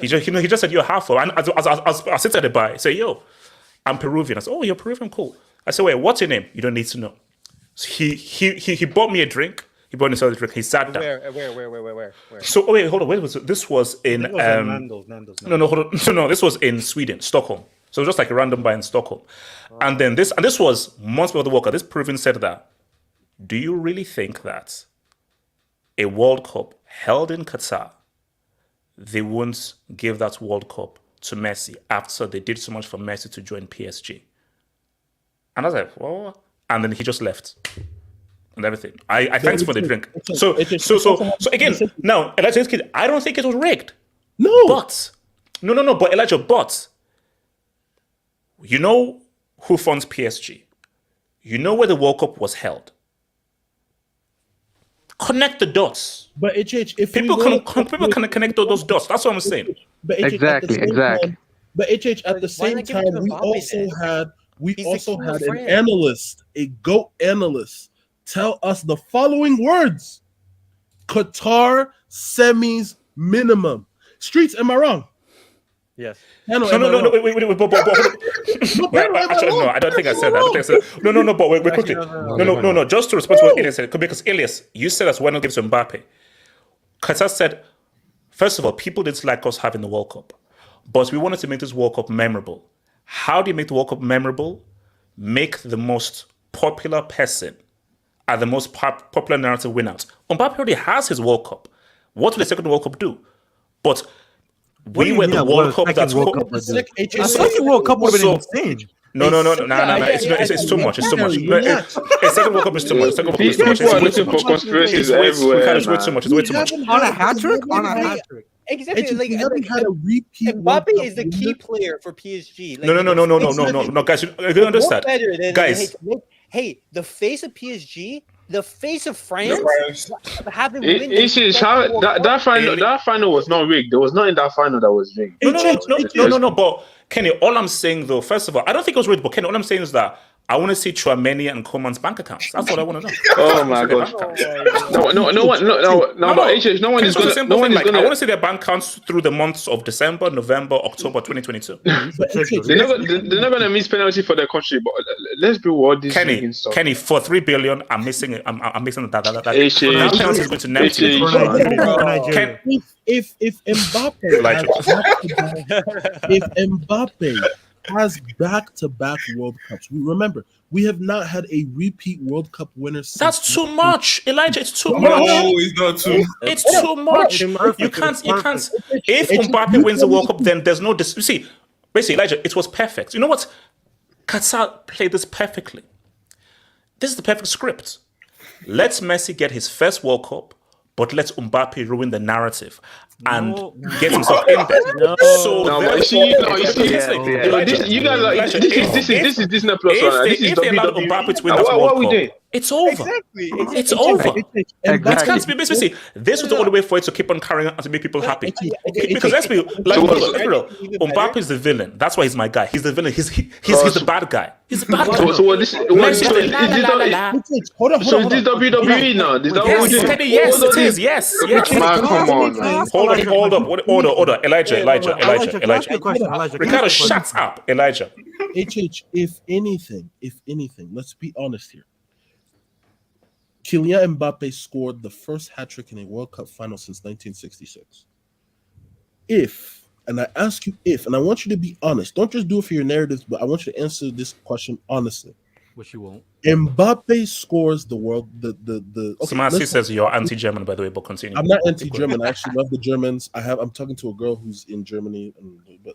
He just said, "You're half full." And I sit at the bar. I say, "Yo, I'm Peruvian." I said, "Oh, you're Peruvian, cool." I said, "Wait, what's your name?" "You don't need to know." So he bought me a drink. He bought himself a drink. He sat down. Where? So wait, hold on. Wait, this was in Nando's. No, hold on. No, this was in Sweden, Stockholm. So it was just like a random bar in Stockholm. And then this was months before the World Cup. This Peruvian said that, "Do you really think that a World Cup held in Qatar, they won't give that World Cup to Messi after they did so much for Messi to join PSG?" And I was like, "Well," and then he just left. And everything. I thanked for the drink. So again, now Elijah's kid, I don't think it was rigged. No. But Elijah, you know who funds PSG? You know where the World Cup was held. Connect the dots. But if people can connect those dots. That's what I'm saying. But Exactly. But at the same time, we also had an analyst, a GOAT analyst, tell us the following words: Qatar semis minimum. Streets, am I wrong? Yes. No, wait, actually, no, I don't think I said that. No, but wait, quickly. No, just to respond to what Elias said, because Elias, you said as well gives to Mbappe. Qatar said, first of all, people didn't like us having the World Cup, but we wanted to make this World Cup memorable. How do you make the World Cup memorable? Make the most popular person and the most popular narrative win out. Mbappe already has his World Cup. What will the second World Cup do? But we were the World Cup that's the second World Cup would have been insane. No. It's too much. It's too much. A second World Cup is too much. Second World Cup is too much. People are looking for conspiracies everywhere. It's way too much. It's way too much. On a hat trick? On a hat trick. Exactly. Like, had a repeat. Mbappe is the key player for PSG. Like, No, guys. You understand, guys? Hey, the face of PSG, the face of France, having that final was not rigged. There was nothing in that final that was rigged. No. But Kenny, all I'm saying though, first of all, I don't think it was rigged. But Kenny, all I'm saying is that I want to see Chouameni and Coman's bank accounts. That's what I want to know. Oh my god! No one is gonna. I want to see their bank accounts through the months of December, November, October 2022. They're not gonna miss penalty for their country. But let's be what this Kenny, for 3 billion, I'm missing it. I'm missing that. That penalty is going to Neptune. If Mbappe has back-to-back World Cups. Remember, we have not had a repeat World Cup winner since. That's too much, Elijah. It's too much. No, it's not too. It's too much. You can't. If Mbappe wins the World Cup, then there's no. You see, basically, Elijah, it was perfect. You know what? Qatar played this perfectly. This is the perfect script. Let Messi get his first World Cup, but let Mbappe ruin the narrative and get himself in there. You guys are this is Disney Plus. If they allow Mbappe to win that World Cup, it's over. It's over. That can't be basically. This was the only way for it to keep on carrying on and to make people happy. Because let's be real. Mbappe is the villain. That's why he's my guy. He's the villain. He's the bad guy. He's the bad guy. So this is WWE now. Yes, it is. Yes. Man, come on. Hold up. Order. Elijah. Ricardo, shut up. Elijah. If anything, let's be honest here. Kylian Mbappe scored the first hat-trick in a World Cup final since 1966. And I ask you and I want you to be honest. Don't just do it for your narratives, but I want you to answer this question honestly. Which you won't. Mbappe scores the world. Samasi says you're anti-German, by the way, but continue. I'm not anti-German. I actually love the Germans. I'm talking to a girl who's in Germany.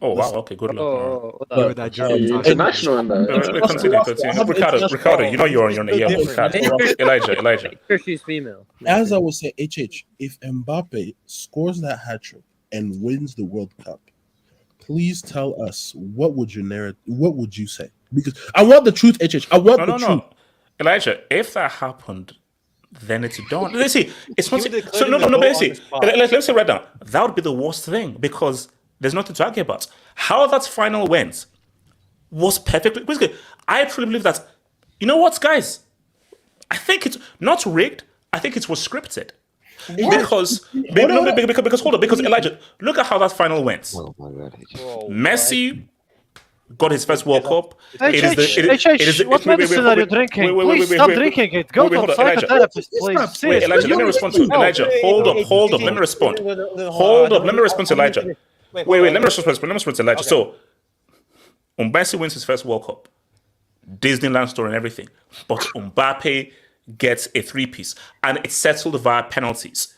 Wow. Okay, good luck. That German international. Continue. Ricardo, you know you're on the air. Elijah. She's female. As I was saying, if Mbappe scores that hat trick and wins the World Cup, please tell us what would you say? Because I want the truth, I want the truth. No. Elijah, if that happened, then it's done. Let's see. It's not. So no. Basically, let's say right now, that would be the worst thing because there's nothing to argue about. How that final went was perfectly. Basically, I truly believe that. You know what, guys? I think it's not rigged. I think it was scripted. Because hold on, because Elijah, look at how that final went. Oh my God. Messi got his first World Cup. What medicine are you drinking? Please stop drinking it. Go to a psychotherapist, please. Wait, Elijah, let me respond to Elijah. Hold up. Let me respond. Let me respond to Elijah. Wait, let me respond to Elijah. So, Messi wins his first World Cup. Disneyland story and everything. But Mbappe gets a 3-piece. And it's settled via penalties.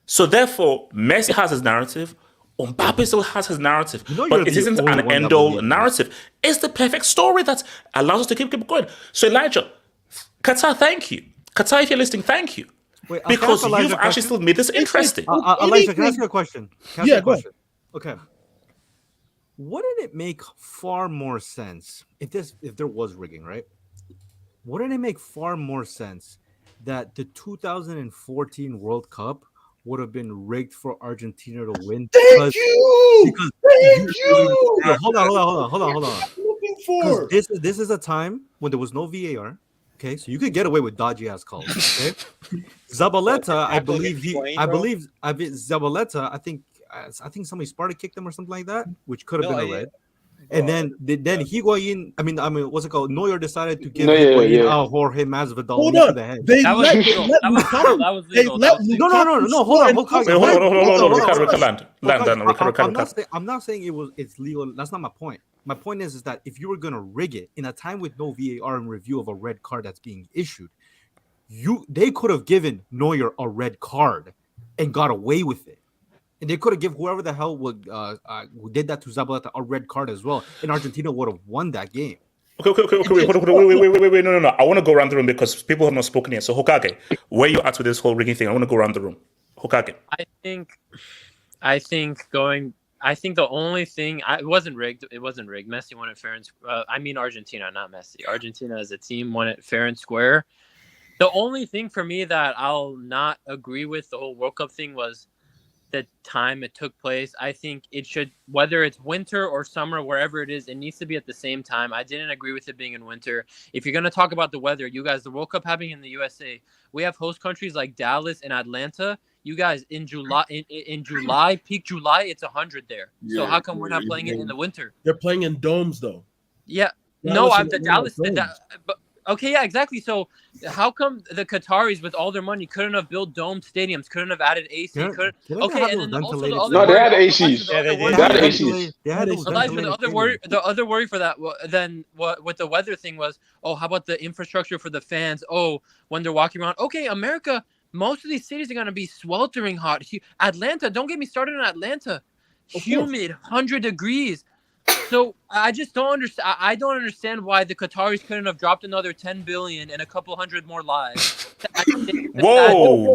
So therefore, Messi has his narrative. Mbappe still has his narrative. But it isn't an end-all narrative. It's the perfect story that allows us to keep going. So Elijah, Qatar, thank you. Qatar, if you're listening, thank you. Because you've actually still made this interesting. Elijah, can I ask you a question? Go ahead. Okay. Wouldn't it make far more sense if there was rigging, right? Wouldn't it make far more sense that the 2014 World Cup would have been rigged for Argentina to win? Thank you. Hold on. This is a time when there was no VAR. Okay, so you could get away with dodgy ass calls. Okay, Zabaleta, I think I think somebody Sparta kicked him or something like that, which could have No, been a red. And then Higuain, I mean, what's it called? Neuer decided to give No, yeah, Higuain yeah. Jorge Masvidal Hold to on. the head. They That was let legal. That was legal. That was legal. That was legal. No. Hold on. Ricardo. I'm not saying it's legal. That's not my point. My point is that if you were gonna rig it in a time with no VAR and review of a red card that's being issued, they could have given Neuer a red card and got away with it. And they could have given whoever the hell who did that to Zabaleta a red card as well. And Argentina would have won that game. Okay, wait, no. I want to go around the room because people have not spoken yet. So Hokage, where you at with this whole rigging thing? I want to go around the room. Hokage. I think the only thing it wasn't rigged. It wasn't rigged. Messi won it fair and I mean Argentina, not Messi. Argentina as a team won it fair and square. The only thing for me that I'll not agree with the whole World Cup thing was the time it took place. I think it should, whether it's winter or summer, wherever it is, it needs to be at the same time. I didn't agree with it being in winter. If you're going to talk about the weather, you guys, the World Cup happening in the USA, we have host countries like Dallas and Atlanta. You guys, in July, in July, peak July, it's 100 there. So how come we're not playing it in the winter? They're playing in domes though. Yeah. Dallas No, I'm and the Atlanta Dallas. But okay, yeah, exactly. So how come the Qataris, with all their money, couldn't have built domed stadiums? Couldn't have added AC? Okay, and then also the other No, they worry- had ACs. the other They worry- had ACs. Elijah, the other worry for that, then what with the weather thing was, oh, how about the infrastructure for the fans? Oh, when they're walking around. Okay, America, most of these cities are going to be sweltering hot. Atlanta, don't get me started on Atlanta. Humid, 100 degrees. So I just don't understand. I don't understand why the Qataris couldn't have dropped another 10 billion and a couple hundred more lives. Whoa.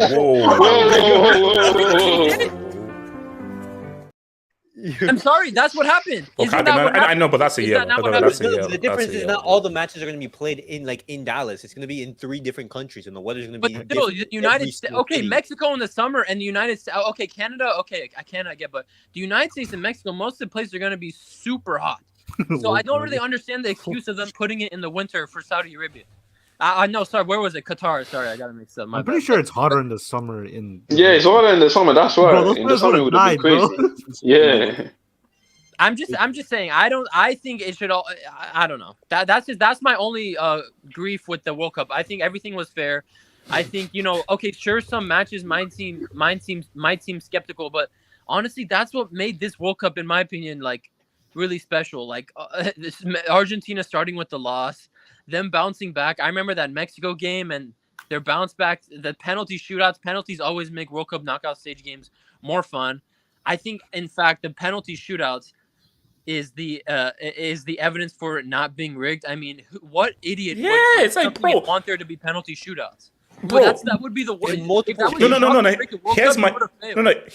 I'm sorry, that's what happened. Isn't Okay, that what I happened? know, but that's a Is yellow. that not what That's a happened? yellow. The difference That's a is yellow. not all the matches are going to be played in Dallas. It's going to be in 3 different countries, and the weather's going to be. But still, different the in United every States, single okay, city. Mexico in the summer and the United States, okay, Canada, okay, I cannot get, but the United States and Mexico, most of the places are going to be super hot. So I don't really understand the excuse of them putting it in the winter for Saudi Arabia. I know, sorry, where was it? Qatar, sorry, I got to mix up. I'm pretty sure it's hotter in the summer. Yeah, it's hotter in the summer. That's why. Bro, those in the players summer it would've would have been died, bro. crazy. Yeah. I'm just saying, I think it should all, I don't know. That's my only grief with the World Cup. I think everything was fair. I think, okay, sure, some matches might seem skeptical, but honestly, that's what made this World Cup, in my opinion, like really special. Like this Argentina starting with the loss, them bouncing back. I remember that Mexico game and their bounce back, the penalty shootouts. Penalties always make World Cup knockout stage games more fun. I think, in fact, the penalty shootouts is the evidence for it not being rigged. I mean, what idiot would it's like, bro, want there to be penalty shootouts? Bro, that would be the worst. No.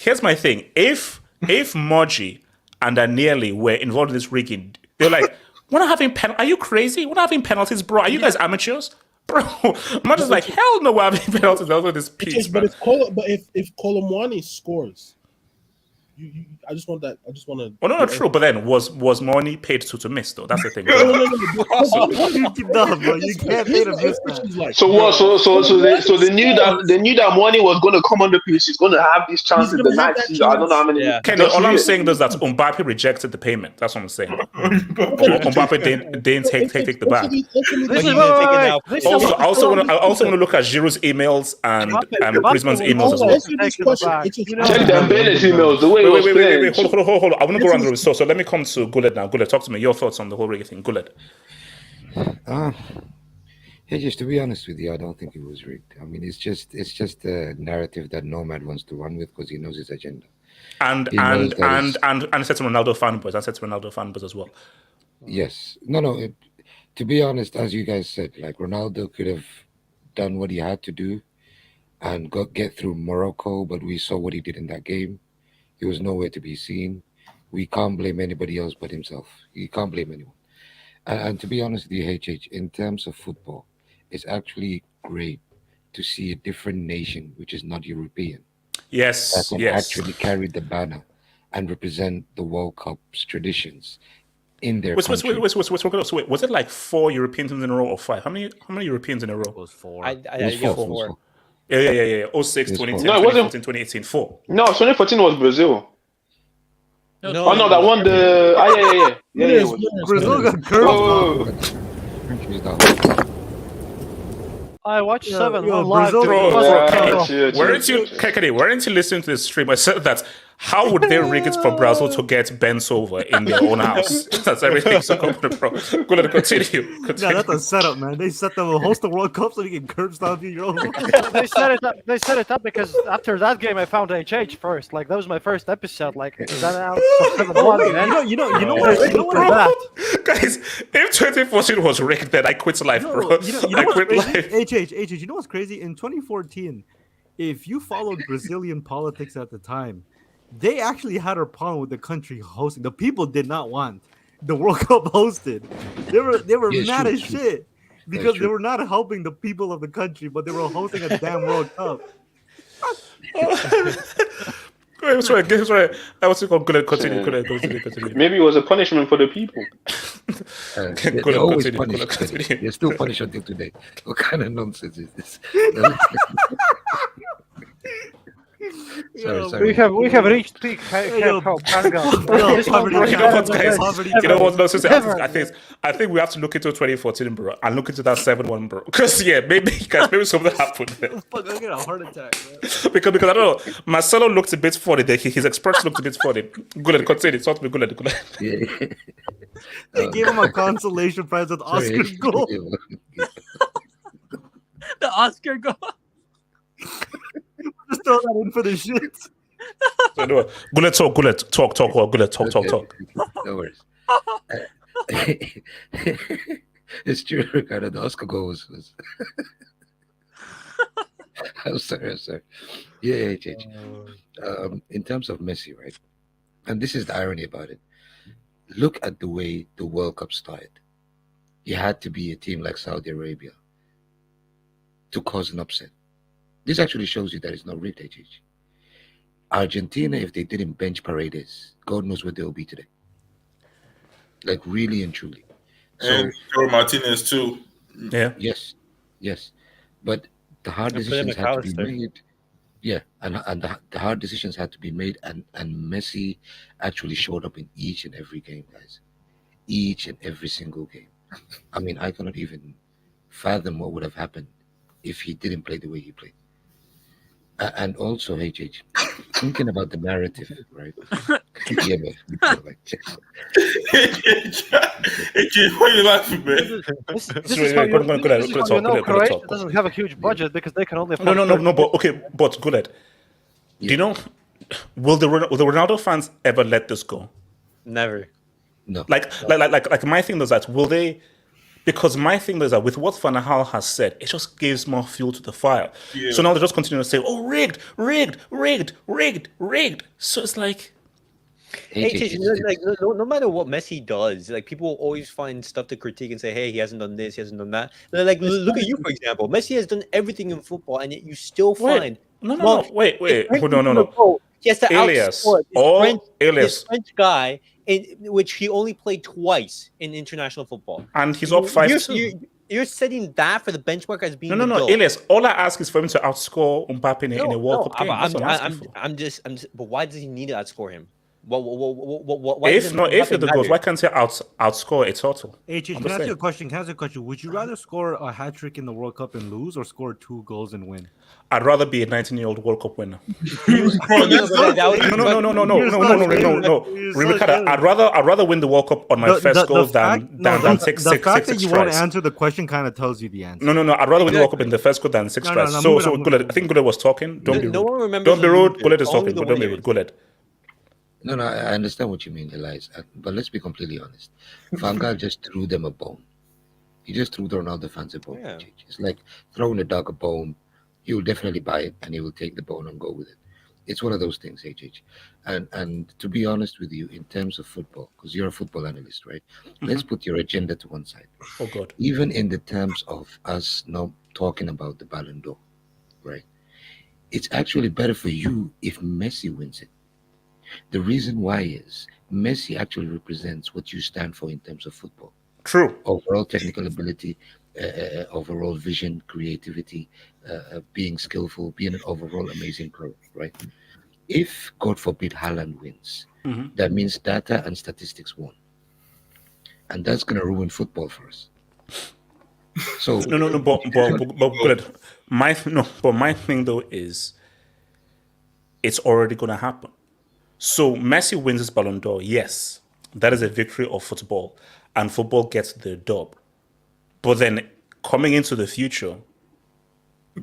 Here's my thing. If Moji and Daniele were involved in this rigging, they're like, we're not having are you crazy? We're not having penalties, bro. Are you guys amateurs? Bro, I'm just like, hell no, we're having penalties. That's what this piece. But if Colomwani scores, I just want that. I just want to. Oh no, true. But then was money paid to miss though? That's the thing. No. Bro, you can't pay to miss that. So what? So they knew that money was going to come on the pitch. He's going to have these chances the night season. I don't know how many. Yeah. All I'm saying is that Mbappe rejected the payment. That's what I'm saying. Mbappe didn't take the bag. I also want to look at Giroud's emails and Griezmann's emails as well. Check Dembele's emails. The way Wait. Hold on. I want to go around the room. So let me come to Guled now. Guled, talk to me. Your thoughts on the whole rigging thing. Guled. Hey, just to be honest with you, I don't think it was rigged. I mean, it's just a narrative that Nomad wants to run with because he knows his agenda. And said to Ronaldo fanboys as well. Yes. No. To be honest, as you guys said, like Ronaldo could have done what he had to do and get through Morocco, but we saw what he did in that game. He was nowhere to be seen. We can't blame anybody else but himself. You can't blame anyone. And to be honest with you, HH, in terms of football, it's actually great to see a different nation, which is not European, that can actually carry the banner and represent the World Cup's traditions in their country. Wait, was it like 4 European teams in a row or 5? How many Europeans in a row? It was 4. It was 4. Yeah. 06, 2010, No, it wasn't. 2014, 2018, 4. No, 2014 was Brazil. Oh no, that one the yeah. Brazil got curved. I watched Yo, 7 yo, on live. Brazil- Weren't you listening to the stream? I said that. How would they rig it for Brazil to get bent over in their own house? That's everything. So come on, bro. Go ahead, continue. Yeah, that's a setup, man. They set them to host the World Cup so they can curb stomp you. They set it up because after that game I found HH first. Like that was my first episode. Like is that out? You know what? Guys, if 2014 was rigged, then I quit life, bro. You know I what's quit crazy? life. HH, you know what's crazy? In 2014, if you followed Brazilian politics at the time, they actually had a problem with the country hosting. The people did not want the World Cup hosted. They were Yes, mad true, as true. shit because they true. were not helping the people of the country, but they were hosting a damn World Cup. Sorry. I was going to continue. Maybe it was a punishment for the people. They're always punished. They're still punished until today. What kind of nonsense is this? Sorry. We have reached peak. You know what, guys? I think we have to look into 2014, bro, and look into that 7-1, bro. Because maybe something happened there. Fuck, I get a heart attack, bro. because I don't know. Marcelo looked a bit funny there. His expression looked a bit funny. Good, continue. Talk to me. Good. They gave him a consolation prize with Oscar's goal. The Oscar goal. Just throw that in for the shit. So, no, Gullet, talk. No worries. It's true, Ricardo. The Oscar goal was... I'm sorry. Yeah. In terms of Messi, right? And this is the irony about it. Look at the way the World Cup started. You had to be a team like Saudi Arabia to cause an upset. This actually shows you that it's not rigged, HH. Argentina, if they didn't bench Paredes, God knows where they'll be today. Like, really and truly. And Pedro Martinez, too. Yeah. Yes. But the hard decisions had to be made. Yeah, and the hard decisions had to be made, and Messi actually showed up in each and every game, guys. Each and every single game. I mean, I cannot even fathom what would have happened if he didn't play the way he played. And also, HH, thinking about the narrative, right? Yeah, man. Why are you laughing, man? This is how you know Croatia doesn't have a huge budget because they can only afford... No, but Guled, do you know, will the Ronaldo fans ever let this go? Never. No. Like my thing is that will they? Because my thing is that with what Van Gaal has said, it just gives more fuel to the fire. Yeah. So now they just continue to say, "Oh, rigged." So it's like, no matter what Messi does, like people will always find stuff to critique and say, "Hey, he hasn't done this, he hasn't done that." Like, look at you, for example. Messi has done everything in football, and yet you still find wait, no. He has to outscore this French guy, in which he only played twice in international football, and he's up 5-2. You're setting that for the benchmark as being no. Elias, all I ask is for him to outscore Mbappe in a World Cup game. I'm just. But why does he need to outscore him? Why if you're the goals, why can't he outscore a total? Can I ask you a question? Would you rather score a hat trick in the World Cup and lose, or score 2 goals and win? I'd rather be a 19-year-old World Cup winner. No. Ricardo, I'd rather win the World Cup on my first goal than six The fact that you won't tries. answer the question kind of tells you the answer. No. I'd rather win the World Cup in the first goal than 6 tries. So Guled, I think Guled was talking. Don't be rude. Don't be rude. Guled is talking, but don't be rude. Guled. No, I understand what you mean, Elias. But let's be completely honest. Van Gaal just threw them a bone. He just threw the Ronaldo fans a bone. Yeah. It's like throwing a dog a bone. He will definitely buy it, and he will take the bone and go with it. It's one of those things, HH. And to be honest with you, in terms of football, because you're a football analyst, right? Mm-hmm. Let's put your agenda to one side. Oh, God. Even in the terms of us now talking about the Ballon d'Or, right? It's actually better for you if Messi wins it. The reason why is Messi actually represents what you stand for in terms of football. True. Overall technical ability, overall vision, creativity, being skillful, being an overall amazing pro, right? if God forbid Haaland wins, that means data and statistics won, and that's gonna ruin football for us. So but my thing though is it's already gonna happen. So Messi wins his Ballon d'Or. Yes, that is a victory of football, and football gets the dub. But then coming into the future,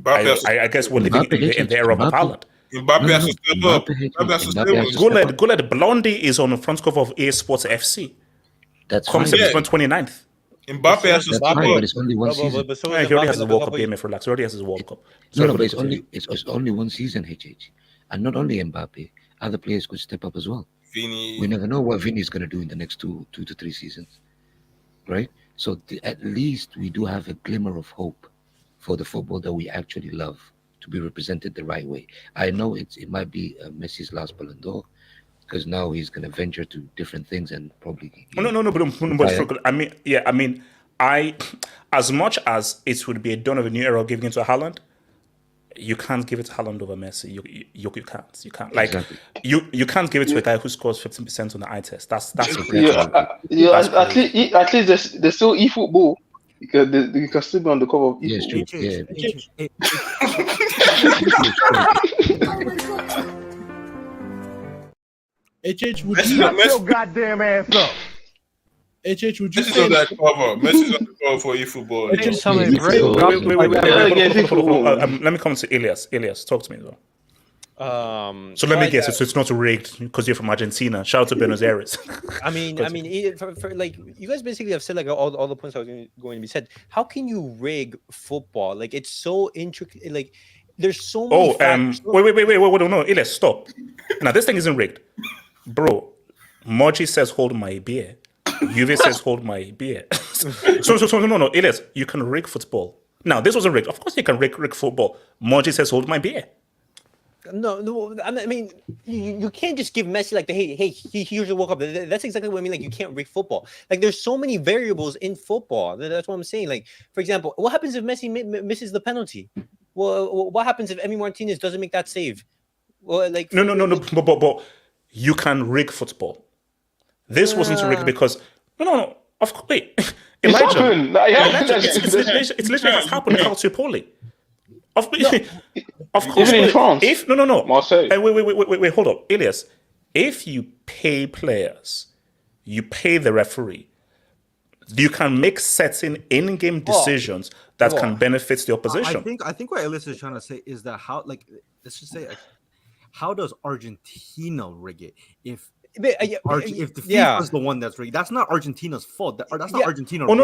I guess we're living in the era of Haaland. Mbappe has to step up. Mbappe has to step up. Go let Blondie is on the front cover of EA Sports FC. That's come September 29th. Mbappe has to step up. But it's only one season. He already has his World Cup. BMF, relax. He already has his World Cup. No, but it's only one season, HH. And not only Mbappe, other players could step up as well. Vini. We never know what Vini is going to do in the next two to three seasons, right? So at least we do have a glimmer of hope for the football that we actually love to be represented the right way. I know it might be Messi's last Ballon d'Or because now he's going to venture to different things and probably. No. But I mean, as much as it would be a dawn of a new era giving it to Haaland, you can't give it to Haaland over Messi. You can't. Like Exactly. you can't give it to a guy who scores 15% on the eye test. That's at least there's still eFootball. Because you can still be on the cover of eFootball. HH, would Messi you shut your goddamn ass up? HH, would you Messi's say on that cover. Messi's on the cover for eFootball. Wait. Let me come to Elias. Elias, talk to me though. So let me guess. It's not rigged because you're from Argentina. Shout out to Buenos Aires. I mean, for like you guys basically have said like all the points I was going to be said. How can you rig football? Like it's so intricate. Like there's so many. Wait, no, Elias, stop. Now this thing isn't rigged, bro. Moji says hold my beer. Juve says hold my beer. so no, Elias, you can rig football. Now this wasn't rigged. Of course you can rig football. Moji says hold my beer. No. I mean, you can't just give Messi like the hey, here's your World Cup. That's exactly what I mean. Like you can't rig football. Like there's so many variables in football. That's what I'm saying. Like for example, what happens if Messi misses the penalty? Well, what happens if Emi Martinez doesn't make that save? Well, like no. But you can rig football. This wasn't rigged because no. Of course, wait. Elijah, it's literally has happened in Calciopoli. Of course, even in France. If no, Marseille. Wait, hold up, Elias. If you pay players, you pay the referee. You can make certain in-game decisions that can benefit the opposition. I think what Elias is trying to say is that let's just say, how does Argentina rig it? If the FIFA is the one that's rigged, that's not Argentina's fault. That's not Argentina. I'm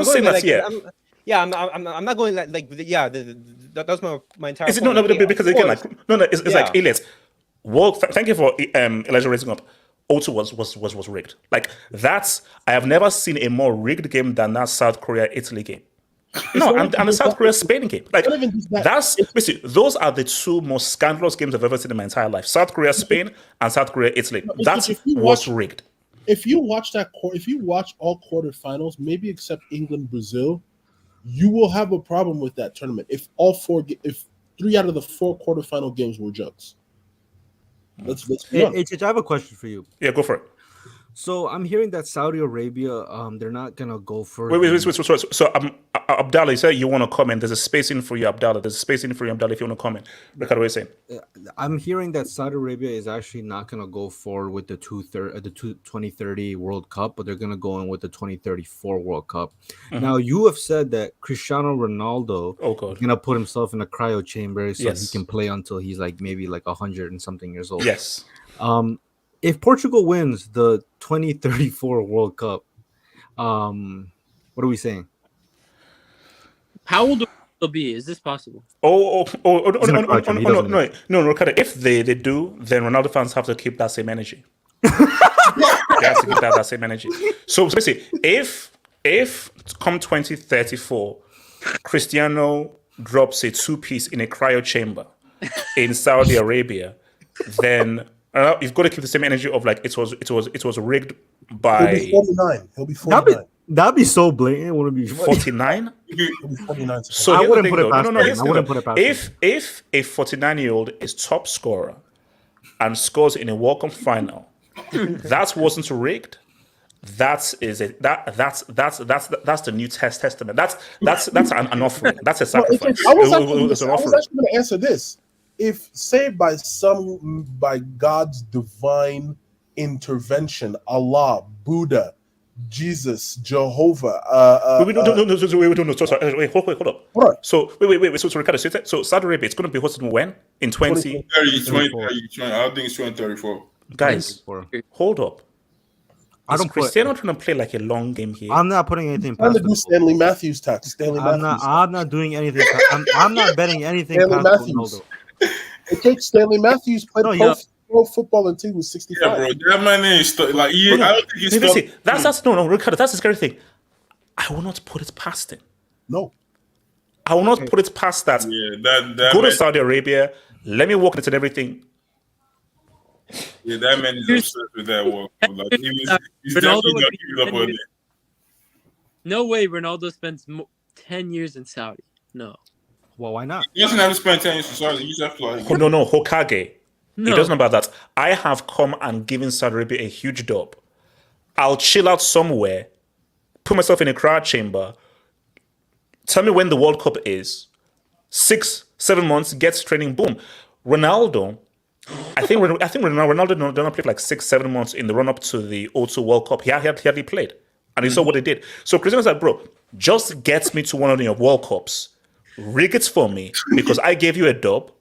saying that. I'm not going that's my entire. Is it point. Because again, it's like Elias. Well, thank you for Elijah raising up. O2 was rigged. Like that's I have never seen a more rigged game than that South Korea Italy game. No, and the South Korea Spain game. Like that's basically those are the two most scandalous games I've ever seen in my entire life. South Korea Spain and South Korea Italy. That was rigged. If you watch all quarterfinals, maybe except England, Brazil, you will have a problem with that tournament if 3 out of the 4 quarterfinal games were jugs. Let's be honest. I have a question for you. Yeah, go for it. So I'm hearing that Saudi Arabia, they're not gonna go for. Wait. So Abdallah, you said you want to comment. There's a space in for you, Abdallah. There's a space in for you, Abdallah, if you want to comment. Ricardo, what are you saying? I'm hearing that Saudi Arabia is actually not gonna go forward with the 2030 World Cup, but they're gonna go in with the 2034 World Cup. Mm-hmm. Now you have said that Cristiano Ronaldo is gonna put himself in a cryo chamber so he can play until he's maybe 100 and something years old. Yes. If Portugal wins the 2034 World Cup, what are we saying? How old will be? Is this possible? No, Ricardo. If they do, then Ronaldo fans have to keep that same energy. They have to keep that same energy. So basically, if come 2034, Cristiano drops a 2-piece in a cryo chamber in Saudi Arabia, then you've got to keep the same energy of it was rigged by. He'll be 49. That'd be so blatant. It wouldn't be 49. 49. So I here's wouldn't the put thing, it though. past No, them. here's I the wouldn't thing, put it though. past If a 49-year-old is top scorer and scores in a World Cup final, that wasn't rigged. That's the New Testament. That's an offering. That's a sacrifice. I was It's an offering. actually going to answer this. If, say, by God's divine intervention, Allah, Buddha, Jesus, Jehovah. Wait, hold up. What? So wait. So Ricardo, so Saudi Arabia, it's going to be hosted when? In 2030. I think it's 2034. Guys, hold up. I don't Is Cristiano trying to play like a long game here? I'm not putting anything I'm past going to do Stanley Matthews tax. I'm not doing anything. I'm not betting anything Stanley past Matthews. Ronaldo. Okay, Stanley Matthews played pro football until he was 65. Yeah, bro. That man is like I don't think he's Listen, that's no, Ricardo. That's the scary thing. I will not put it past him. No, I will not put it past that. Yeah, that go man, to Saudi Arabia. Let me walk into everything. Yeah, that man is obsessed with that world. Like, he's definitely not giving up on it. No way Ronaldo spends 10 years in Saudi. No. Well, why not? He doesn't have to spend 10 years in Saudi. He just have to like. No, Hokage. No. He doesn't know about that. I have come and given Saudi Arabia a huge dub. I'll chill out somewhere, put myself in a crowd chamber. Tell me when the World Cup is. 6-7 months, gets training, boom. Ronaldo, I think Ronaldo did not play for like 6-7 months in the run-up to the O2 World Cup. He hardly played. And you saw what they did. So Cristiano's like, bro, just get me to one of your World Cups. Rig it for me because I gave you a dub.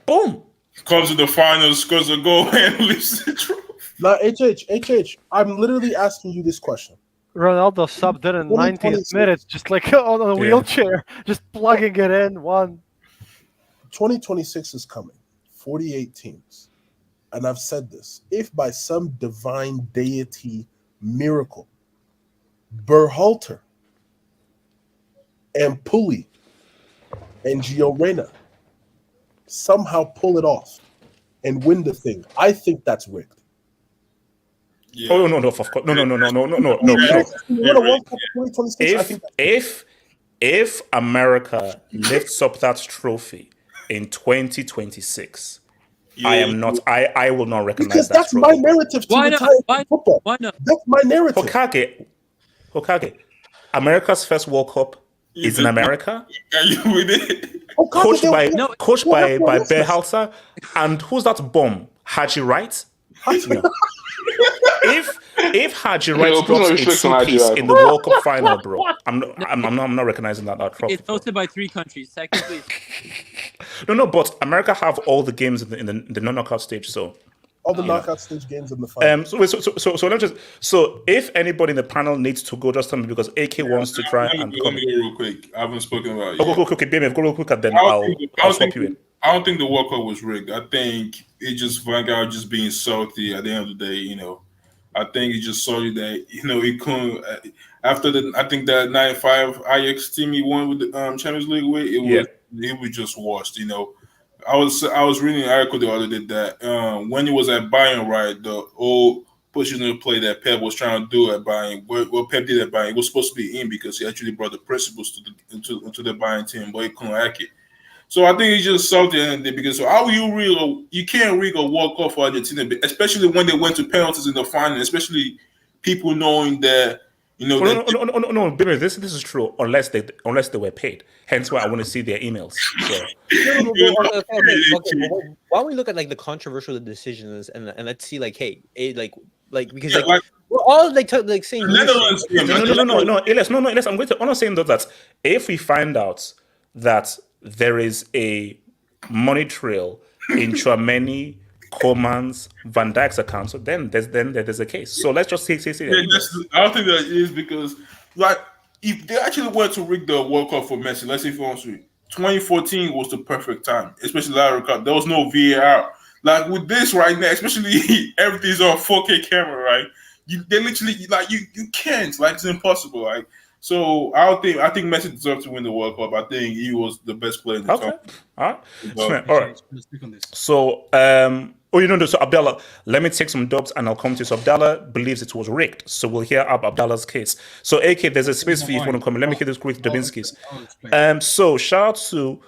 Boom. Comes to the finals, scores a goal, and leaves the trophy. Now, HH, I'm literally asking you this question. Ronaldo subbed in 90th minute, just like on a wheelchair, just plugging it in. 2026 is coming. 48 teams. And I've said this. If by some divine deity miracle, Berhalter and Pulley and Gio Reyna somehow pull it off and win the thing, I think that's rigged. Yeah. Oh no, of course, no. If America lifts up that trophy in 2026, I will not recognize because that. That's trophy. my narrative to retire football. Why not? That's my narrative. Hokage, America's first World Cup is in America. Are you with it? Coached by Berhalter, and who's that bomb? Haji Wright. No. If Haji Wright drops a two-piece in the World Cup final, bro, I'm not recognizing that trophy. It's hosted by 3 countries. Technically, no, but America have all the games in the non-knockout stage, so. All the knockout stage games in the final. So if anybody in the panel needs to go, just tell me because AK wants to try and come. Let me go real quick. I haven't spoken about it. Okay, baby, go real quick and then I'll swap you in. I don't think the World Cup was rigged. I think it just Van Gaal just being salty at the end of the day. I think he just saw that he couldn't. After I think that 95 Ajax team he won with the Champions League with it was just washed. I was reading an article the other day that when he was at Bayern, right, the old positional play that Pep was trying to do at Bayern, what Pep did at Bayern, it was supposed to be in because he actually brought the principles into the Bayern team, but he couldn't hack it. So I think he's just salty at the end of the day because how you can't rig a World Cup for Argentina, especially when they went to penalties in the final, especially people knowing that. No, baby, this is true unless they were paid. Hence why I want to see their emails. So. Why don't we look at the controversial decisions and let's see because we're all saying no. Elias, I'm not saying that if we find out that there is a money trail in Chouameni, Coman's, Van Dijk's account, so then there's a case. So let's just say I don't think that is because if they actually were to rig the World Cup for Messi, let's say for instance, 2014 was the perfect time, especially there was no VAR. Like with this right now, especially everything's on 4K camera, right? They literally you can't, it's impossible, So I think Messi deserves to win the World Cup. I think he was the best player in the tournament. All right. So so Abdallah, let me take some dubs and I'll come to you. So Abdallah believes it was rigged. So we'll hear Abdallah's case. So AK, there's a space for you if you want to come in. Let me hear this quick Dubinsky's. So shout out to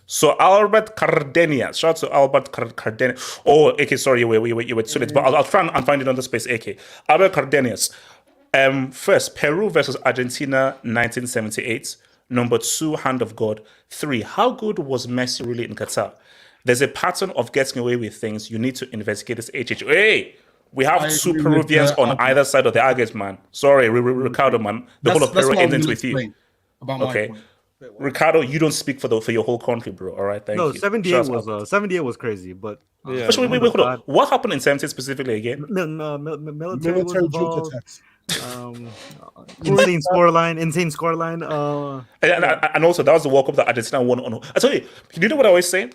so Albert Cardenias. Shout out to Albert Cardenias. Oh, AK, sorry, you were too late. But I'll try and find it on the space, AK. Albert Cardenias. First, Peru versus Argentina, 1978. Number 2, Hand of God. 3, how good was Messi really in Qatar? There's a pattern of getting away with things. You need to investigate this HH. Hey, we have two Peruvians on either side of the argument, man. Sorry, Ricardo, man. The whole of Peru ends with you. Okay. Ricardo, you don't speak for your whole country, bro. All right, thank you. 78 was crazy, but wait, hold on. What happened in 78 specifically again? Military juke attacks. Insane scoreline. And also that was the World Cup that Argentina won on. I tell you, you know what I always say?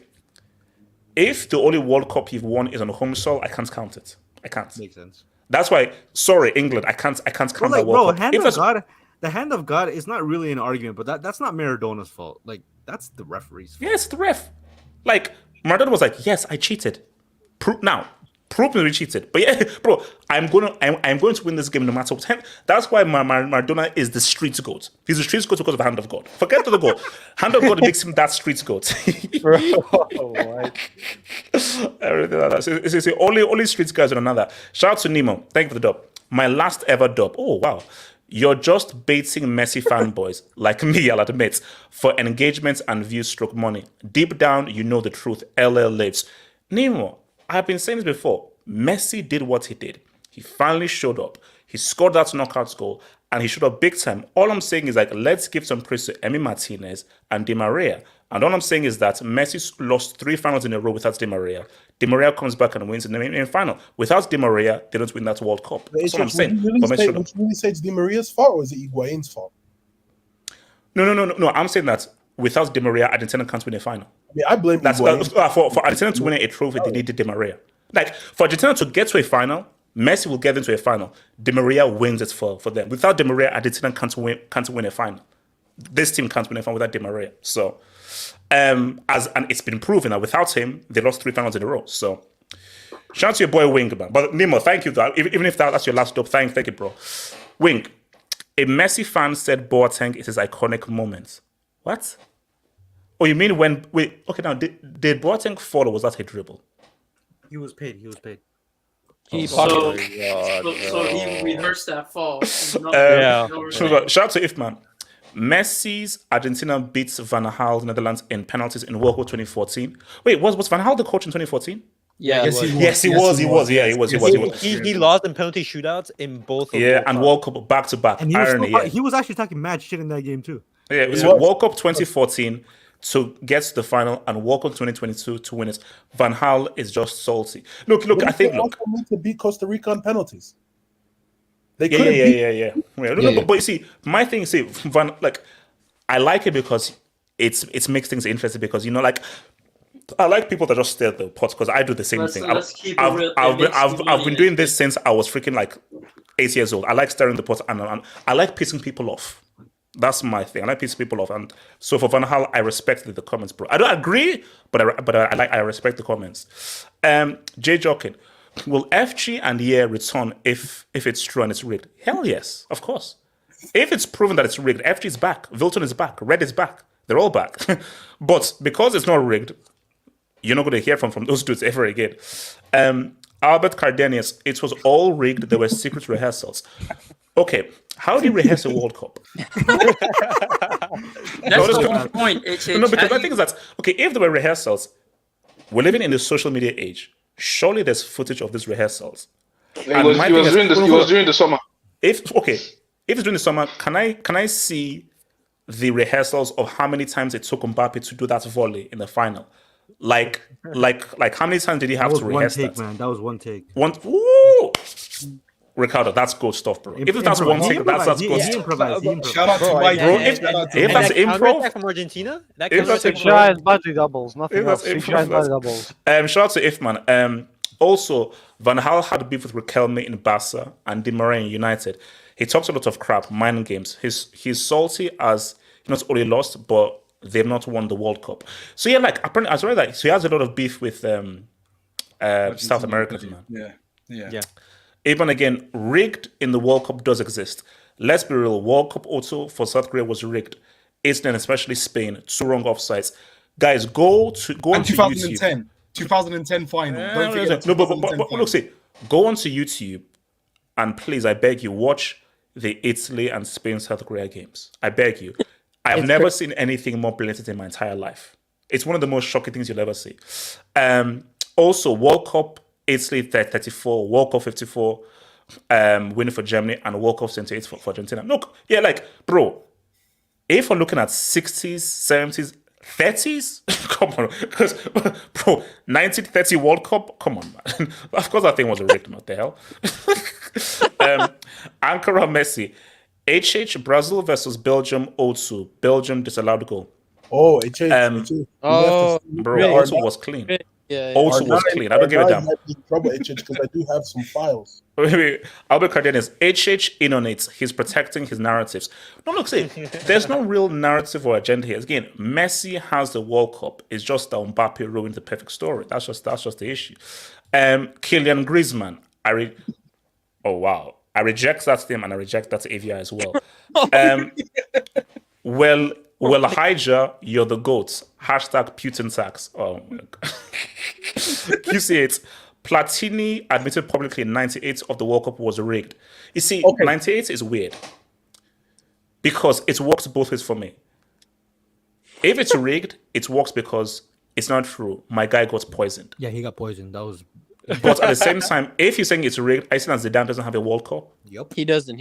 If the only World Cup you've won is on home soil, I can't count it. I can't. Makes sense. That's why. Sorry, England. I can't count that World Cup. The hand of God is not really an argument, but that's not Maradona's fault. Like that's the referee's fault. Yes, the ref. Like Maradona was like, "Yes, I cheated." Prove me we cheated. But yeah, bro, I'm going to win this game no matter what. That's why Maradona is the street goat. He's the street goat because of the hand of God. Forget the goal. Hand of God makes him that street goat. Everything like that. It's only street guys on another. Shout out to Nemo. Thank you for the dub. My last ever dub. Oh wow. You're just baiting Messi fanboys, like me, I'll admit, for engagements and views stroke money. Deep down, you know the truth. LL lives. Nemo, I've been saying this before. Messi did what he did. He finally showed up. He scored that knockout goal, and he showed up big time. All I'm saying is, like, let's give some praise to Emi Martinez and Di Maria. And all I'm saying is that Messi lost 3 finals in a row without Di Maria. Di Maria comes back and wins in the main final. Without Di Maria, they don't win that World Cup. That's what I'm saying. Would you really say it's Di Maria's fault, or is it Higuain's fault? No. I'm saying that without Di Maria, Argentina can't win a final. Yeah, I blame Higuain. For Argentina to win a trophy, they needed Di Maria. Like, for Argentina to get to a final, Messi will get into a final. Di Maria wins it for them. Without Di Maria, Argentina can't win a final. This team can't win a final without Di Maria. So, and it's been proven that without him, they lost 3 finals in a row. So, shout out to your boy Wing, man. But Nemo, thank you. Even if that's your last dub, thank you, bro. Wing, a Messi fan said Boateng is his iconic moment. What? Oh, you mean when? Wait, okay. Now, did Boateng fall or was that a dribble? He was paid. So he reversed that fall. Shout out to Ifman. Messi's Argentina beats Van Gaal Netherlands in penalties in World Cup 2014. Wait, was Van Gaal the coach in 2014? Yeah, yes, he was. He lost in penalty shootouts in both. And World Cup back to back. And he was actually talking mad shit in that game too. Yeah, it was World Cup 2014 to get to the final and World Cup 2022 to win it. Van Gaal is just salty. Look. I think need to beat Costa Rica on penalties. They But you see, my thing is, I like it because it makes things interesting because I like people that just stare at the pot because I do the same thing. I've been doing this since I was freaking 8 years old. I like staring at the pot and I like pissing people off. That's my thing. I like pissing people off, and so for Van Gaal, I respect the comments, bro. I don't agree, but I respect the comments. Jay Jokin, will FG and Ye return if it's true and it's rigged? Hell yes, of course. If it's proven that it's rigged, FG is back, Vilton is back, Red is back. They're all back. But because it's not rigged, you're not going to hear from those dudes ever again. Albert Cardenius, it was all rigged. There were secret rehearsals. Okay, how do you rehearse a World Cup? That's the whole point. No, because my thing is that, okay, if there were rehearsals, we're living in the social media age. Surely there's footage of these rehearsals. It was during the summer. If it's during the summer, can I see the rehearsals of how many times it took Mbappe to do that volley in the final? Like how many times did he have to rehearse that? That was one take. Ooh! Ricardo, that's good stuff, bro. If that's one take, that's good stuff. Shout out to Mike, bro. If that's improv from Argentina, if that's giant body doubles, nothing else. Giant body doubles. Shout out to Ifman. Also, Van Gaal had beef with Riquelme in Barca and Di Maria in United. He talks a lot of crap, mind games. He's salty as he not only lost, but they've not won the World Cup. So yeah, like apparently I read that so he has a lot of beef with South Americans, man. Yeah. Even again, rigged in the World Cup does exist. Let's be real, World Cup also for South Korea was rigged. Italy, especially Spain, 2 wrong offsides. Guys, go on to 2010. YouTube. 2010 final. Don't forget the No, but 2010 look, final. see, go onto YouTube and please, I beg you, watch the Italy and Spain South Korea games. I beg you. I've never seen anything more blatant in my entire life. It's one of the most shocking things you'll ever see. Also, World Cup Italy 34, World Cup 54, winning for Germany, and World Cup 78 for Argentina. Look, yeah, like, bro, if we're looking at 60s, 70s, 30s, come on, because, bro, 1930 World Cup, come on, man. Of course, that thing was rigged, what the hell? Ankara Messi, HH Brazil versus Belgium 0-2. Belgium disallowed goal. Oh, HH. Bro, also was clean. Also was clean. I don't give a damn. Trouble HH because I do have some files. Albert Cardenas, HH in on it. He's protecting his narratives. No, look, see, there's no real narrative or agenda here. Again, Messi has the World Cup. It's just that Mbappe ruined the perfect story. That's just the issue. Kylian Griezmann, oh wow, I reject that name and I reject that AVI as well. Well, Hija, you're the GOAT. Hashtag Putin tax. Oh my God. QC8. Platini admitted publicly in 98 of the World Cup was rigged. You see, 98 is weird because it works both ways for me. If it's rigged, it works because it's not true. My guy got poisoned. Yeah, he got poisoned. That was. But at the same time, if you're saying it's rigged, I think that Zidane doesn't have a World Cup. Yep. He doesn't.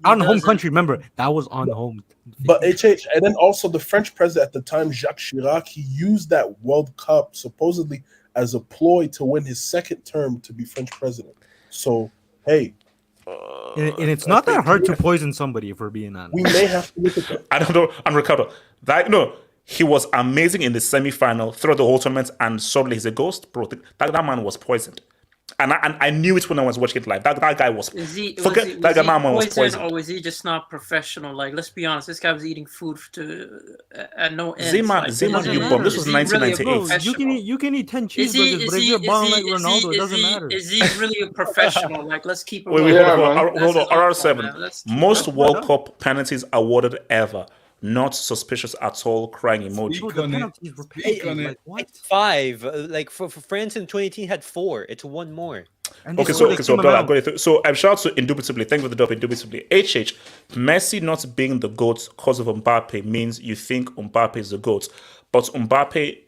On home country, remember, that was on home. But HH, and then also the French president at the time, Jacques Chirac, he used that World Cup supposedly as a ploy to win his second term to be French president. So, hey. And it's not that hard to poison somebody, if we're being honest. We may have to look at that. I don't know. And Ricardo, he was amazing in the semi-final throughout the whole tournament, and suddenly he's a ghost, bro. That man was poisoned, and I knew it when I was watching it live. That guy was. Was he poisoned, or was he just not professional? Like, let's be honest, this guy was eating food at no end. Zima, you bum. This was 1998. You can eat 10 cheeseburgers, but if you're balling like Ronaldo, it doesn't matter. Is he really a professional? Like, let's keep it. Wait, hold on. RR7. Most World Cup penalties awarded ever. Not suspicious at all. Crying emoji. It's 5. Like for France in 2018 had 4. It's 1 more. Okay, so Abdullah, go through. So I'm shout out to Indubitably. Thank you for the dub. Indubitably. HH, Messi not being the GOAT because of Mbappe means you think Mbappe is the GOAT, but Mbappe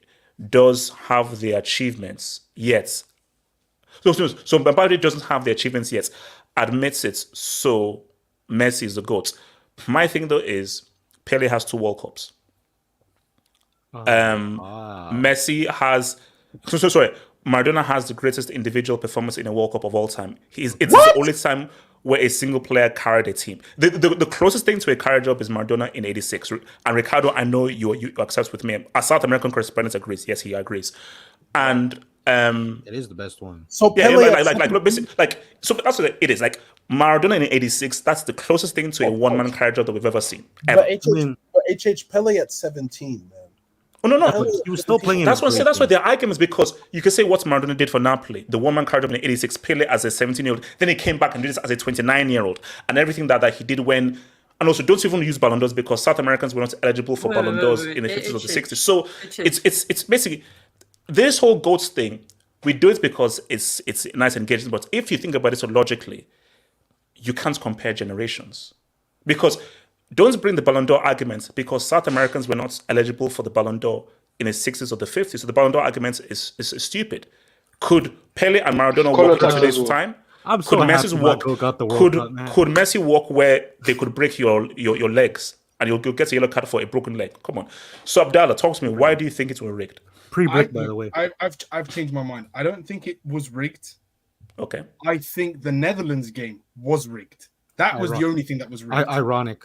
does have the achievements yet. So Mbappe doesn't have the achievements yet. Admits it. So Messi is the GOAT. My thing though is, Pele has 2 World Cups. Messi has... Sorry. Maradona has the greatest individual performance in a World Cup of all time. It's the only time where a single player carried a team. The closest thing to a carry job is Maradona in 86. And Ricardo, I know you accept with me. A South American correspondent agrees. Yes, he agrees. And... it is the best one. So Pele, so that's what it is. Like Maradona in 86, that's the closest thing to a one-man carry job that we've ever seen. Ever. But HH Pele at 17, man. Oh no! He was still playing. That's why the argument is because you can say what Maradona did for Napoli, the one-man carry job in 86, Pele as a 17-year-old, then he came back and did this as a 29-year-old, and everything that he did when. And also, don't even use Ballon d'Ors because South Americans were not eligible for Ballon d'Ors in the 50s or the 60s. So it's basically. This whole GOATs thing, we do it because it's nice engagement. But if you think about it so logically, you can't compare generations. Because don't bring the Ballon d'Or argument because South Americans were not eligible for the Ballon d'Or in the 60s or the 50s. So the Ballon d'Or argument is stupid. Could Pele and Maradona walk in today's time? Could Messi walk where they could break your legs and you'll get a yellow card for a broken leg? Come on. So Abdallah, talk to me. Why do you think it was rigged? Pre-brick, by the way. I've changed my mind. I don't think it was rigged. Okay. I think the Netherlands game was rigged. That was the only thing that was rigged. Ironic.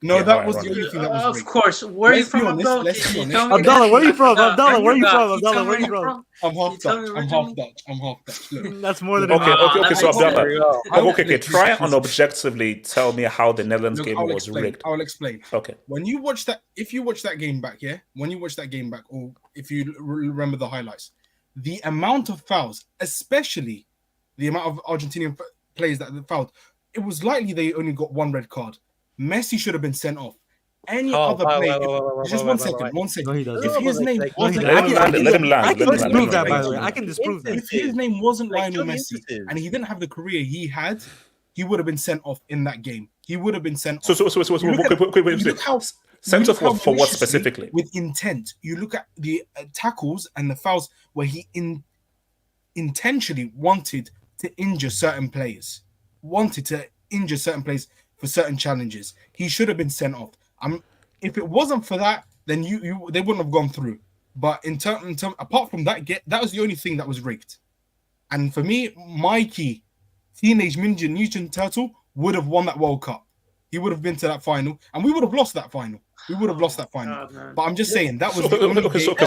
No, that was the only thing that was rigged. Of course. Where are you from, Abdullah? Abdullah, where are you from? Abdullah, where are you from? Abdullah, where are you from? I'm half Dutch. Look. That's more than okay. So Abdullah, okay. Try and objectively tell me how the Netherlands game was rigged. I'll explain. Okay. When you watch that, if you watch that game back, or if you remember the highlights, the amount of fouls, especially the amount of Argentinian players that fouled, it was likely they only got one red card. Messi should have been sent off. Any other player, just 1 second. No, he doesn't. If his name wasn't, let him land. I can disprove that, by the way. I can disprove that. If his name wasn't Lionel Messi and he didn't have the career he had, he would have been sent off in that game. He would have been sent off. So sent off for what specifically? With intent. You look at the tackles and the fouls where he intentionally wanted to injure certain players. For certain challenges. He should have been sent off. If it wasn't for that, then they wouldn't have gone through. But in term, apart from that, that was the only thing that was rigged. And for me, Mikey, Teenage Mutant Turtle, would have won that World Cup. He would have been to that final, and we would have lost that final. But I'm just saying that was. So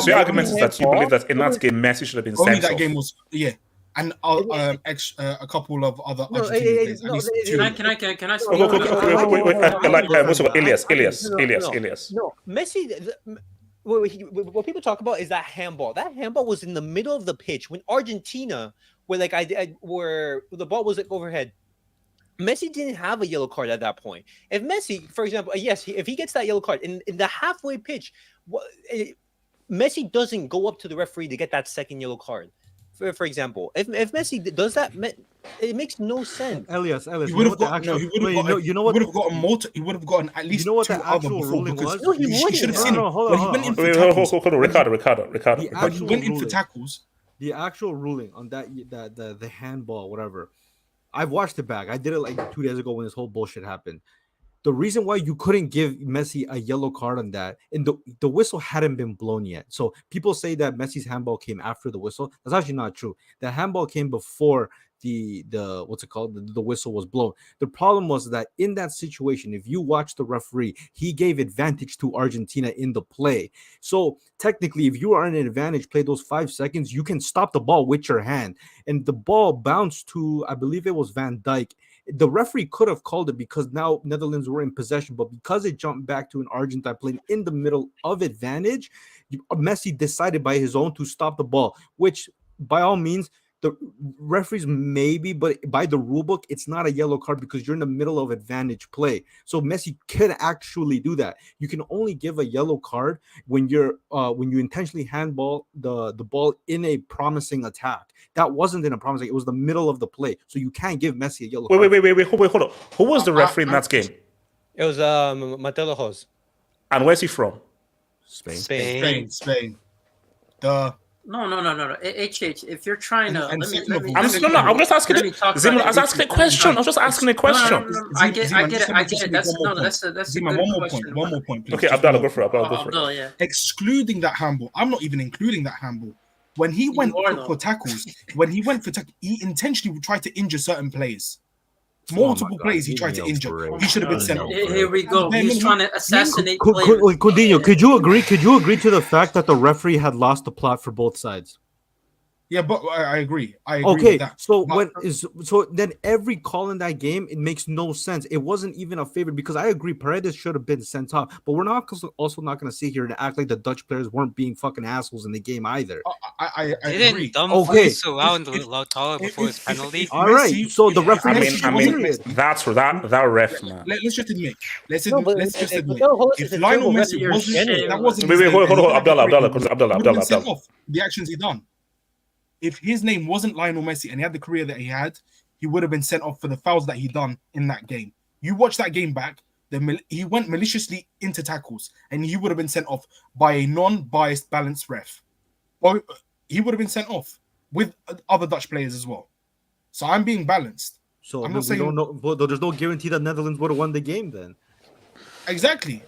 your argument is that you believe that in that game Messi should have been sent off. Only that game was and a couple of other Argentinian players. Can I? Elias. No, Messi. What people talk about is that handball. That handball was in the middle of the pitch when Argentina, where the ball was overhead. Messi didn't have a yellow card at that point. If Messi, for example, if he gets that yellow card in the halfway pitch, Messi doesn't go up to the referee to get that second yellow card. For example, if Messi does that, it makes no sense. Elias, he would have gotten at least what two the other actual before ruling because was? he should have seen him. Hold on. Ricardo. When he went in for tackles. The actual ruling on the handball, whatever. I've watched it back. I did it like 2 days ago when this whole bullshit happened. The reason why you couldn't give Messi a yellow card on that, and the whistle hadn't been blown yet. So people say that Messi's handball came after the whistle. That's actually not true. The handball came before the what's it called? The whistle was blown. The problem was that in that situation, if you watch the referee, he gave advantage to Argentina in the play. So technically, if you are in an advantage, play those 5 seconds, you can stop the ball with your hand. And the ball bounced to, I believe it was Van Dijk. The referee could have called it because now Netherlands were in possession, but because it jumped back to an Argentine playing in the middle of advantage, Messi decided by his own to stop the ball, which by all means, the referees maybe, but by the rule book, it's not a yellow card because you're in the middle of advantage play. So Messi could actually do that. You can only give a yellow card when you intentionally handball the ball in a promising attack. That wasn't in a promising; it was the middle of the play. So you can't give Messi a yellow card. Wait, hold on. Who was the referee in that game? It was Mateo Lajos. And where's he from? Spain. No. HH, if you're trying to, I'm just asking. I was asking a question. I get it. That's a one more point. Please. Okay, Abdullah, go for it. Yeah. Excluding that handball, I'm not even including that handball. When he went for tackles, he intentionally tried to injure certain players. Multiple players he tried to injure. He should have been sent off. Here we go. He's trying to assassinate players. Coutinho, could you agree to the fact that the referee had lost the plot for both sides? Yeah, but I agree. Okay, with that. So then every call in that game, it makes no sense. It wasn't even a favor because I agree Paredes should have been sent off, but we're not also not going to sit here and act like the Dutch players weren't being fucking assholes in the game either. I agree. Okay, so out Lautaro before his penalty. All right, so the referee. That's for that ref, man. Let's just admit. Let's just admit. If Lionel Messi wasn't, wait, hold on, Abdullah. The actions he done. If his name wasn't Lionel Messi and he had the career that he had, he would have been sent off for the fouls that he done in that game. You watch that game back, he went maliciously into tackles and he would have been sent off by a non-biased, balanced ref. Or he would have been sent off with other Dutch players as well. So I'm being balanced. So I'm not saying there's no guarantee that Netherlands would have won the game then. Exactly.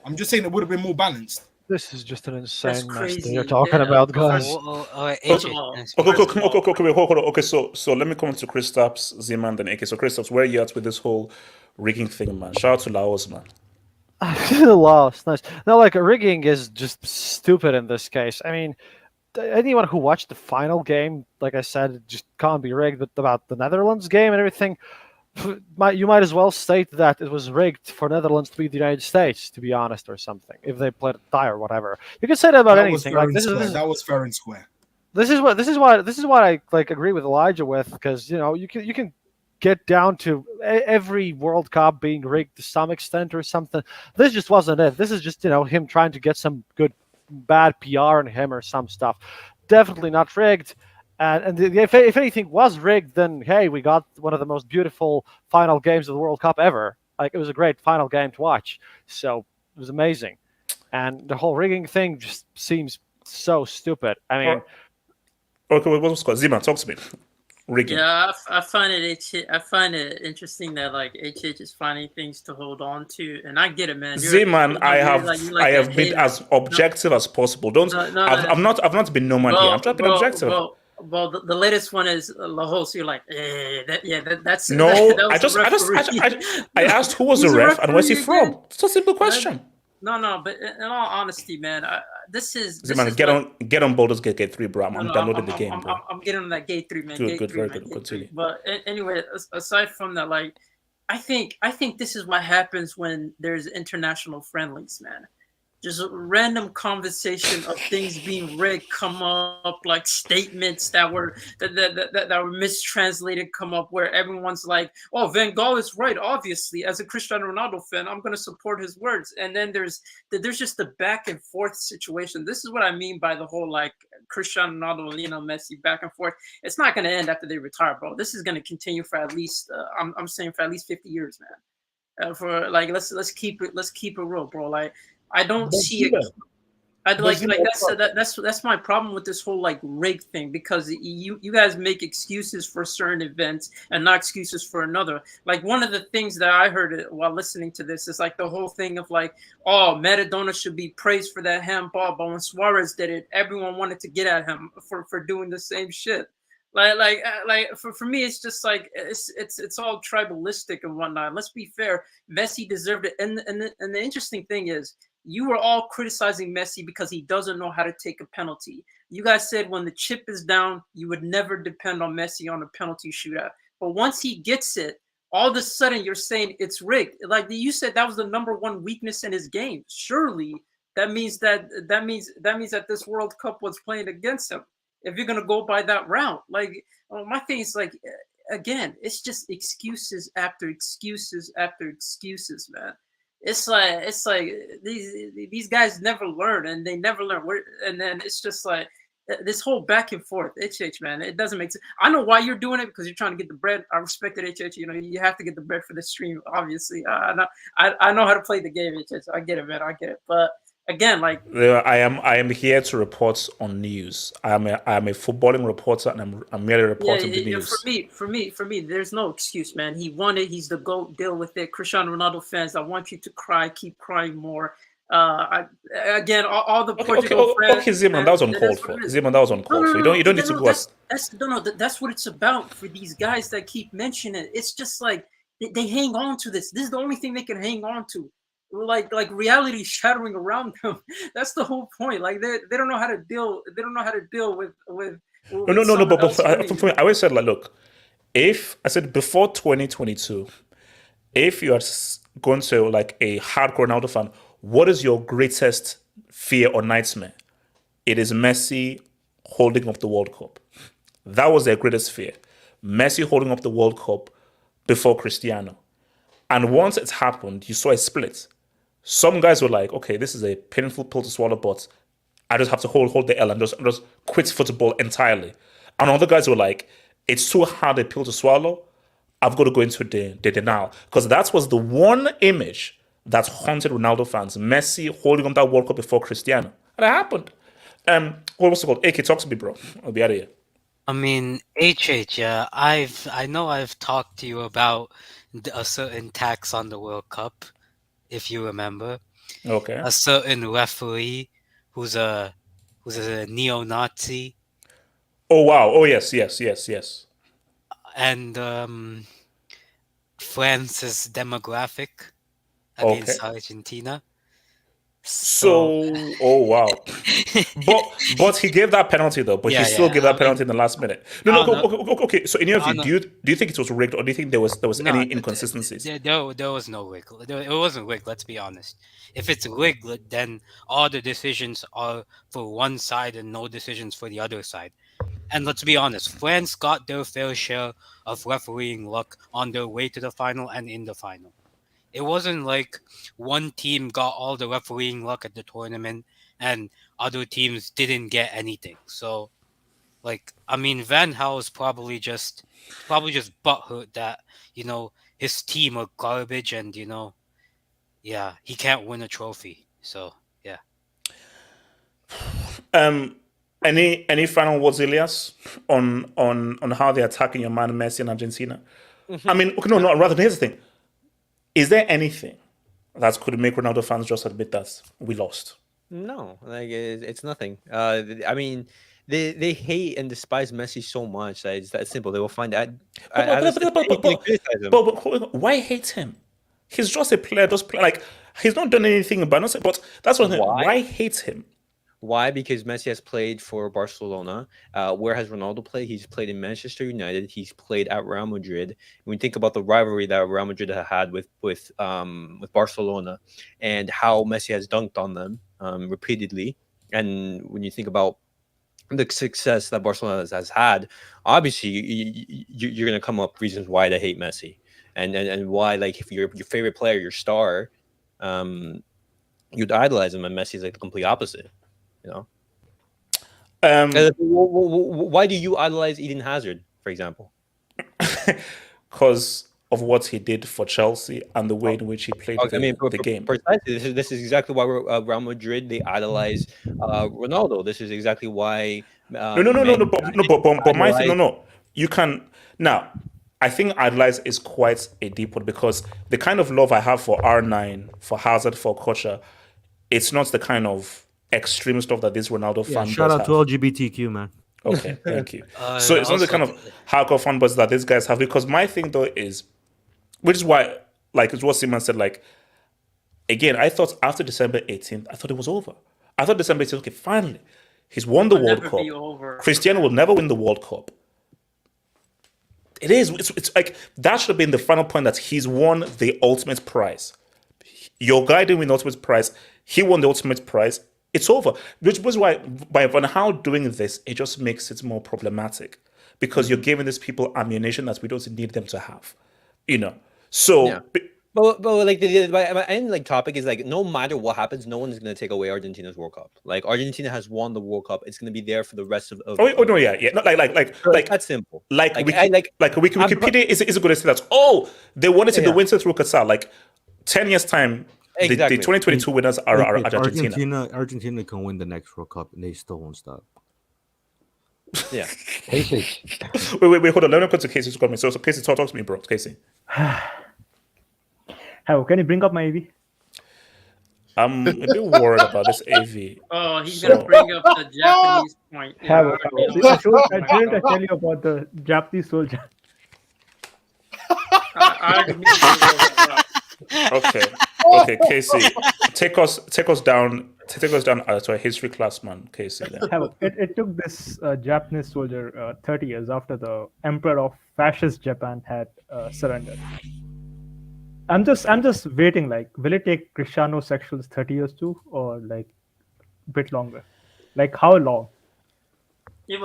I'm just saying it would have been more balanced. This is just an insane mess that crazy. you're talking about, guys. Okay, so let me come to Kristaps, Zeman, then AK. So Kristaps, where are you at with this whole rigging thing, man? Shout out to Laos, man. Laos, nice. No, like rigging is just stupid in this case. I mean, anyone who watched the final game, like I said, it just can't be rigged. But about the Netherlands game and everything, you might as well state that it was rigged for Netherlands to beat the United States, to be honest, or something. If they played a tie or whatever, you can say that about anything. Like that was fair and square. This is what I like agree with Elijah with, because you can get down to every World Cup being rigged to some extent or something. This just wasn't it. This is just him trying to get some bad PR on him or some stuff. Definitely not rigged. And if anything was rigged, then hey, we got one of the most beautiful final games of the World Cup ever. Like, it was a great final game to watch. So it was amazing. And the whole rigging thing just seems so stupid. I mean, okay, what's called Zima? Talk to me. Rigging. Yeah, I find it interesting that like HH is finding things to hold on to, and I get it, man. Z-Man, I have been as objective as possible. I've not been no man here. I'm trying to be objective. Well, the latest one is Lahos. You're like, that's no. I asked who was the ref and where's he from. It's a simple question. No, but in all honesty, man, this is get on Baldur's Gate 3, bro. I'm downloading the game, bro. I'm getting on that Gate 3, man. Good, very good. Continue. But anyway, aside from that, like, I think this is what happens when there's international friendlies, man. Just a random conversation of things being rigged come up, like statements that were mistranslated come up, where everyone's like, "Oh, Van Gaal is right. Obviously, as a Cristiano Ronaldo fan, I'm going to support his words." And then there's just a back and forth situation. This is what I mean by the whole like Cristiano Ronaldo, Lionel Messi back and forth. It's not going to end after they retire, bro. This is going to continue for at least I'm saying for at least 50 years, man. For like let's keep it real, bro. Like, I don't see it. That's my problem with this whole like rig thing, because you guys make excuses for certain events and not excuses for another. Like, one of the things that I heard while listening to this is like the whole thing of like, oh, Maradona should be praised for that handball, but when Suarez did it, everyone wanted to get at him for doing the same shit. Like for me, it's just like it's all tribalistic and whatnot. Let's be fair, Messi deserved it, and the interesting thing is, you were all criticizing Messi because he doesn't know how to take a penalty. You guys said when the chip is down, you would never depend on Messi on a penalty shootout. But once he gets it, all of a sudden you're saying it's rigged. Like you said, that was the #1 weakness in his game. Surely that means that this World Cup was playing against him. If you're gonna go by that route, like my thing is like, again, it's just excuses after excuses after excuses, man. It's like these guys never learn, and they never learn. And then it's just like this whole back and forth. HH, man, it doesn't make sense. I know why you're doing it, because you're trying to get the bread. I respect it, HH. You have to get the bread for the stream, obviously. I know how to play the game, HH. I get it, man. I get it. But again, like, I am here to report on news. I am a footballing reporter, and I'm merely reporting the news. For me, there's no excuse, man. He won it. He's the GOAT. Deal with it. Cristiano Ronaldo fans, I want you to cry. Keep crying more. Again, all the Portugal fans. Okay, Zeman, that was uncalled for. Zeman, that was uncalled for. You don't need to go. That's what it's about for these guys that keep mentioning it. It's just like they hang on to this. This is the only thing they can hang on to. Like reality shattering around them. That's the whole point. Like they don't know how to deal. They don't know how to deal with. No. But for me, I always said, like, look, if I said before 2022, if you are going to like a hardcore Ronaldo fan, what is your greatest fear or nightmare? It is Messi holding up the World Cup. That was their greatest fear. Messi holding up the World Cup before Cristiano. And once it's happened, you saw a split. Some guys were like, okay, this is a painful pill to swallow, but I just have to hold the L and just quit football entirely. And other guys were like, it's too hard a pill to swallow. I've got to go into the denial. Because that was the one image that haunted Ronaldo fans. Messi holding on that World Cup before Cristiano. And it happened. What's it called? AK, talk to me, bro. I'll be out of here. I mean, HH, I know I've talked to you about a certain tax on the World Cup, if you remember. Okay. A certain referee who's a neo-Nazi. Oh wow! Oh yes. And France's demographic against Argentina. So, oh wow! but he gave that penalty though. But he still gave that penalty in the last minute. No. Okay. So, in your view, do you think it was rigged, or do you think there was any inconsistencies? There was no rig. It wasn't rigged. Let's be honest. If it's rigged, then all the decisions are for one side and no decisions for the other side. And let's be honest, France got their fair share of refereeing luck on their way to the final and in the final. It wasn't like one team got all the refereeing luck at the tournament and other teams didn't get anything. So, like, I mean, Van Gaal is probably just butthurt that, his team are garbage and, he can't win a trophy. So, yeah. Any final words, Elias, on how they're attacking your man Messi in Argentina? I mean, okay, no, rather, here's the thing. Is there anything that could make Ronaldo fans just admit that we lost? No, like it's nothing. I mean, they hate and despise Messi so much that it's that simple. They will find that. But why hate him? He's just a player. Like he's not done anything about it. But that's what. Why hate him? Why? Because Messi has played for Barcelona. Where has Ronaldo played? He's played in Manchester United. He's played at Real Madrid. When we think about the rivalry that Real Madrid had with Barcelona, and how Messi has dunked on them repeatedly, and when you think about the success that Barcelona has had, obviously you're going to come up reasons why they hate Messi, and why, like, if your favorite player, your star, you'd idolize him, and Messi is like the complete opposite. Why do you idolize Eden Hazard, for example? Because of what he did for Chelsea and the way in which he played the game. Precisely. This is exactly why Real Madrid, they idolize Ronaldo. This is exactly why. But my thing, no. You can now. I think idolize is quite a deep one, because the kind of love I have for R9, for Hazard, for Kocha, it's not the kind of extreme stuff that this Ronaldo fan shout out have. to LGBTQ, man. Okay, thank you. So it's not the kind of hardcore fan buzz that these guys have, because my thing though is, which is why, like, it's what Simon said, like, again, I thought after December 18th, I thought it was over. I thought December 18th, okay, finally, he's won the World Cup. Cristiano will never win the World Cup. It is. It's like, that should have been the final point, that he's won the ultimate prize. Your guy didn't win the ultimate prize. He won the ultimate prize. It's over. Which was why, by Van Gaal doing this, it just makes it more problematic, because you're giving these people ammunition that we don't need them to have. So. Yeah. But like my end like topic is, like, no matter what happens, no one is going to take away Argentina's World Cup. Like, Argentina has won the World Cup; it's going to be there for the rest of. No, yeah. Not like that's simple. Wikipedia is going to say that. Oh, they wanted to win through Qatar. Like 10 years time. Exactly. The 2022 winners are Argentina. Argentina can win the next World Cup, and they still won't stop. Yeah. Casey. Wait, hold on. Let me go to Casey's comment. So Casey, talk to me, bro. Casey. How can you bring up my AV? I'm a bit worried about this AV. Oh, he's gonna bring up the Japanese point. I didn't tell you about the Japanese soldier. Okay, Casey, take us down to a history class, man. Casey. It took this Japanese soldier 30 years after the emperor of fascist Japan had surrendered. I'm just waiting. Like, will it take Cristiano sexuals 30 years too, or like a bit longer? Like, how long?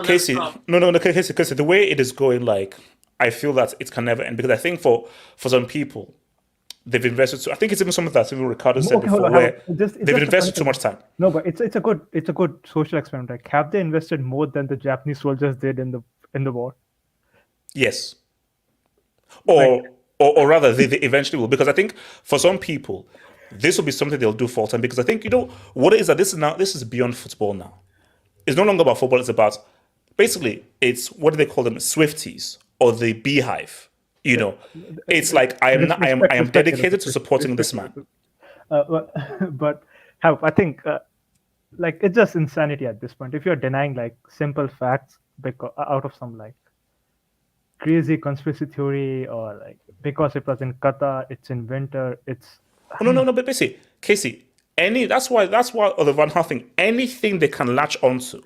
Casey, no, Casey. The way it is going, like, I feel that it can never end, because I think for some people, they've invested. I think it's even something that Ricardo said before, where they've invested too much time. No, but it's a good social experiment. Like, have they invested more than the Japanese soldiers did in the war? Yes. Or rather, they eventually will, because I think for some people, this will be something they'll do full time, because I think what it is that this is beyond football now. It's no longer about football. It's about, basically, it's, what do they call them, Swifties or the Beehive. It's like I am dedicated to supporting this man. But I think like it's just insanity at this point. If you're denying like simple facts out of some like crazy conspiracy theory, or like because it was in Qatar, it's in winter, it's Oh, no, but basically, Casey, that's why the Van Gaal thing, anything they can latch onto,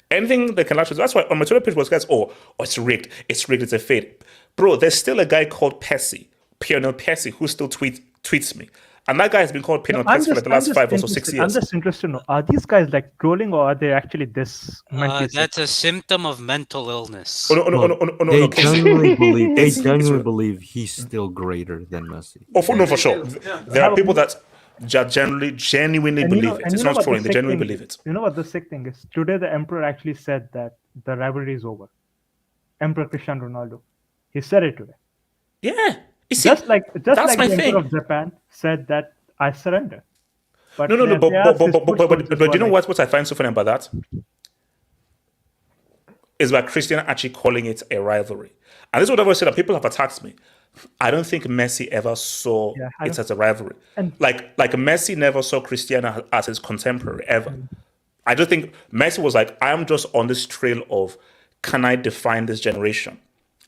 anything they can latch onto. That's why on my Twitter page was guys, it's rigged, it's a fade. Bro, there's still a guy called Lionel Messi, who still tweets me. And that guy has been called Lionel Messi for like the last 5 or so 6 years. I'm just interested to know, are these guys like trolling, or are they actually this mentally sick? That's a symptom of mental illness. They genuinely believe he's still greater than Messi. For sure. There are people that genuinely believe it. It's not trolling, they genuinely believe it. You know what the sick thing is? Today the Emperor actually said that the rivalry is over. Emperor Cristiano Ronaldo. He said it today. Yeah. Just like the Emperor of Japan said that I surrender. But you know what I find so funny about that? Is about Cristiano actually calling it a rivalry. And this is what I've always said, that people have attacked me. I don't think Messi ever saw it as a rivalry. Like Messi never saw Cristiano as his contemporary ever. I don't think Messi was like, I am just on this trail of, can I define this generation?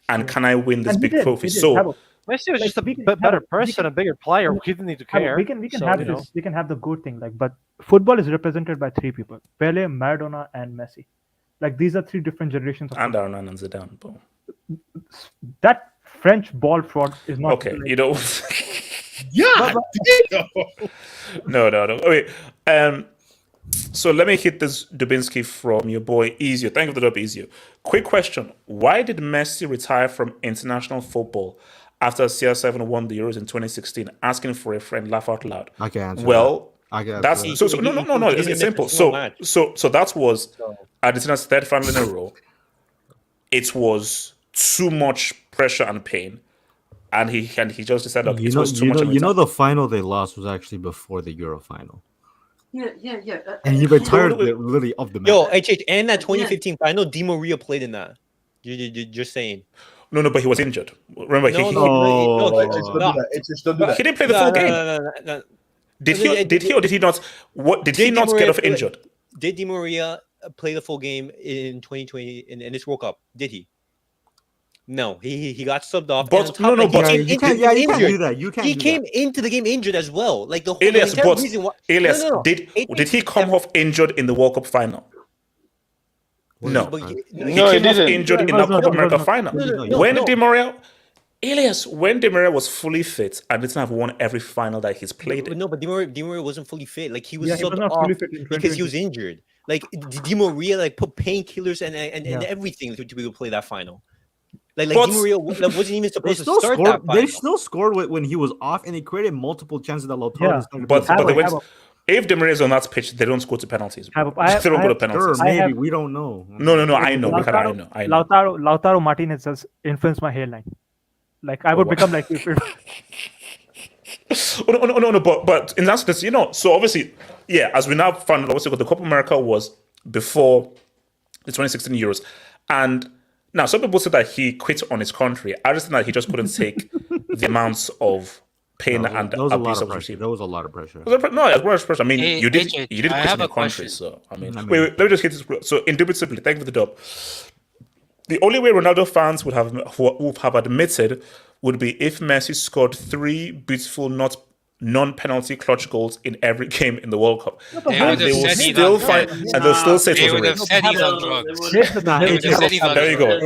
And can I win this big trophy? So Messi was just a better person, a bigger player. He didn't need to care. We can have this. We can have the good thing. Like, but football is represented by 3 people: Pele, Maradona, and Messi. Like, these are 3 different generations. And Arnold and Zidane. Boom. That French ball fraud is not okay. You know. Yeah. No. Okay. So let me hit this Dubinsky from your boy Ezio. Thank you for the dub, Ezio. Quick question: why did Messi retire from international football after CR7 won the Euros in 2016? Asking for a friend, laugh out loud. I can answer. Well, that. That's no. It's simple. So that was Argentina's 3rd final in a row. It was too much pressure and pain, and he just decided it was too much. The final they lost was actually before the Euro final. Yeah. And he retired literally of the match. Yo, and that 2015 final, Di Maria played in that. You're just saying. No, but he was injured. Remember, he didn't play the full game. No. Did he or did he not? What did he not get off injured? Did Di Maria play the full game in 2020 in this World Cup? Did he? No, he got subbed off. But you can't do that. He came into the game injured as well. Like the whole reason why. Elias, did he come off injured in the World Cup final? No, he came off injured in the Copa America final. When Di Maria was fully fit and didn't have won every final that he's played in. No, but Di Maria wasn't fully fit. Like he was subbed off because he was injured. Like Di Maria put painkillers and everything to be able to play that final. Like Di Maria wasn't even supposed to start that final. They still scored when he was off, and he created multiple chances that Lautaro. But if Di Maria is on that pitch, they don't score to penalties. They don't go to penalties. Sure, maybe we don't know. No, I know. I know. Lautaro Martinez has influenced my hairline. Like I would become like. No. But in that sense, so obviously, as we now found, obviously, the Copa America was before the 2016 Euros, and now some people said that he quit on his country. I just think that he just couldn't take the amounts of pain and abuse of receiving. There was a lot of pressure. No, it was pressure. I mean, you did quit in your country, so I mean, wait, let me just hit this. So, indubitably, thank you for the dub. The only way Ronaldo fans would have admitted would be if Messi scored 3 beautiful, non-penalty clutch goals in every game in the World Cup. And they will still find, and they'll still say it was a race. There you go.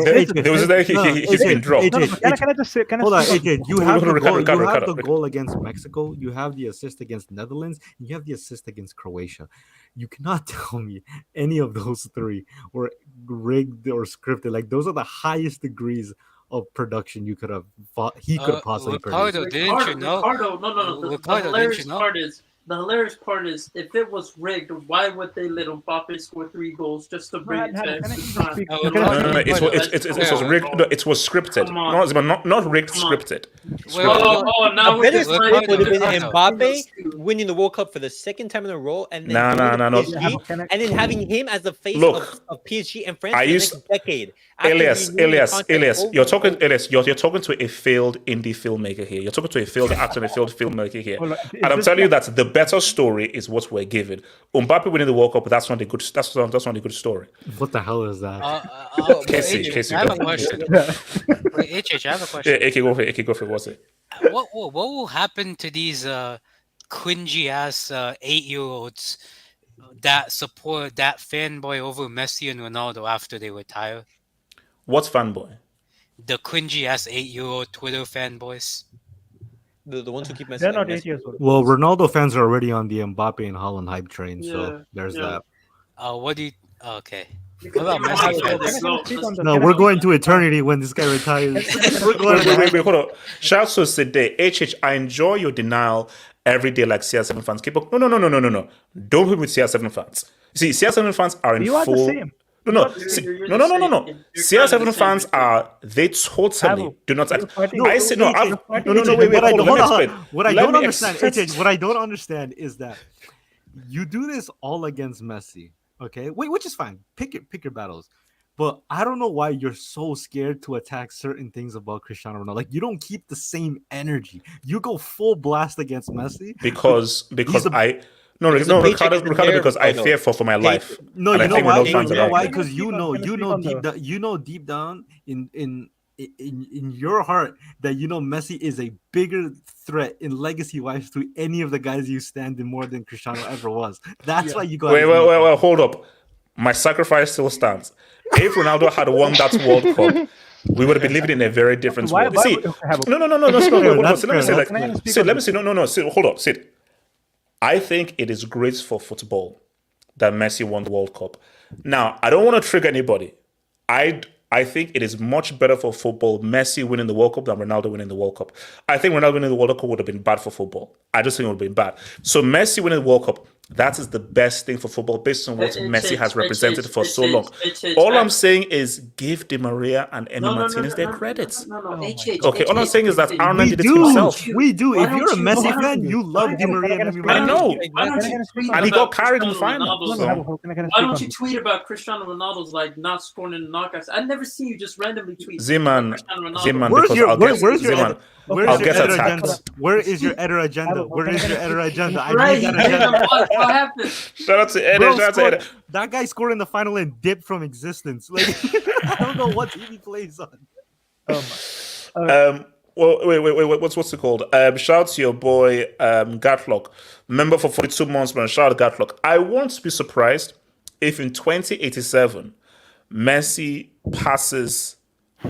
He's been dropped. Can I just say? Hold on, AJ. You have the goal against Mexico. You have the assist against Netherlands. You have the assist against Croatia. You cannot tell me any of those 3 were rigged or scripted. Like those are the highest degrees of production you could have he could have possibly produced. No. The hilarious part is if it was rigged, why would they let Mbappe score 3 goals just to bring it to it was rigged. No, it was scripted. Not rigged, scripted. Now would have been Mbappe winning the World Cup for the 2nd time in a row, and then and then having him as the face of PSG and France for the next decade. Elias, you're talking to a failed indie filmmaker here. You're talking to a failed actor and a failed filmmaker here. And I'm telling you that the better story is what we're given. Mbappe winning the World Cup, that's not a good. That's not a good story. What the hell is that? Casey, I have a question. Wait, HH, I have a question. Yeah, AK, go for it. AK, go for it. What's it? What will happen to these cringy ass 8-year-olds that support that fanboy over Messi and Ronaldo after they retire? What's fanboy? The cringy ass 8-year-old Twitter fanboys. The ones who keep Messi. They're not 8 years old. Well, Ronaldo fans are already on the Mbappe and Haaland hype train, so there's that. What do you? Okay. What about Messi fans? No, we're going to eternity when this guy retires. Wait, hold on. Shout out to Side. HH, I enjoy your denial every day like CR7 fans. Keep up. No. Don't put with CR7 fans. See, CR7 fans are in You are the full. same. No. CR7 fans are, they totally do not. I say, no, wait, hold on. What I don't understand, HH, what I don't understand is that you do this all against Messi, okay? Wait, which is fine. Pick your battles. But I don't know why you're so scared to attack certain things about Cristiano Ronaldo. Like, you don't keep the same energy. You go full blast against Messi because Ricardo, because I fear for my life. No, you know why? You know why? Because you know deep down in your heart that you know Messi is a bigger threat in legacy wise to any of the guys you stand in more than Cristiano ever was. That's why you got. Wait, hold up. My sacrifice still stands. If Ronaldo had won that World Cup, we would have been living in a very different world. See, no. Let me say. Hold up, Sid. I think it is great for football that Messi won the World Cup. Now, I don't want to trigger anybody. I think it is much better for football Messi winning the World Cup than Ronaldo winning the World Cup. I think Ronaldo winning the World Cup would have been bad for football. I just think it would have been bad. So Messi winning the World Cup, that is the best thing for football based on what Messi has represented for so long. All I'm saying is give Di Maria and Emi Martinez their credits. Okay, all I'm saying is that Arnold did it himself. We do. If you're a Messi fan, you love Di Maria and Emi Martinez. I know. And he got carried in the final. Why don't you tweet about Cristiano Ronaldo's like not scoring in the knockouts? I've never seen you just randomly tweet. Zeman, Where is your editor agenda? Where is your editor agenda? I need that agenda. What happened? Shout out to Ed. That guy scored in the final and dipped from existence. Like I don't know what TV plays on. Well, wait. What's it called? Shout out to your boy Gatlock, member for 42 months, man. Shout out Gatlock. I won't be surprised if in 2087 Messi passes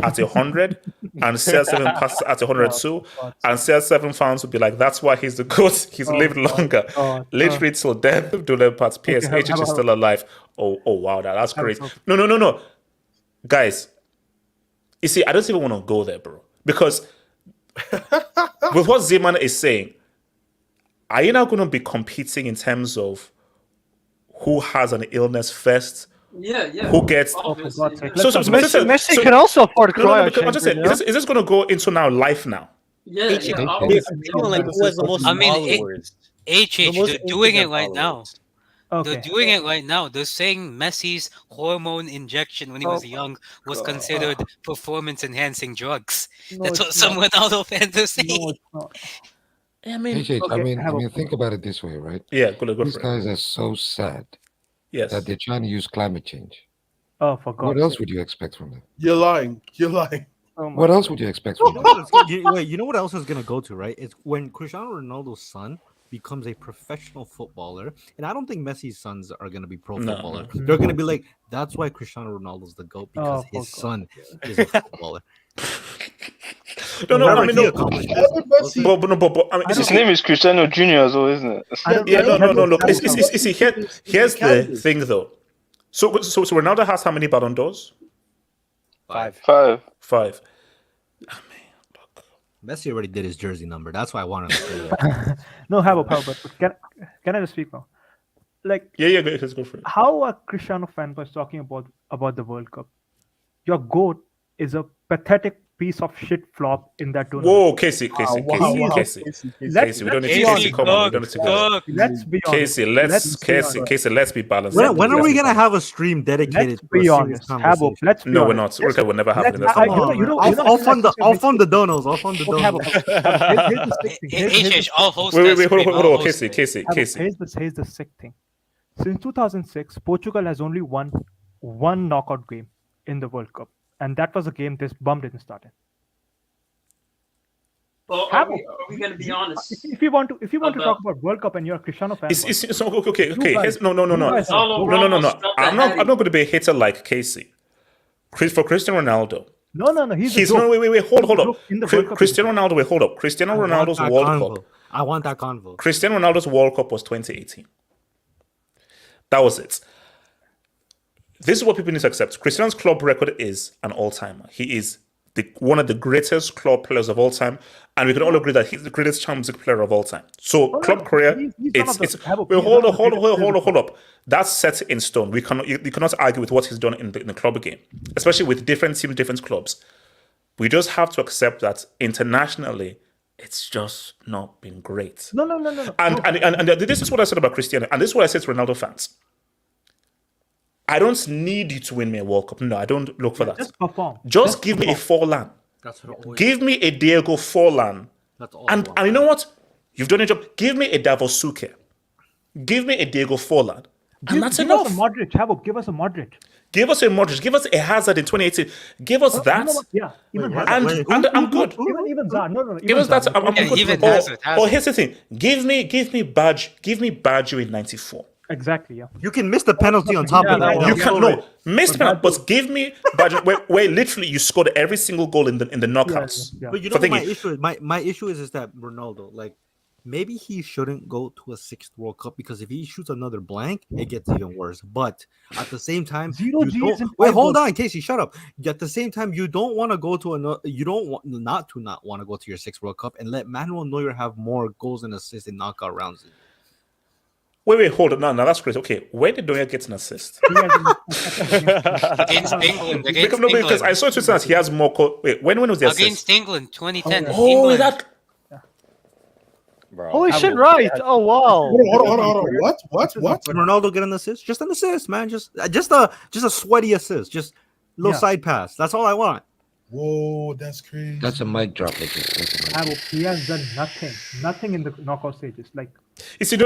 at 100 and CR7 passes at 102, and CR7 fans will be like, that's why he's the GOAT. He's lived longer. Literally till death do their parts. PSH is still alive. Oh wow, that's crazy. No. Guys, you see, I don't even want to go there, bro. Because with what Zeman is saying, are you now going to be competing in terms of who has an illness first? Yeah. Who gets? Messi can also afford cryo. Is this going to go into now life now? Yeah. Like who has the most followers? They're doing it right now. Okay. They're doing it right now. They're saying Messi's hormone injection when he was young was considered performance-enhancing drugs. That's what some Ronaldo fans are saying. I mean, think about it this way, right? Yeah, go These guys are so sad. Yes. That they're trying to use climate change. Oh, for God. What else would you expect from them? You're lying. What else would you expect from them? You know what else is going to go to, right? It's when Cristiano Ronaldo's son becomes a professional footballer, and I don't think Messi's sons are going to be pro footballer. They're going to be like, that's why Cristiano Ronaldo's the GOAT, because his son is a footballer. No, I mean, his name is Cristiano Junior as well, isn't it? Look, here's the thing, though. So Ronaldo has how many Ballon d'Ors? 5. Messi already did his jersey number. That's why I wanted to say that. No, but can I just speak now? Like, let's go for it. How are Cristiano fanboys talking about the World Cup? Your GOAT is a pathetic piece of shit flop in that tournament. Whoa, Casey. We don't need Casey. Come on, we don't need to. Let's be honest. Casey, let's be balanced. When are we gonna have a stream dedicated to be a honest. serious conversation? Let's be No, we're honest. not. We'll never happen. I'll fund the donos. I'll fund the donos. Wait, hold on. Casey. Here's the sick thing. Since 2006, Portugal has only won one knockout game in the World Cup, and that was a game this bum didn't start in. Well, are we going to be honest? If you want to talk about World Cup and you're a Cristiano fan, okay. No. I'm not going to be a hater like Casey. For Cristiano Ronaldo. No. Wait. Hold up. Cristiano Ronaldo. Wait, hold up. Cristiano Ronaldo's World Cup. I want that convo. Cristiano Ronaldo's World Cup was 2018. That was it. This is what people need to accept. Cristiano's club record is an all-timer. He is one of the greatest club players of all time, and we can all agree that he's the greatest Champions League player of all time. So club career, hold up. That's set in stone. You cannot argue with what he's done in the club game, especially with different teams, different clubs. We just have to accept that internationally, it's just not been great. No. And this is what I said about Cristiano, and this is what I said to Ronaldo fans. I don't need you to win me a World Cup. No, I don't look for that. Just perform. Just give me a Forlan. Give me a Diego Forlan. And you know what? You've done your job. Give me a Davos Suker. Give me a Diego Forlan. And that's enough. Give us a Modric. Habo, give us a Modric. Give us a Modric. Give us a Hazard in 2018. Give us that. Even Hazard. And I'm good. Even Zard. No. Give us that. I'm good. Even Hazard. Oh, here's the thing. Give me Baggio in 94. Exactly, yeah. You can miss the penalty on top of that. You can't miss the penalty, but give me where literally you scored every single goal in the knockouts. Yeah. But you know what my issue is? My issue is that Ronaldo, like, maybe he shouldn't go to a sixth World Cup, because if he shoots another blank, it gets even worse. But at the same time, hold on, Casey, shut up. At the same time, you don't want to go to another. You don't want not want to go to your sixth World Cup and let Manuel Neuer have more goals and assists in knockout rounds. Wait, hold on. No, that's crazy. Okay, where did Neuer get an assist? Against England. Because I saw Twitter that he has more. Wait, when was the assist? Against England, 2010. Oh, that. Bro, holy shit! Right? Oh wow! Hold on. What? Did Ronaldo get an assist? Just an assist, man. Just a sweaty assist. Just little side pass. That's all I want. Whoa, that's crazy. That's a mic drop. He has done nothing in the knockout stages. Like, you see,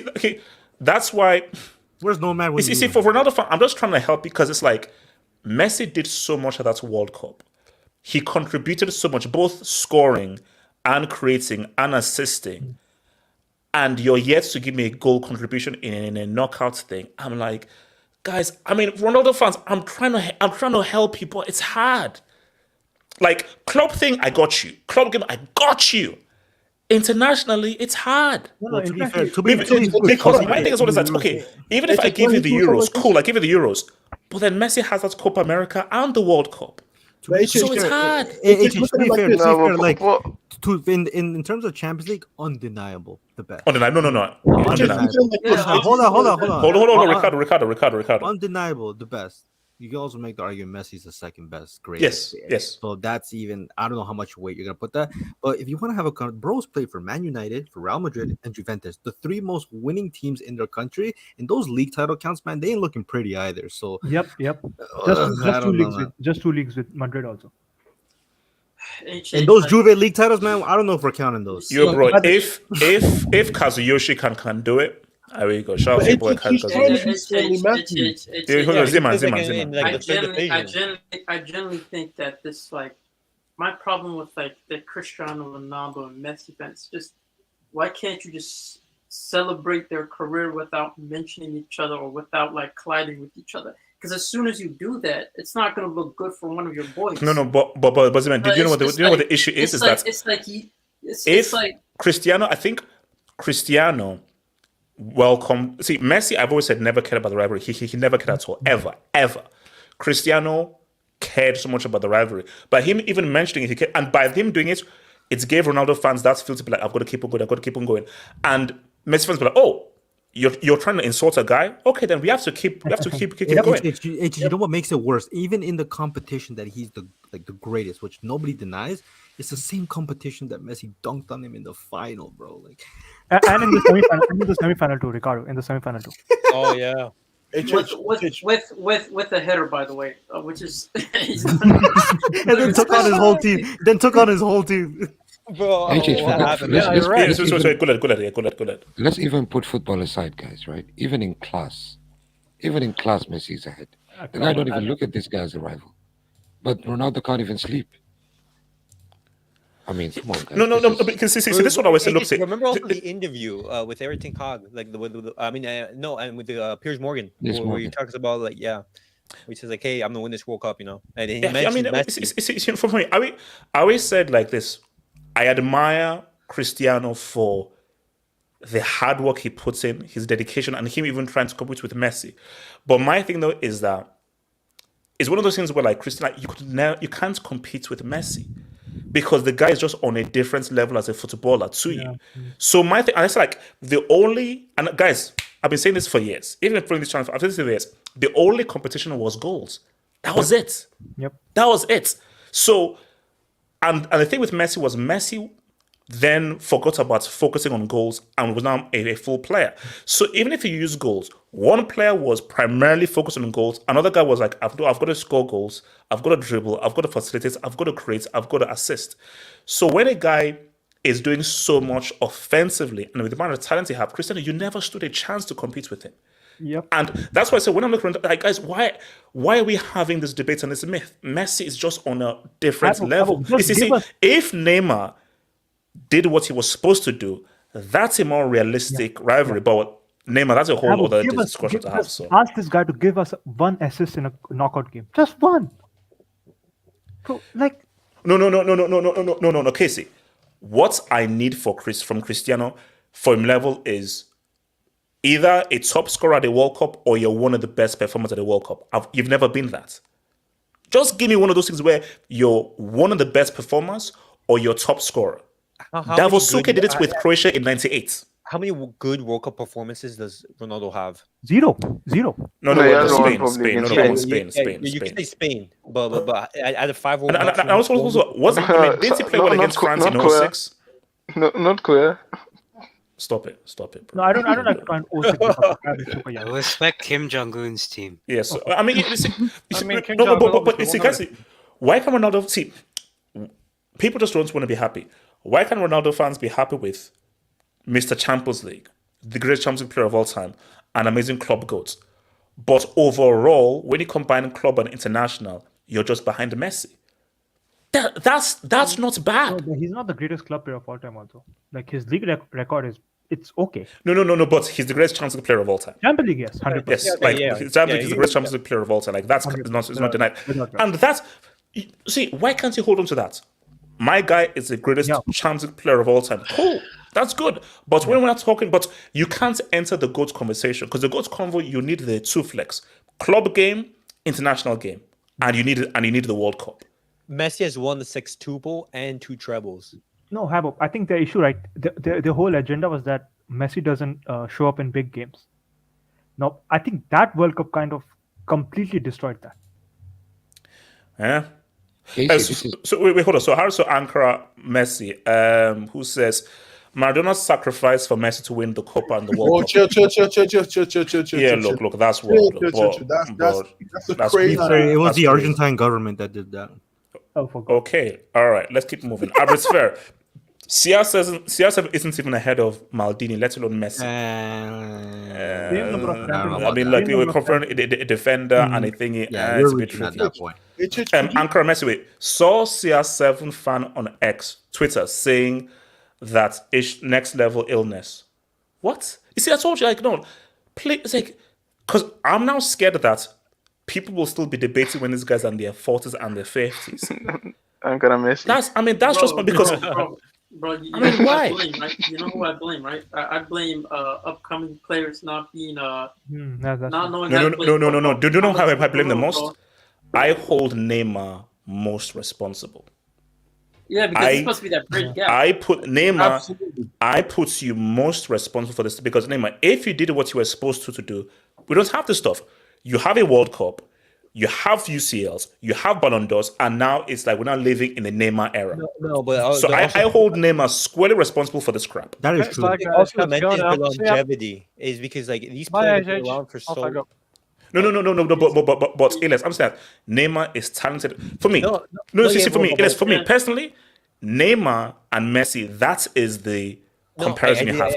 okay, that's why. Where's no man? You see, for Ronaldo, I'm just trying to help, because it's like Messi did so much of that World Cup. He contributed so much, both scoring and creating and assisting, and you're yet to give me a goal contribution in a knockout thing. I'm like, guys, I mean, Ronaldo fans, I'm trying to help you, but it's hard. Like, club thing, I got you. Club game, I got you. Internationally, it's hard. To be fair, because my thing is always that, okay, even if I give you the Euros, cool, I give you the Euros, but then Messi has that Copa America and the World Cup. So it's hard. To be fair, like, in terms of Champions League, undeniable, the best. Undeniable. No. Undeniable. Hold on, Ricardo. Undeniable, the best. You can also make the argument Messi's the second best. Greatest. Yes. So that's even, I don't know how much weight you're gonna put that. But if you want to have bros play for Man United, for Real Madrid, and Juventus, the three most winning teams in their country, and those league title counts, man, they ain't looking pretty either. So yep. Just two leagues with Madrid also. And those Juve league titles, man, I don't know if we're counting those. Yo, bro, if Kazuyoshi can do it. There we go. Shout out to your boy Kazuyoshi. I generally think that this, like, my problem with, like, the Cristiano Ronaldo and Messi fans, just why can't you just celebrate their career without mentioning each other or without, like, colliding with each other? Because as soon as you do that, it's not going to look good for one of your boys. No, but man, do you know what the issue is? Is that Cristiano, I think Cristiano welcome. See, Messi, I've always said, never cared about the rivalry. He never cared at all, ever. Cristiano cared so much about the rivalry. By him even mentioning it, he cared, and by him doing it, it gave Ronaldo fans that feel to be like, I've got to keep on going. And Messi fans be like, oh, you're trying to insult a guy. Okay, then we have to keep going. You know what makes it worse? Even in the competition that he's the greatest, which nobody denies, it's the same competition that Messi dunked on him in the final, bro. Like, and in the semifinal too, Ricardo. In the semifinal too. Oh yeah. With the header, by the way, which is and then took on his whole team. Bro, let's even put football aside, guys. Right? Even in class, Messi's ahead. The guy don't even look at this guy as a rival. But Ronaldo can't even sleep. I mean, come on, guys. No. Because this is what I was saying. Look, remember also the interview with Eric Ten Hag, like and with the Piers Morgan, where he talks about he says like, "Hey, I'm gonna win this World Cup," and he mentioned Messi. For me, I always said like this: I admire Cristiano for the hard work he puts in, his dedication, and him even trying to compete with Messi. But my thing though is that it's one of those things where like Cristiano, you can't compete with Messi, because the guy is just on a different level as a footballer to you. So my thing, and it's like and guys, I've been saying this for years, even for this channel, I've said this for years, the only competition was goals. That was it. Yep. That was it. So, and the thing with Messi was Messi then forgot about focusing on goals and was now a full player. So even if you use goals, one player was primarily focused on goals. Another guy was like, I've got to score goals. I've got to dribble. I've got to facilitate. I've got to create. I've got to assist. So when a guy is doing so much offensively and with the amount of talent he has, Cristiano, you never stood a chance to compete with him. Yep. And that's why I said when I'm looking at like, guys, why are we having this debate and this myth? Messi is just on a different level. If Neymar did what he was supposed to do, that's a more realistic rivalry. But Neymar, that's a whole other discussion to have. So ask this guy to give us one assist in a knockout game, just one. Bro, like no, Casey. What I need from Cristiano for him level is either a top scorer at the World Cup or you're one of the best performers at the World Cup. You've never been that. Just give me one of those things where you're one of the best performers or you're top scorer. Davosuke did it with Croatia in '98. How many good World Cup performances does Ronaldo have? Zero. No, Spain. No, Spain. You can say Spain, but at the 5 World Cups. And also, didn't he play well against France in 06? No, not clear. Stop it, bro. No, I don't like France 06. Respect Kim Jong-un's team. Yes, I mean, guys, why can Ronaldo see? People just don't want to be happy. Why can Ronaldo fans be happy with Mr. Champions League, the greatest Champions League player of all time, an amazing club goat? But overall, when you combine club and international, you're just behind Messi. That's not bad. No, he's not the greatest club player of all time also. Like his league record it's okay. No, but he's the greatest Champions League player of all time. Champions League, yes, 100%. Yes, he's the greatest Champions League player of all time. Like that's not denied. And that's see, why can't you hold on to that? My guy is the greatest Champions League player of all time. Cool, that's good. But when we're talking, but you can't enter the GOAT conversation because the GOAT convo you need the two flex: club game, international game, and you need the World Cup. Messi has won the sextuple and 2 trebles. No, Habo, I think the issue, right? The whole agenda was that Messi doesn't show up in big games. No, I think that World Cup kind of completely destroyed that. Yeah. So wait, hold on. So Harris Ankara Messi, who says Maradona's sacrifice for Messi to win the Copa and the World Cup. Chill. Yeah, look, that's what. That's crazy. It was the Argentine government that did that. Okay, all right, let's keep moving. Average fair. CR7 isn't even ahead of Maldini, let alone Messi. I mean, like we were confirming a defender and a thingy. It's a bit tricky. At that point. Ankara Messi, wait. Saw CR7 fan on X, Twitter, saying that it's next level illness. What? You see, I told you, like, no, it's like, because I'm now scared that people will still be debating when these guys are in their 40s and their 50s. Ankara Messi. That's just because. Bro, you I mean, why? Blame, right? You know who I blame, right? I blame upcoming players not being not knowing how to play. No. Do you know how I blame the most? I hold Neymar most responsible. Yeah, because it's supposed to be that bridge gap. I put Neymar. Absolutely. I put you most responsible for this because Neymar, if you did what you were supposed to do, we don't have this stuff. You have a World Cup, you have UCLs, you have Ballon d'Ors, and now it's like we're not living in the Neymar era. No, but so I hold Neymar squarely responsible for this crap. That is true. Also mentioned for longevity is because like these players have been around for so. But Elias, I'm saying that Neymar is talented. For me, for me personally, Neymar and Messi, that is the comparison you have.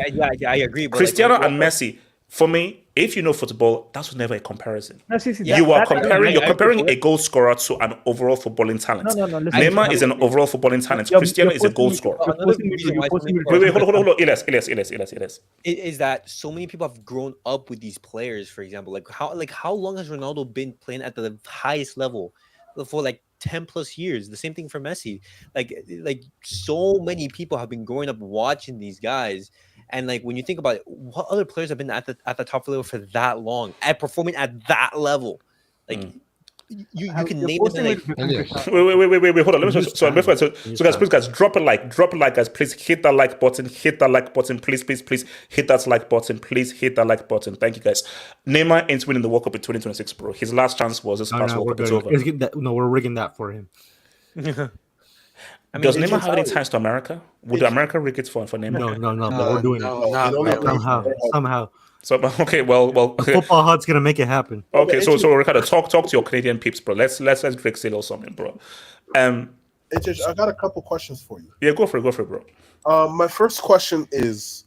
I agree. But Cristiano and Messi, for me, if you know football, that was never a comparison. You're comparing a goal scorer to an overall footballing talent. Neymar is an overall footballing talent. Cristiano is a goal scorer. Wait, hold on. Elias. Is that so many people have grown up with these players, for example? Like how long has Ronaldo been playing at the highest level for like 10 plus years? The same thing for Messi. Like so many people have been growing up watching these guys. And like when you think about it, what other players have been at the top level for that long and performing at that level? Like you can name them. Wait, hold on. So guys, please drop a like, guys. Please hit that like button. Please hit that like button. Please hit that like button. Thank you, guys. Neymar ain't winning the World Cup in 2026, bro. His last chance was this past World Cup. It's over. We're rigging that for him. Does Neymar have any ties to America? Would America rig it for Neymar? No, but we're doing it somehow. So okay, well, okay. Football Hut's gonna make it happen. Okay, so Ricardo, talk to your Canadian peeps, bro. Let's Greg Seal or something, bro. I got a couple questions for you. Yeah, go for it, bro. My first question is,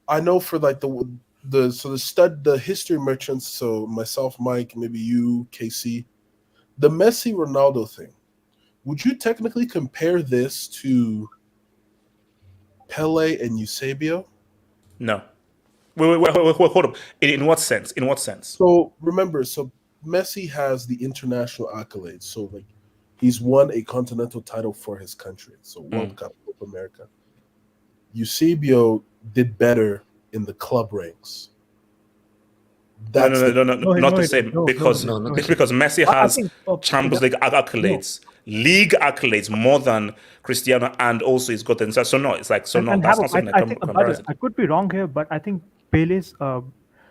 I know for like the history merchants, so myself, Mike, maybe you, KC, the Messi Ronaldo thing. Would you technically compare this to Pele and Eusebio? No. Wait, hold up. In what sense? So remember, Messi has the international accolades. So like he's won a continental title for his country. So World Cup, Copa America. Eusebio did better in the club ranks. No, not the same. Because Messi has Champions League accolades. League accolades more than Cristiano, and also he's got the inside. So no, it's like that's not something comparison. I could be wrong here, but I think Pele's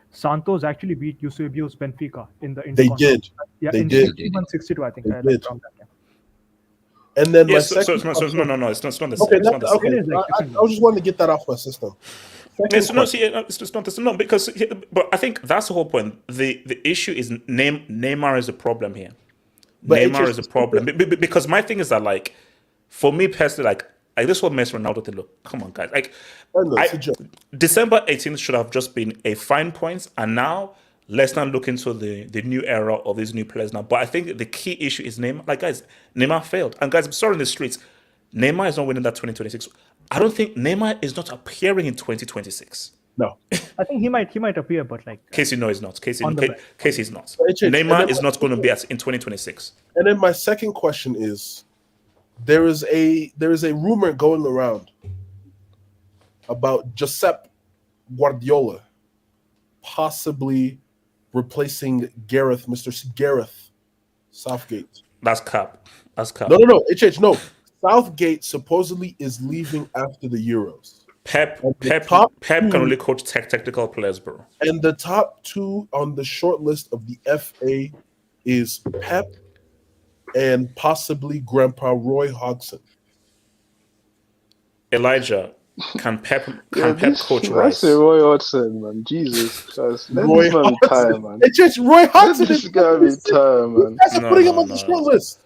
Santos actually beat Eusebio's Benfica in the. They did. Yeah, they in did. 61-62, I think. They did. And then no, it's not the same. I just wanted to get that off my system. It's not the same. No, because but I think that's the whole point. The issue is Neymar is a problem here. Neymar is a problem because my thing is that like for me personally like this whole Messi Ronaldo thing. Look, come on, guys. Like December 18th should have just been a fine point, and now let's not look into the new era of these new players now. But I think the key issue is Neymar. Like guys, Neymar failed, and guys, I'm sorry in the streets, Neymar is not winning that 2026. I don't think Neymar is not appearing in 2026. No, I think he might appear, but like Casey, no, he's not. Casey's not. Neymar is not going to be in 2026. And then my second question is, there is a rumor going around about Josep Guardiola possibly replacing Mr. Gareth Southgate. That's cap. No. No. Southgate supposedly is leaving after the Euros. Pep can only coach technical players, bro. And the top two on the short list of the FA is Pep and possibly Grandpa Roy Hodgson. Elijah, can Pep coach Rice? I say Roy Hodgson, man. Jesus Christ. Let Roy this man retire, man. It's just Roy Hodgson. Let this guy retire, man. That's putting him on the short list.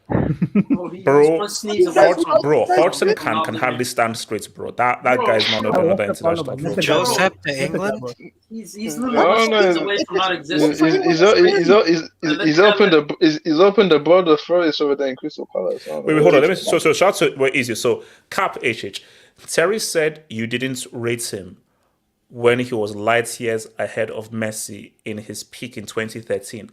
Bro, Hodgson can hardly stand straight, bro. That guy is not another international. Joseph to England? He's literally away from not existing. He's opened the border forest over there in Crystal Palace. Wait, hold on. Let me. So shout out were easier. So Cap HH. Terry said you didn't rate him when he was light years ahead of Messi in his peak in 2013.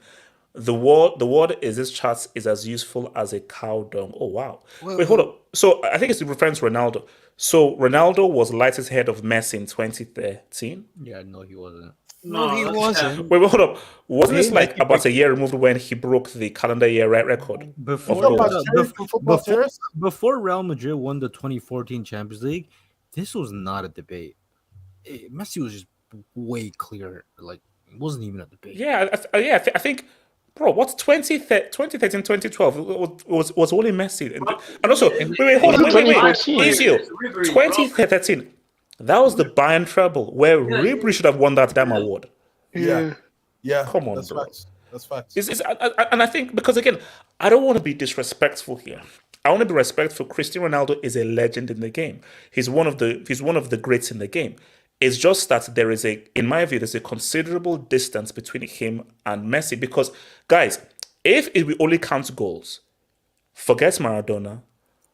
The word is this chart is as useful as a cow dung. Oh wow. Wait, hold up. So I think it's referring to Ronaldo. So Ronaldo was lightest ahead of Messi in 2013. Yeah, no, he wasn't. No, he that's wasn't. Wait, hold up. Wasn't Hey, this like Mikey, about a year removed when he broke the calendar year record of Before goals? before Real Madrid won the 2014 Champions League, this was not a debate. Messi was just way clearer. Like it wasn't even a debate. Yeah, I think, bro, what's 2013, 2012? It was only Messi. And also, wait, hold on, wait. Easy. 2013, that was the Bayern treble where Ribery should have won that damn award. Yeah. Come on, that's bro. facts. That's facts. And I think, because again, I don't want to be disrespectful here. I want to be respectful. Cristiano Ronaldo is a legend in the game. He's one of the greats in the game. It's just that in my view, there's a considerable distance between him and Messi. Because, guys, if we only count goals, forget Maradona,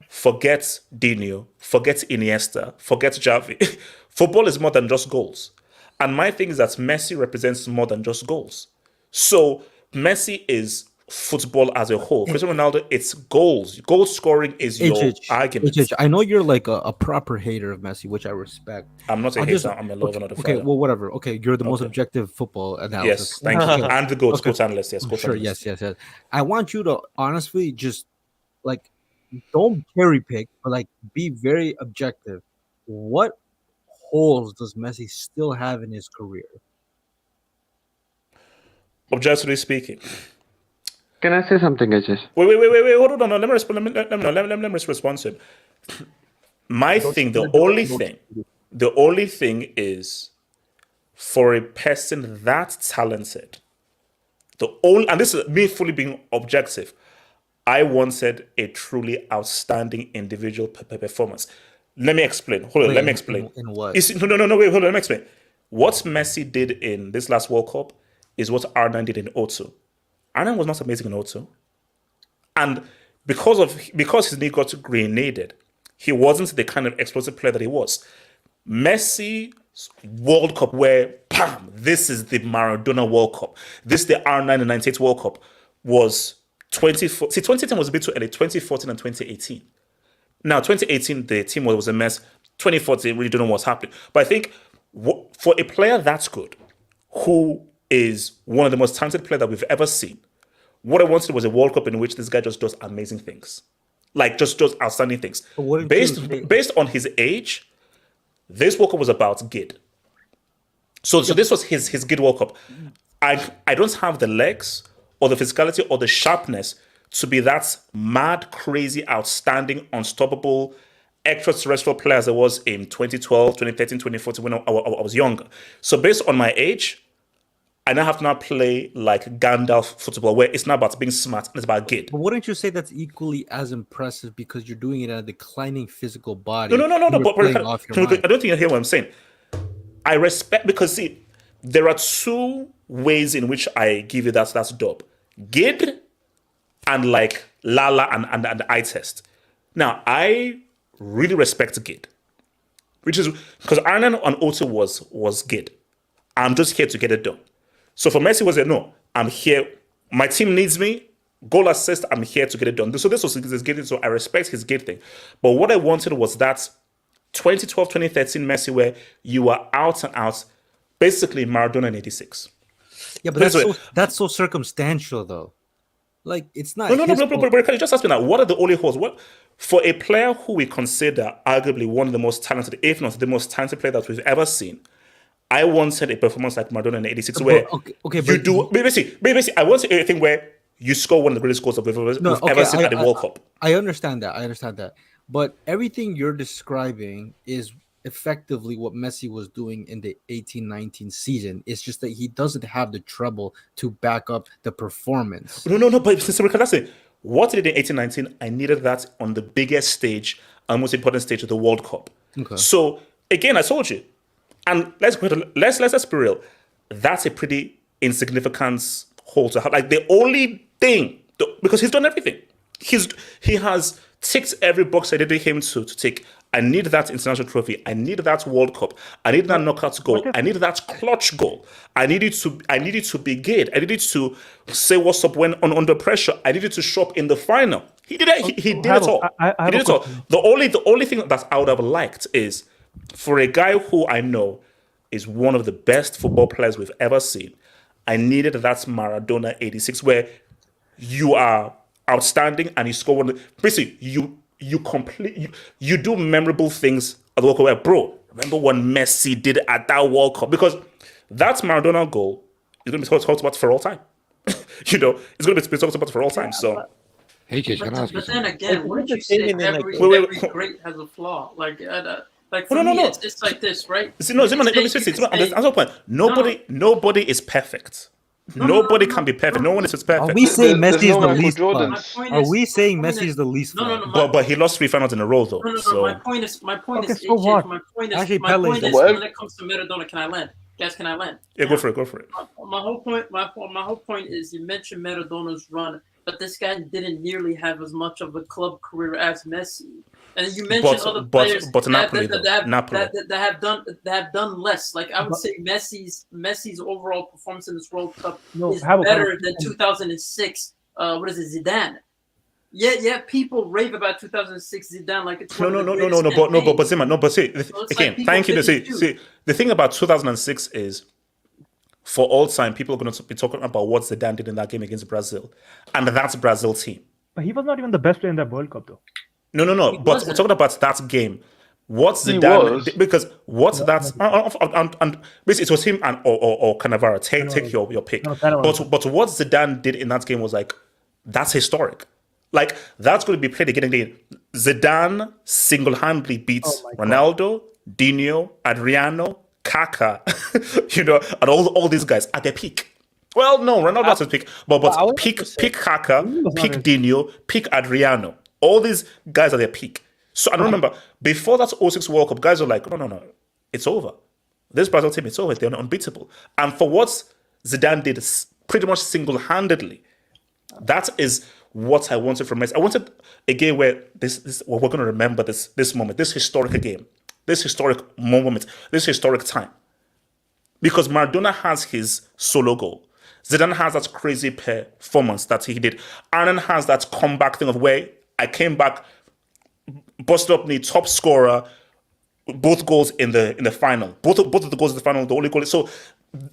forget Dino, forget Iniesta, forget Xavi. Football is more than just goals. And my thing is that Messi represents more than just goals. So Messi is football as a whole. Cristiano Ronaldo, it's goals. Goal scoring is your argument. I know you're like a proper hater of Messi, which I respect. I'm not a hater. I'm a lover, not a fighter. Okay, well, whatever. Okay, you're the most objective football analysis. Yes, thank you. And the GOAT analyst. Yes, GOAT analyst. Yes. I want you to honestly just like don't cherry pick, but like be very objective. What holes does Messi still have in his career? Objectively speaking. Can I say something, Ajay? Wait, hold on. Let me respond. Let me respond to him. The only thing is, for a person that talented, and this is me fully being objective, I wanted a truly outstanding individual performance. Let me explain. Hold on, let me explain. In what? No, wait, hold on, let me explain. What Messi did in this last World Cup is what R9 did in O2. R9 was not amazing in O2. And because his knee got grenaded, he wasn't the kind of explosive player that he was. Messi's World Cup, where, bam, this is the Maradona World Cup. This is the R9 and 98 World Cup, was 2010 was a bit too early, 2014 and 2018. Now, 2018, the team was a mess. 2014, really don't know what's happening. But I think for a player that's good, who is one of the most talented players that we've ever seen, what I wanted was a World Cup in which this guy just does amazing things. Like, just does outstanding things. Based on his age, this World Cup was about Gid. So this was his Gid World Cup. I don't have the legs or the physicality or the sharpness to be that mad, crazy, outstanding, unstoppable, extraterrestrial player as I was in 2012, 2013, 2014 when I was younger. So based on my age, I now have to play like Gandalf football, where it's not about being smart, it's about Gid. But wouldn't you say that's equally as impressive because you're doing it at a declining physical body? No. But I don't think you hear what I'm saying. I respect, because see, there are two ways in which I give you that's dub. Gid and like Lala and eye test. Now, I really respect Gid, which is because Ireland on Otto was Gid. I'm just here to get it done. So for Messi was no, I'm here. My team needs me. Goal assist, I'm here to get it done. So this was his Gid, so I respect his Gid thing. But what I wanted was that 2012, 2013 Messi where you were out and out, basically Maradona in 86. Yeah, but that's so circumstantial though. Like, it's not. No, but can you just ask me now, what are the only holes? What for a player who we consider arguably one of the most talented, if not the most talented player that we've ever seen? I wanted a performance like Maradona in 86 where you do basically I wanted a thing where you score one of the greatest goals we've ever seen at the World Cup. I understand that. But everything you're describing is effectively what Messi was doing in the 18-19 season. It's just that he doesn't have the treble to back up the performance. No, but that's it. What he did in 18-19, I needed that on the biggest stage and most important stage of the World Cup. Okay. So again, I told you, and let's be real, that's a pretty insignificant hole to have. Like the only thing, because he's done everything. He has ticked every box I needed him to tick. I need that international trophy. I need that World Cup. I need that knockout goal. I need that clutch goal. I needed to be good. I needed to say what's up when under pressure. I needed to show up in the final. He did it. He did it all. He did it all. The only thing that I would have liked is for a guy who I know is one of the best football players we've ever seen. I needed that Maradona 86 where you are outstanding and you score one. Basically, you do memorable things at the World Cup. Where, bro, remember when Messi did it at that World Cup? Because that Maradona goal is going to be talked about for all time. It's going to be talked about for all time. So, hey, Kish, can I ask you But then something? again, wouldn't you say every great has a flaw? Like for me, it's like this, right? That's point. Nobody is perfect. Nobody can be perfect. No one is perfect. Are we saying Messi is the least? Are we saying Messi is the least? But he lost 3 finals in a row, though. No. My point is, my point is, so what? my point is, Actually, when it comes to Maradona, can I land? Guys, can I land? Yeah, go for it. My whole point is, you mentioned Maradona's run, but this guy didn't nearly have as much of a club career as Messi. And you mentioned other players that have done less. Like I would say, Messi's overall performance in this World Cup is better than 2006. What is it, Zidane? Yeah. People rave about 2006 Zidane like it's but see, again, thank you. See, the thing about 2006 is, for all time, people are going to be talking about what Zidane did in that game against Brazil, and that's Brazil's team. But he was not even the best player in that World Cup, though. No. But we're talking about that game. What's Zidane? Because what's that? And basically, it was him and or Cannavaro. Take your pick. But what Zidane did in that game was like, that's historic. Like, that's going to be played again and again. Zidane single-handedly beats Ronaldo, Dino, Adriano, Kaká, and all these guys at their peak. Well, no, Ronaldo at his peak, but pick Kaká, pick Dino, pick Adriano. All these guys at their peak. So I remember, before that 06 World Cup, guys were like, no, it's over. This Brazil team, it's over. They're unbeatable. And for what Zidane did pretty much single-handedly, that is what I wanted from Messi. I wanted a game where we're going to remember this moment, this historic game, this historic moment, this historic time. Because Maradona has his solo goal. Zidane has that crazy performance that he did. Aaron has that comeback thing of where I came back, busted up knee, top scorer, both goals in the final. Both of the goals in the final, the only goal. So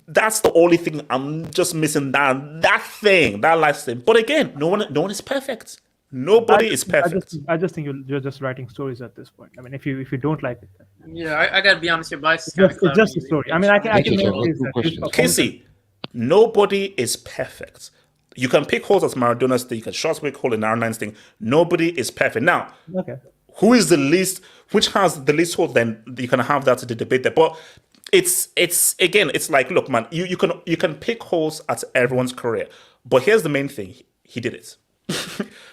that's the only thing I'm just missing. That last thing. But again, no one is perfect. Nobody is perfect. I just think you're just writing stories at this point. I mean, if you don't like it, then. Yeah, I gotta be honest. Your bias is it's just a story. I mean, I can Casey, nobody is perfect. You can pick holes as Maradona's thing. You can short pick hole in R9's thing. Nobody is perfect. Now, who is the least? Which has the least holes? Then you can have that to the debate there. But it's again, it's like, look, man, you can pick holes at everyone's career. But here's the main thing: he did it.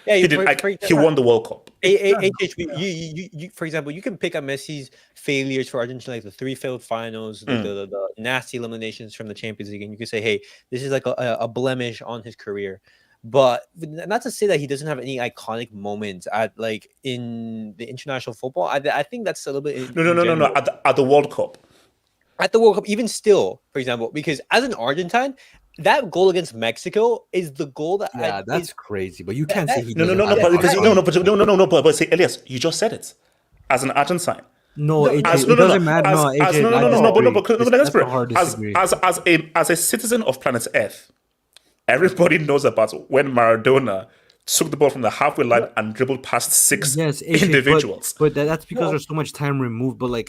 Yeah, he did. He won the World Cup. You, for example, you can pick up Messi's failures for Argentina, like the 3 failed finals, the nasty eliminations from the Champions League, and you can say, hey, this is like a blemish on his career. But not to say that he doesn't have any iconic moments in the international football. I think that's a little bit. No. At the World Cup. At the World Cup, even still, for example, because as an Argentine, that goal against Mexico is the goal that. Yeah, that's crazy. But you can't say he. But say, Elias, you just said it. As an Argentine. No, it doesn't matter. As a citizen of planet Earth, everybody knows about when Maradona took the ball from the halfway line and dribbled past 6 individuals. But that's because there's so much time removed. But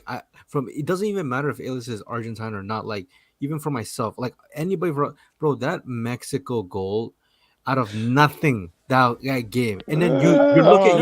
it doesn't even matter if Elias is Argentine or not. Like, even for myself, like anybody, bro, that Mexico goal out of nothing, that game, and then you look at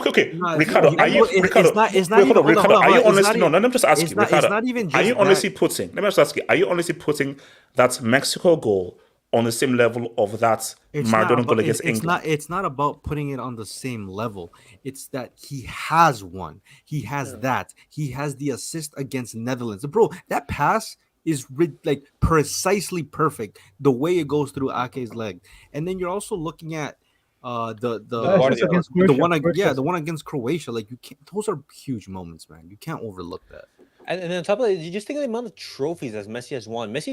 okay, Ricardo, are you Ricardo? It's not even. Ricardo, are you honestly? No, I'm just asking. Ricardo, not even just are you honestly putting? Let me just ask you: are you honestly putting that Mexico goal on the same level of that Maradona goal against England? It's not about putting it on the same level. It's that he has one. He has that. He has the assist against Netherlands. Bro, that pass is like precisely perfect. The way it goes through Ake's leg, and then you're also looking at the one against Croatia. Like, you can't. Those are huge moments, man. You can't overlook that. And then on top of it, you just think of the amount of trophies as Messi has won. Messi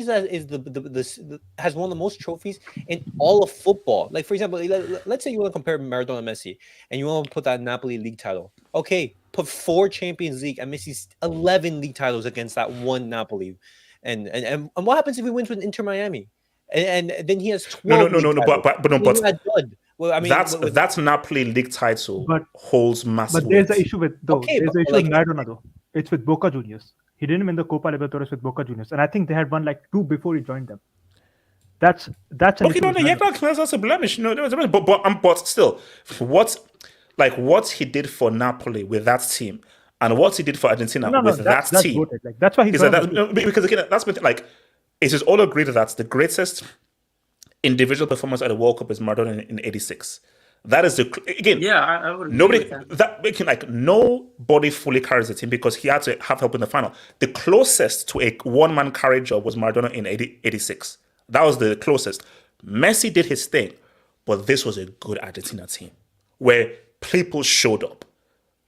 has won the most trophies in all of football. Like, for example, let's say you want to compare Maradona and Messi, and you want to put that Napoli league title. Okay, put 4 Champions League and Messi's 11 league titles against that one Napoli. And what happens if he wins with Inter Miami? And then he has 12. No. But well, I mean, that's Napoli league title holds massive. But there's the issue with Okay, there's the issue like- with Maradona though. It's with Boca Juniors. He didn't win the Copa Libertadores with Boca Juniors, and I think they had won like 2 before he joined them. That's an Okay, issue no, with yeah, Maradona. that's a blemish. No, but still, what he did for Napoli with that team, and what he did for Argentina with that's that team. voted. Like, that's why he's Is one that, of the two. because again, that's been like it is all agreed that the greatest individual performance at the World Cup is Maradona in '86. That is again. Yeah, I would agree Nobody with that making like nobody fully carries the team because he had to have help in the final. The closest to a one-man carry job was Maradona in '86. That was the closest. Messi did his thing, but this was a good Argentina team where people showed up.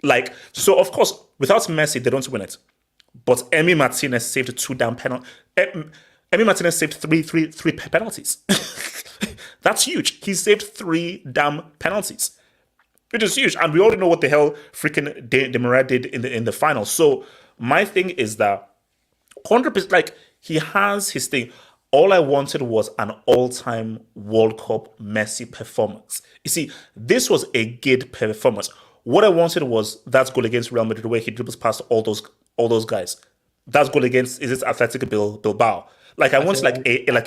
Like, so of course, without Messi, they don't win it. But Emi Martinez saved 2 damn penalties. Emi Martinez saved three penalties. That's huge. He saved 3 damn penalties, which is huge. And we already know what the hell freaking De Maria did in the final. So my thing is that 100%, like, he has his thing. All I wanted was an all-time World Cup Messi performance. You see, this was a good performance. What I wanted was that goal against Real Madrid, where he dribbles past all those guys. That goal against Athletic Bilbao. Like I wanted like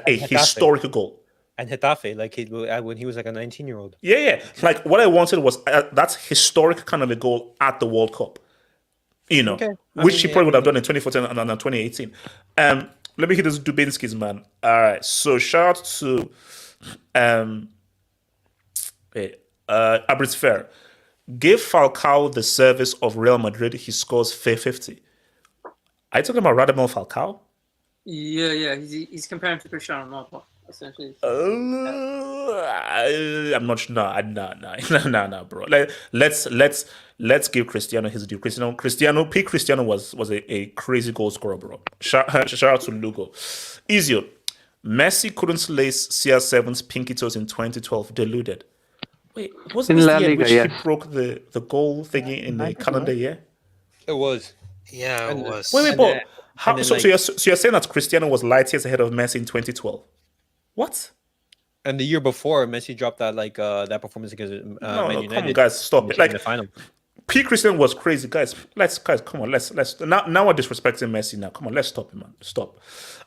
a historic goal. And Getafe, like when he was like a 19-year-old. Yeah. Like what I wanted was that historic kind of a goal at the World Cup. You know, which he probably would have done in 2014 and 2018. Let me hit this Dubinsky's, man. All right. So shout out to Abritz Fair. Give Falcao the service of Real Madrid. He scores 50. Are you talking about Radamel Falcao? Yeah. He's comparing to Cristiano Ronaldo, essentially. I'm not sure. No, bro. Let's give Cristiano his due. Cristiano was a crazy goal scorer, bro. Shout out to Lugo. Easier. Messi couldn't lace CR7's pinky toes in 2012. Deluded. Wait, wasn't In this La the year in Liga, which yes. he broke the goal thingy in the calendar year? It was. Yeah, it was. Wait, but how? then, So like- you're saying that Cristiano was light years ahead of Messi in 2012? What? And the year before, Messi dropped that performance against Man United. Come on, guys, stop it. in Like the final. P. Christian was crazy, guys. Come on, let's now we're disrespecting Messi. Now, come on, let's stop him, man. Stop.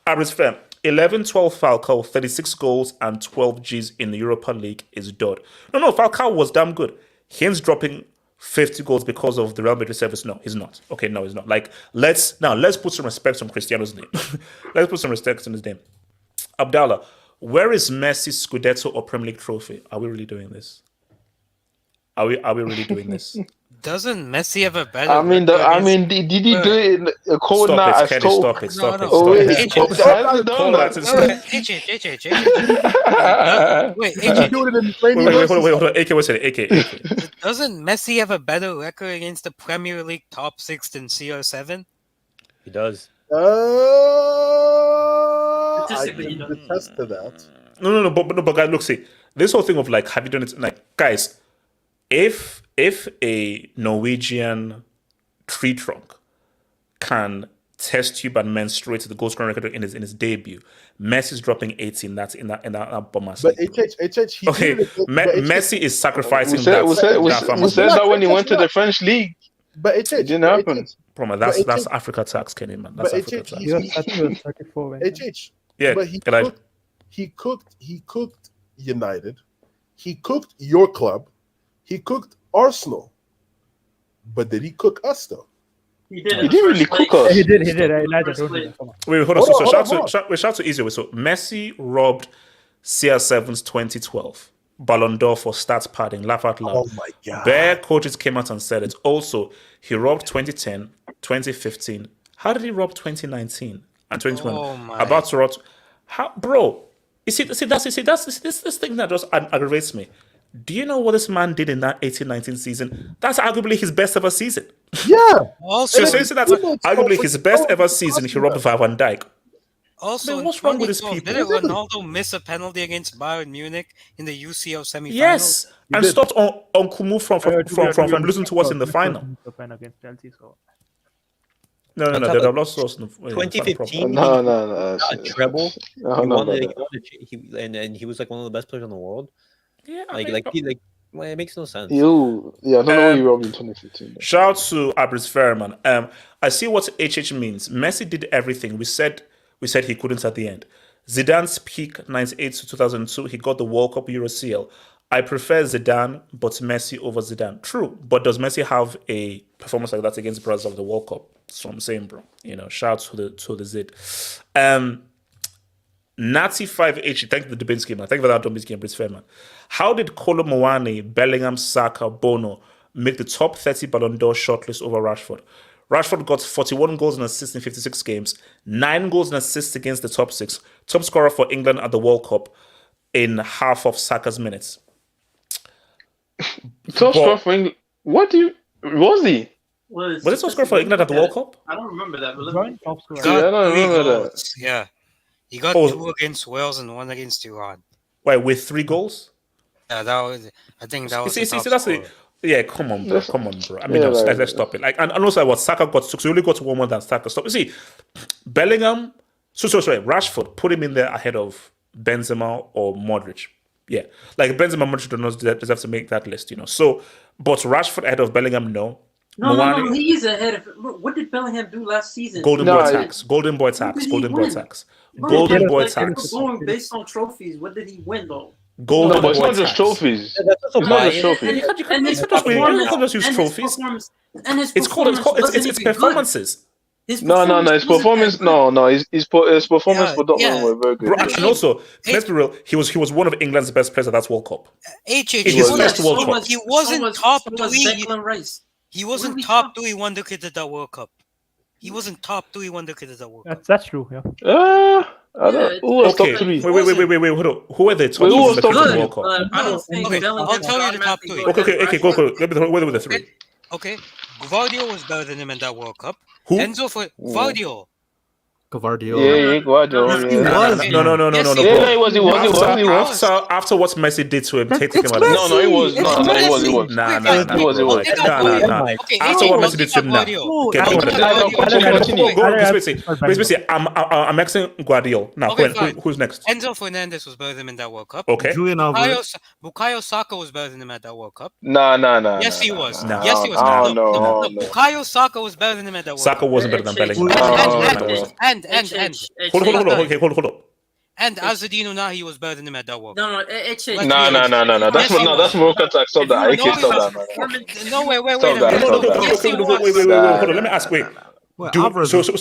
Average fair. 11-12 Falcao, 36 goals and 12 Gs in the Europa League is dud. No, Falcao was damn good. Hence dropping 50 goals because of the Real Madrid service. No, he's not. Okay, no, he's not. Like, let's put some respect on Cristiano's name. Let's put some respect on his name. Abdallah, where is Messi's Scudetto or Premier League trophy? Are we really doing this? Are we really doing this? Doesn't Messi have a better? Did he do it in a cold night at Stoke? Stop it. Oh, wait, Stop it. I don't know. Wait, hold on. AK, what's it? AK. Doesn't Messi have a better record against the Premier League top 6 than CR7? He does. I can attest to that. No, but guys, look, see, this whole thing of like, have you done it? Like, guys, if a Norwegian tree trunk can test tube and menstruate the goal scoring record in his debut, Messi's dropping 18. That's in that bomber. But HH, okay, Messi is sacrificing we said that when he went to the French league. But HH, it didn't happen. That's Africa tax, Kenny, man. That's Africa tax. I think it was 34 wins. HH. Yeah, but he cooked United. He cooked your club. He cooked Arsenal. But did he cook us though? He did. He didn't really cook us. He did. Elijah, don't do that. Come on. Wait, hold on. So shout to easier way. So Messi robbed CR7's 2012 Ballon d'Or for stats padding. Laugh out loud. Oh my god. Bare coaches came out and said it. Also, he robbed 2010, 2015. How did he rob 2019 and 2020? Oh my. About to rob. How, bro? That's this thing that just aggravates me. Do you know what this man did in that 18-19 season? That's arguably his best ever season. Yeah. Also, so that's arguably his best ever season. He robbed Van Dijk. Also, Man, in what's wrong with these 2012, people? didn't Ronaldo miss a penalty against Bayern Munich in the UCL semifinals? Yes, and stopped on Kumu from losing to us in the final. Against Chelsea, so. No, On they top have of lost us. 2015, No. got a treble. No, He no, won, no, like, no. he won the, and he was like one of the best players in the world. Yeah, well, it makes no sense. I don't know what you robbed in 2015. Shout out to Abris Fairman. I see what HH means. Messi did everything. We said he couldn't at the end. Zidane's peak 98 to 2002. He got the World Cup Euro CL. I prefer Zidane, but Messi over Zidane. True, but does Messi have a performance like that against Brazil of the World Cup? That's what I'm saying, bro. Shout out to the Zid. Nazi5H, thank you for the debate scheme. Thank you for that debate scheme, Brits Fairman. How did Kolo Muani, Bellingham, Saka, Bono make the top 30 Ballon d'Or shortlist over Rashford? Rashford got 41 goals and assists in 56 games, 9 goals and assists against the top 6, top scorer for England at the World Cup in half of Saka's minutes. Top scorer for England? What do you... Was he? Was it top scorer for England at the World Cup? I don't remember that. But top scorer. Yeah, I don't remember that. Yeah. He got 2 against Wales and 1 against Iran. Wait, with 3 goals? Yeah, I think that was See, the top that's scorer. Yeah, come on, bro. I mean, let's stop it. And also, what Saka got, so he only got 1 more than Saka. Stop. You see, Bellingham, sorry, Rashford, put him in there ahead of Benzema or Modric. Yeah, like Benzema, Modric do not deserve to make that list, So, but Rashford ahead of Bellingham, no. No, he's ahead of. What did Bellingham do last season? Golden Boy tax. Golden Boy tax. Going based on trophies. What did he win though? Golden but it's Boy not just tax. trophies. It's not just trophies. You can't just use trophies. It's performances. No, his performance. No, his performance for Dortmund were very good. Bro, and also, let's be real. He was one of England's best players at that World Cup. In his first World Cup. He wasn't top 2. He What wasn't we top 2. He won the kid at that World Cup. He wasn't top 2. He won the kid at that World Cup. That's true. Yeah. Who was top 3? Wait, hold on. Who are the top 3 in the World Cup? I don't think Bellingham. I'll tell you the top 3. Okay, go. Let me wait with the 3. Okay, Gvardiol was better than him in that World Cup. Who? Enzo for Gvardiol. Gvardiol. Yeah, Gvardiol. No. Yeah, he was. After what Messi did to him, take him out. No, he was. He was. Nah. He was. After what Messi did to him, now. Go. I'm asking Guardiola. Now, who's next? Enzo Fernandez was better than him in that World Cup. Okay. Bukayo Saka was better than him at that World Cup. No. Yes, he was. No. Yes, he was. No. Bukayo Saka was better than him at that World Cup. Saka wasn't better than Bellingham. Hold on. And Azzedine Ounahi was better than him at that World Cup. No. That's Moroccan tax. Stop that. Stop that. No, wait. Hold on. Let me ask. Wait. Alvarez was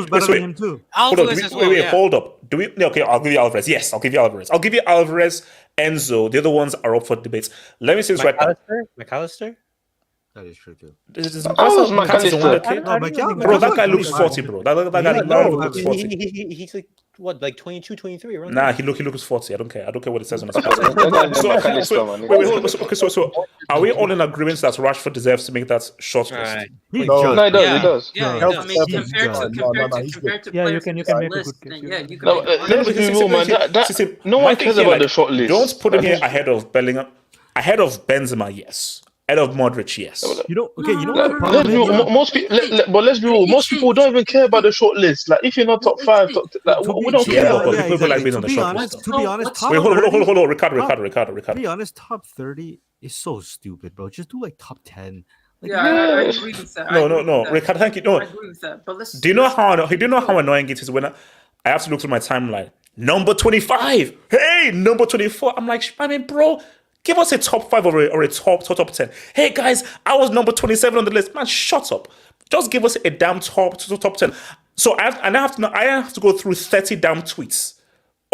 better than him too. Hold up. Do we? Okay, I'll give you Alvarez. Yes, I'll give you Alvarez. Enzo. The other ones are up for debates. Let me see this right now. McAllister? That is true too. was McAllister? Bro, that guy looks 40, bro. That guy looks 40. He's like, what, like 22, 23? Around nah, he looks 40. I don't care what it says on his passport. So are we all in agreement that Rashford deserves to make that short list? He does. Yeah, I mean, compared to yeah, you players can in make this a good list, case. yeah, you can. Let's be real, man. No one cares about the short list. Don't put him here ahead of Bellingham. Ahead of Benzema, yes. Ahead of Modric, yes. You know what the problem is? Most people, but let's be real. Most people don't even care about the short list. Like, if you're not top 5, we don't care. People like being on the short list. To be honest, wait, hold on, Ricardo. To be honest, top 30 is so stupid, bro. Just do like top 10. Like, I agree with that. No, Ricardo, thank you. No, I agree with that. But let's. Do you know how annoying it is when I have to look through my timeline? Number 25. Hey, number 24. I'm like, I mean, bro. Give us a top 5 or a top 10. Hey guys, I was number 27 on the list. Man, shut up. Just give us a damn top 10. So I have to go through 30 damn tweets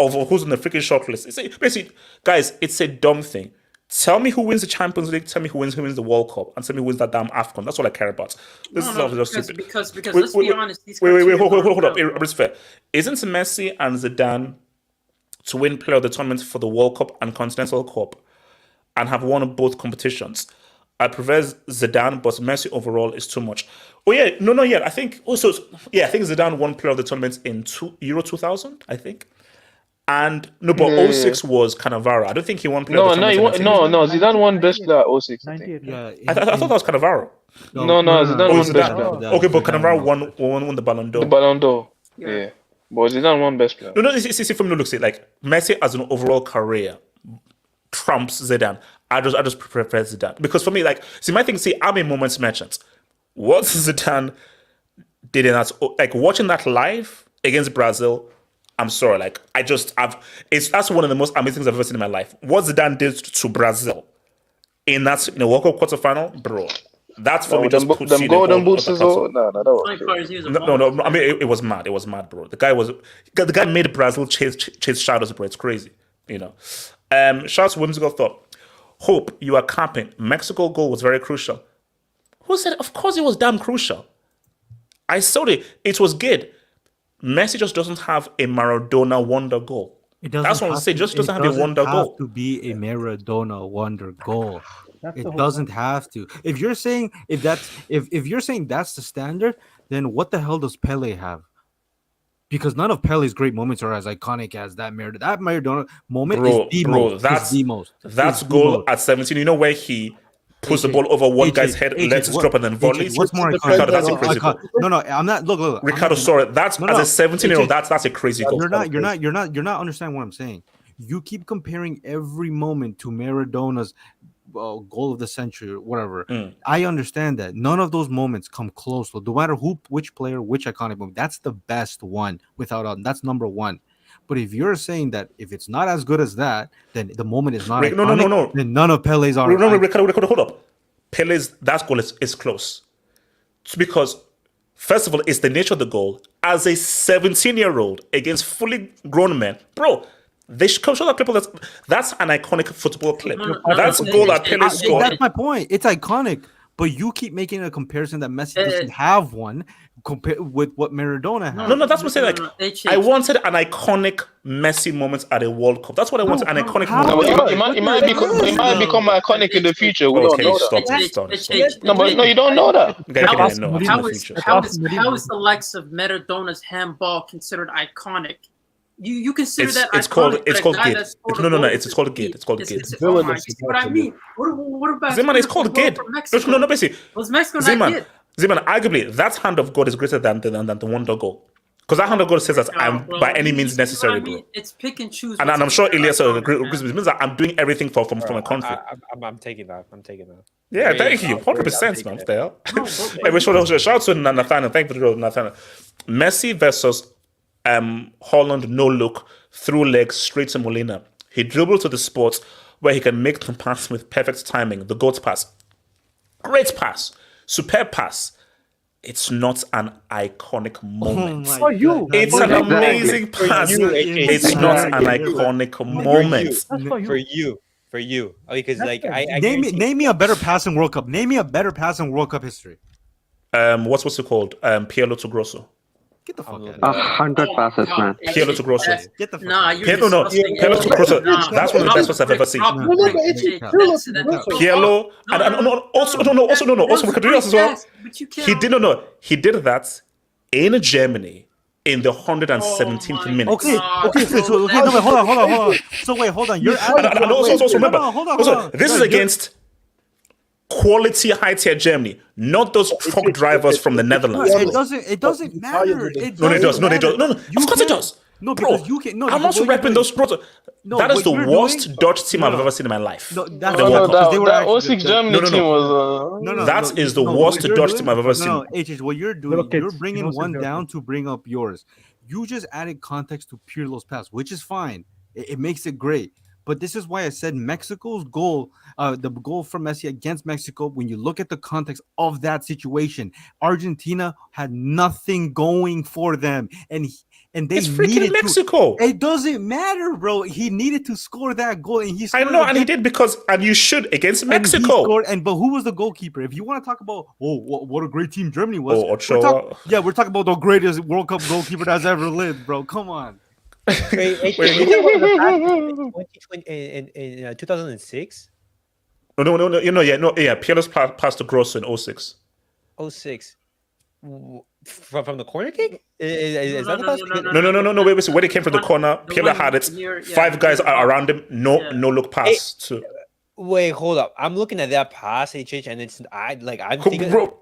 of who's on the freaking short list. Basically, guys, it's a dumb thing. Tell me who wins the Champions League. Tell me who wins the World Cup, and tell me who wins that damn AFCON. That's all I care about. This is just stupid. Because let's be honest. Hold up. It's fair. Isn't Messi and Zidane to win Player of the Tournament for the World Cup and Continental Cup, and have won both competitions? I prefer Zidane, but Messi overall is too much. Oh yeah, no, yeah. I think also, I think Zidane won Player of the Tournament in Euro 2000. I think, and no, but 06 was Cannavaro. I don't think he won Player of the Tournament. No, Zidane won Best Player at 06. I think. Yeah, I thought that was Cannavaro. No, Zidane won Best Player. Okay, but Cannavaro won the Ballon d'Or. The Ballon d'Or. Yeah. But Zidane won Best Player. No, see from the looks, like Messi as an overall career trumps Zidane. I just prefer Zidane because for me, like, my thing. I'm a moments merchant. What Zidane did in that, like, watching that live against Brazil, I'm sorry, like, that's one of the most amazing things I've ever seen in my life. What Zidane did to Brazil in that World Cup quarterfinal, bro. That's for me. Just puts them you golden boots as well. No, that was no. I mean, it was mad. It was mad, bro. The guy made Brazil chase shadows, bro. It's crazy, you know. Shout's whimsical thought. Hope you are capping. Mexico goal was very crucial. Who said? Of course, it was damn crucial. I saw it. It was good. Messi just doesn't have a Maradona wonder goal. That's what I'm saying. Just doesn't have a wonder goal. To be a Maradona wonder goal. It doesn't have to. If you're saying if you're saying that's the standard, then what the hell does Pele have? Because none of Pele's great moments are as iconic as that Maradona. That Maradona moment is the most. That's the most. That's goal at 17. You know where he puts the ball over one guy's head, lets it drop, and then volleys. What's more iconic? Ricardo, that's a crazy goal. No, I'm not. Look. Ricardo, sorry. That's as a 17-year-old. That's a crazy goal. You're not understanding what I'm saying. You keep comparing every moment to Maradona's goal of the century or whatever. I understand that none of those moments come close. No matter which player, which iconic moment, that's the best one without a. That's number one. But if you're saying that if it's not as good as that, then the moment is not iconic. No. Then none of Pele's are. No, Ricardo, hold up. Pele's that goal is close. It's because first of all, it's the nature of the goal. As a 17-year-old against fully grown men, bro. They should show that clip. That's an iconic football clip. That's a goal that Pele scored. That's my point. It's iconic, but you keep making a comparison that Messi doesn't have one compared with what Maradona has. No, that's what I'm saying. Like, I wanted an iconic Messi moment at a World Cup. That's what I wanted. An iconic moment. It might become iconic in the future. We don't know that. No, but you don't know that. How is the likes of Maradona's handball considered iconic? You consider that it's called gate. It's called gate. It's called gate. What I mean, what about Zeman? It's called gate. No, basically. Was Mexico not good? Zeman, arguably, that hand of God is greater than the wonder goal. Because that hand of God says that I'm by any means necessary, bro. It's pick and choose. And I'm sure Elias agrees with me. It means that I'm doing everything for my country. I'm taking that. Yeah, thank you. 100%, man. What the hell? Shout out to Nathaniel. Thank you for the Nathaniel. Messi versus Haaland, no look, through legs straight to Molina. He dribbled to the spot where he can make the pass with perfect timing. The GOAT pass. Great pass. Superb pass. It's not an iconic moment. It's an amazing pass. It's not an iconic moment. For you. Because name me a better pass in World Cup. Name me a better pass in World Cup history. What's it called? Pirlo to Grosso. Get the fuck out of here. 100 passes, man. Pirlo to Grosso. Get the fuck out. Pirlo to Grosso. That's one of the best ones I've ever seen. Pirlo, and also we could do this as well. He did that in Germany in the 117th minute. Okay, hold on. So hold on. You're and also remember. Also, this is against quality high-tier Germany, not those truck drivers from the Netherlands. It doesn't matter. No, it does. No, of course it does. No, because bro, you can. No, I'm not repping those pros. That is the worst Dutch team I've ever seen in my life. That 06 Germany team was. That is the worst Dutch team I've ever seen. No, HH, what you're doing, you're bringing one down to bring up yours. You just added context to Pirlo's pass, which is fine. It makes it great. But this is why I said Mexico's goal, the goal from Messi against Mexico, when you look at the context of that situation, Argentina had nothing going for them. And they it's freaking Mexico. It doesn't matter, bro. He needed to score that goal, and he scored. I know, and he did because you should against Mexico. But who was the goalkeeper? If you want to talk about, what a great team Germany was. Ochoa. We're talking about the greatest World Cup goalkeeper that's ever lived, bro. Come on. In 2006, No. Pirlo's passed to Grosso in 06. 06. From the corner kick? Is that the pass? No. Wait. When he came from the corner, Pirlo had it. Five guys are around him. No look pass. Wait, hold up. I'm looking at that pass, HH, and I'm thinking. Bro,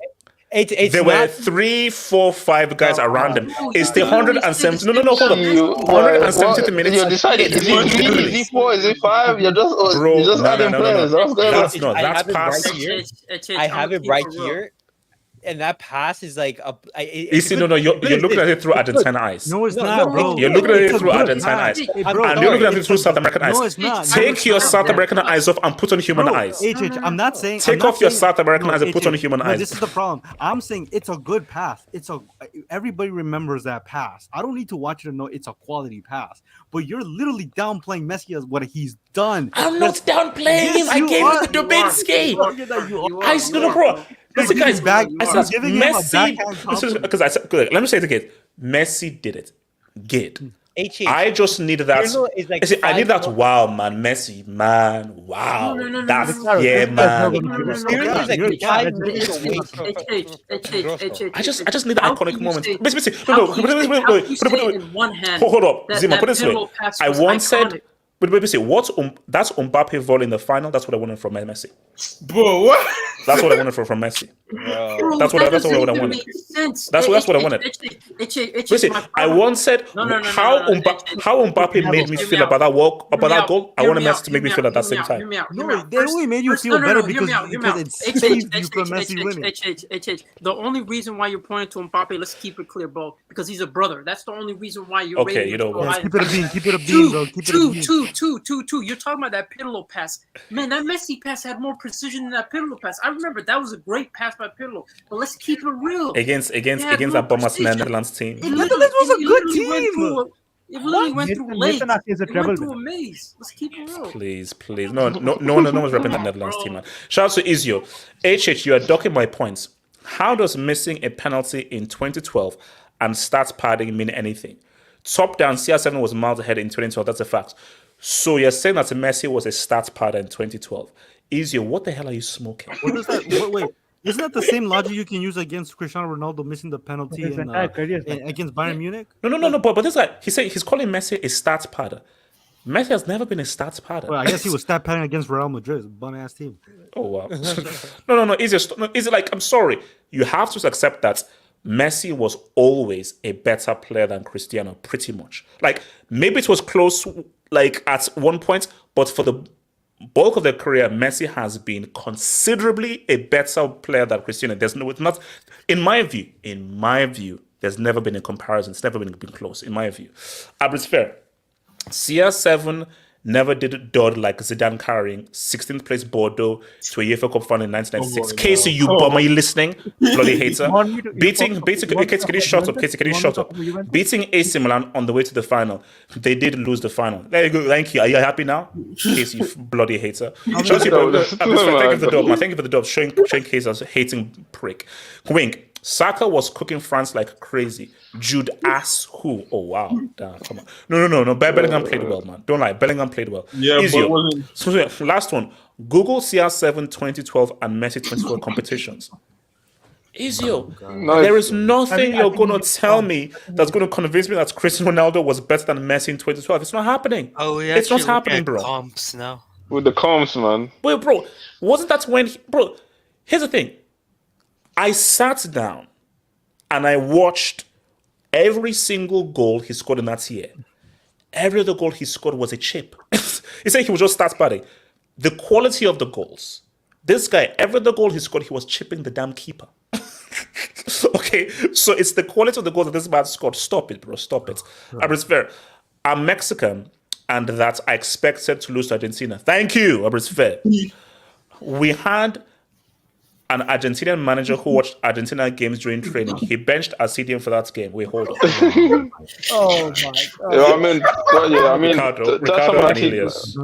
there were 3, 4, 5 guys around him. It's the 170. No, hold on. 170 minutes. You decided. Is it 4? Is it 5? You're just adding players. That's pass. I have it right here. And that pass is like you see, you're looking at it through Argentine eyes. No, it's not, bro. You're looking at it through Argentine eyes. And you're looking at it through South American eyes. No, it's not. Take your South American eyes off and put on human eyes. I'm not saying. Take off your South American eyes and put on human eyes. This is the problem. I'm saying it's a good pass. Everybody remembers that pass. I don't need to watch it to know it's a quality pass. But you're literally downplaying Messi as what he's done. I'm not downplaying him. I gave him the Dubinsky. I stood bro. Listen, guys, I said Messi. Because I said, let me say it again. Messi did it. Good. I just need that. I need that. Wow, man, Messi, man, wow. That's man. I just need the iconic moment. Hold up, Zima. Put it this way. I once said. But that's Mbappe volley in the final. That's what I wanted from Messi. Bro, what? That's what I wanted from Messi. That's what I wanted. That's what I wanted. Listen, I once said how Mbappe made me feel about that goal. I wanted Messi to make me feel at that same time. No, they only made you feel better because it saved you from Messi winning. The only reason why you're pointing to Mbappe, let's keep it clear, bro, because he's a brother. That's the only reason why you're okay. You know what? Keep it a bean, bro. Keep it a bean. Two. You're talking about that Pirlo pass. Man, that Messi pass had more precision than that Pirlo pass. I remember that was a great pass by Pirlo. But let's keep it real. Against that Bombers Netherlands team. Netherlands was a good team. It really went through late. It went through a maze. Let's keep it real. Please. No one's repping the Netherlands team, man. Shout out to Izio. HH, you are docking my points. How does missing a penalty in 2012 and stats padding mean anything? Top down, CR7 was miles ahead in 2012. That's a fact. So you're saying that Messi was a stats padder in 2012. Izio, what the hell are you smoking? What is that? Wait. Isn't that the same logic you can use against Cristiano Ronaldo missing the penalty against Bayern Munich? No. But this guy, he's calling Messi a stats padder. Messi has never been a stats padder. Well, I guess he was stat padding against Real Madrid, bum ass team. Oh wow. No. Izio, like, I'm sorry. You have to accept that Messi was always a better player than Cristiano, pretty much. Like, maybe it was close, like, at one point, but for the bulk of their career, Messi has been considerably a better player than Cristiano. In my view, there's never been a comparison. It's never been close, in my view. It's fair. CR7 never did dud like Zidane carrying 16th place Bordeaux to a UEFA Cup final in 1996. Casey, you bum, are you listening? Bloody hater. Beating Casey, shut up. Beating AC Milan on the way to the final. They did lose the final. There you go. Thank you. Are you happy now? Casey, you bloody hater. Thank you for the dub. Showing Casey as a hating prick. Wink. Saka was cooking France like crazy. Jude ass who? Oh wow. Damn, come on. No. Bellingham played well, man. Don't lie. Bellingham played well. Yeah, Easier. So, last one. Google CR7 2012 and Messi 2012 competitions. Easier. There is nothing you're going to tell me that's going to convince me that Cristiano Ronaldo was better than Messi in 2012. It's not happening. Oh, yeah. It's not happening, bro. Comps now. With the comps, man. Wait, bro. Wasn't that when... Bro, here's the thing. I sat down and I watched every single goal he scored in that year. Every other goal he scored was a chip. He said he was just stats padding. The quality of the goals. This guy, every other goal he scored, he was chipping the damn keeper. Okay, so it's the quality of the goals that this man scored. Stop it, bro. Stop it. It's fair. I'm Mexican, and that I expected to lose to Argentina. Thank you. It's fair. We had an Argentinian manager who watched Argentina games during training. He benched a CDM for that game. Wait, hold on. Oh my god. I mean, Ricardo and Elias.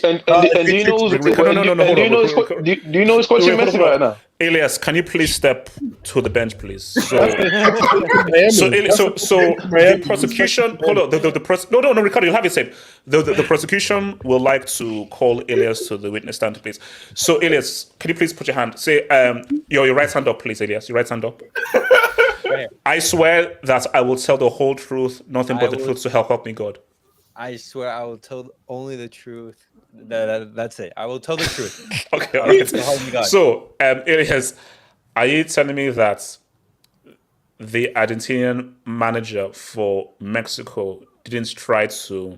And do you know who's coaching Messi right now? Elias, can you please step to the bench, please? So, the prosecution. Hold on. No, Ricardo, you'll have it safe. The prosecution will like to call Elias to the witness stand, please. So, Elias, can you please put your hand? Say, your right hand up, please, Elias. Your right hand up. I swear that I will tell the whole truth, nothing but the truth, so help me God. I swear I will tell only the truth. That's it. I will tell the truth. Okay, all right. So, Elias, are you telling me that the Argentinian manager for Mexico didn't try to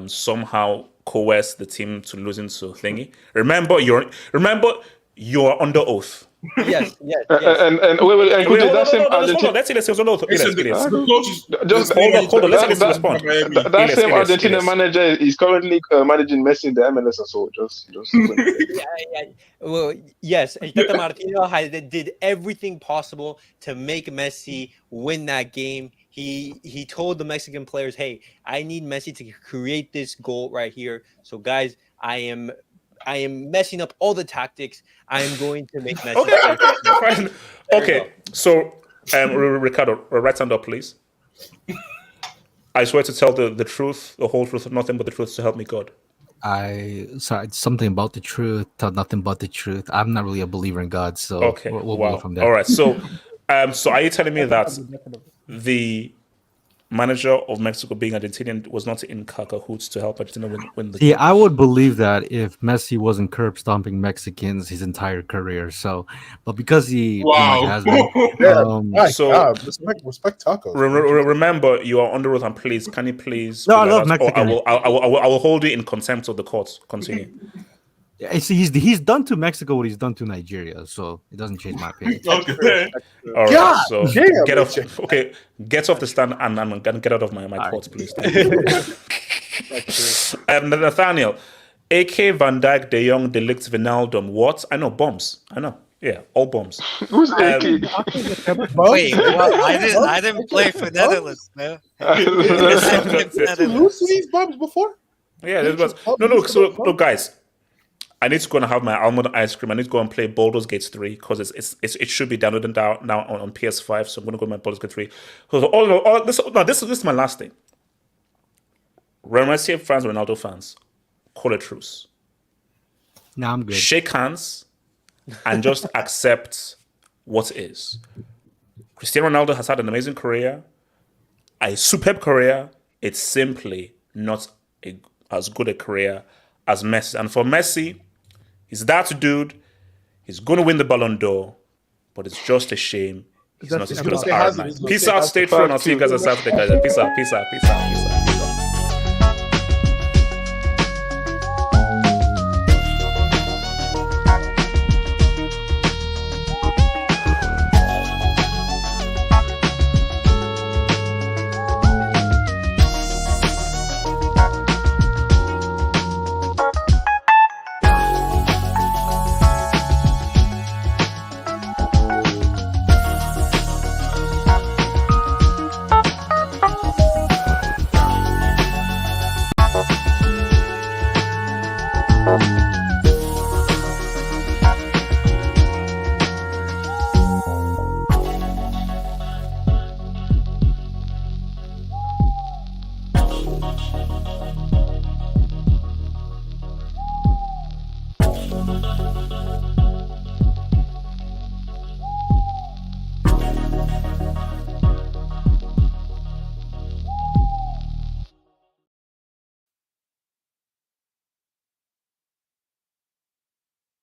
somehow coerce the team to losing to Thingy? Remember, you're under oath. Yes. And wait, and hold on. Let's see. Hold on. Let's respond. That same Argentina manager is currently managing Messi in the MLS as well. Just. Yeah. Well, yes, Tata Martino did everything possible to make Messi win that game. He told the Mexican players, "Hey, I need Messi to create this goal right here. So, guys, I am messing up all the tactics. I am going to make Messi." Okay. Okay. So, Ricardo, right hand up, please. I swear to tell the truth, the whole truth, nothing but the truth, so help me God. Something about the truth, nothing but the truth. I'm not really a believer in God, so okay. we'll go from there. All right. So, are you telling me that the manager of Mexico, being Argentinian, was not in cahoots to help Argentina win the game? Yeah, I would believe that if Messi wasn't curb stomping Mexicans his entire career. So, but because he has been, respect tacos. Remember, you are under oath, and please, can you please? No, I love Mexicans. I will hold you in contempt of the court. Continue. See, he's done to Mexico what he's done to Nigeria, so it doesn't change my opinion. Okay. All right. So get off. Okay, get off the stand and get out of my court, please. Nathaniel, AK, Van Dijk, De Jong, De Ligt, Wijnaldum. What? I know bombs. I know. Yeah, all bombs. Who's AK? Wait, I didn't play for Netherlands, man. Did you lose to these bombs before? Yeah, there was. No. So, look, guys. I need to go and have my almond ice cream. I need to go and play Baldur's Gate 3 because it should be downloaded now on PS5. So I'm going to go to my Baldur's Gate 3. So this is my last thing. Real Madrid fans, Ronaldo fans, call a truce. No, I'm good. Shake hands and just accept what is. Cristiano Ronaldo has had an amazing career, a superb career. It's simply not as good a career as Messi. And for Messi, he's that dude. He's going to win the Ballon d'Or, but it's just a shame he's not as good as Argentina. Peace out, stay true, and I'll see you guys on Saturday, guys. Peace out.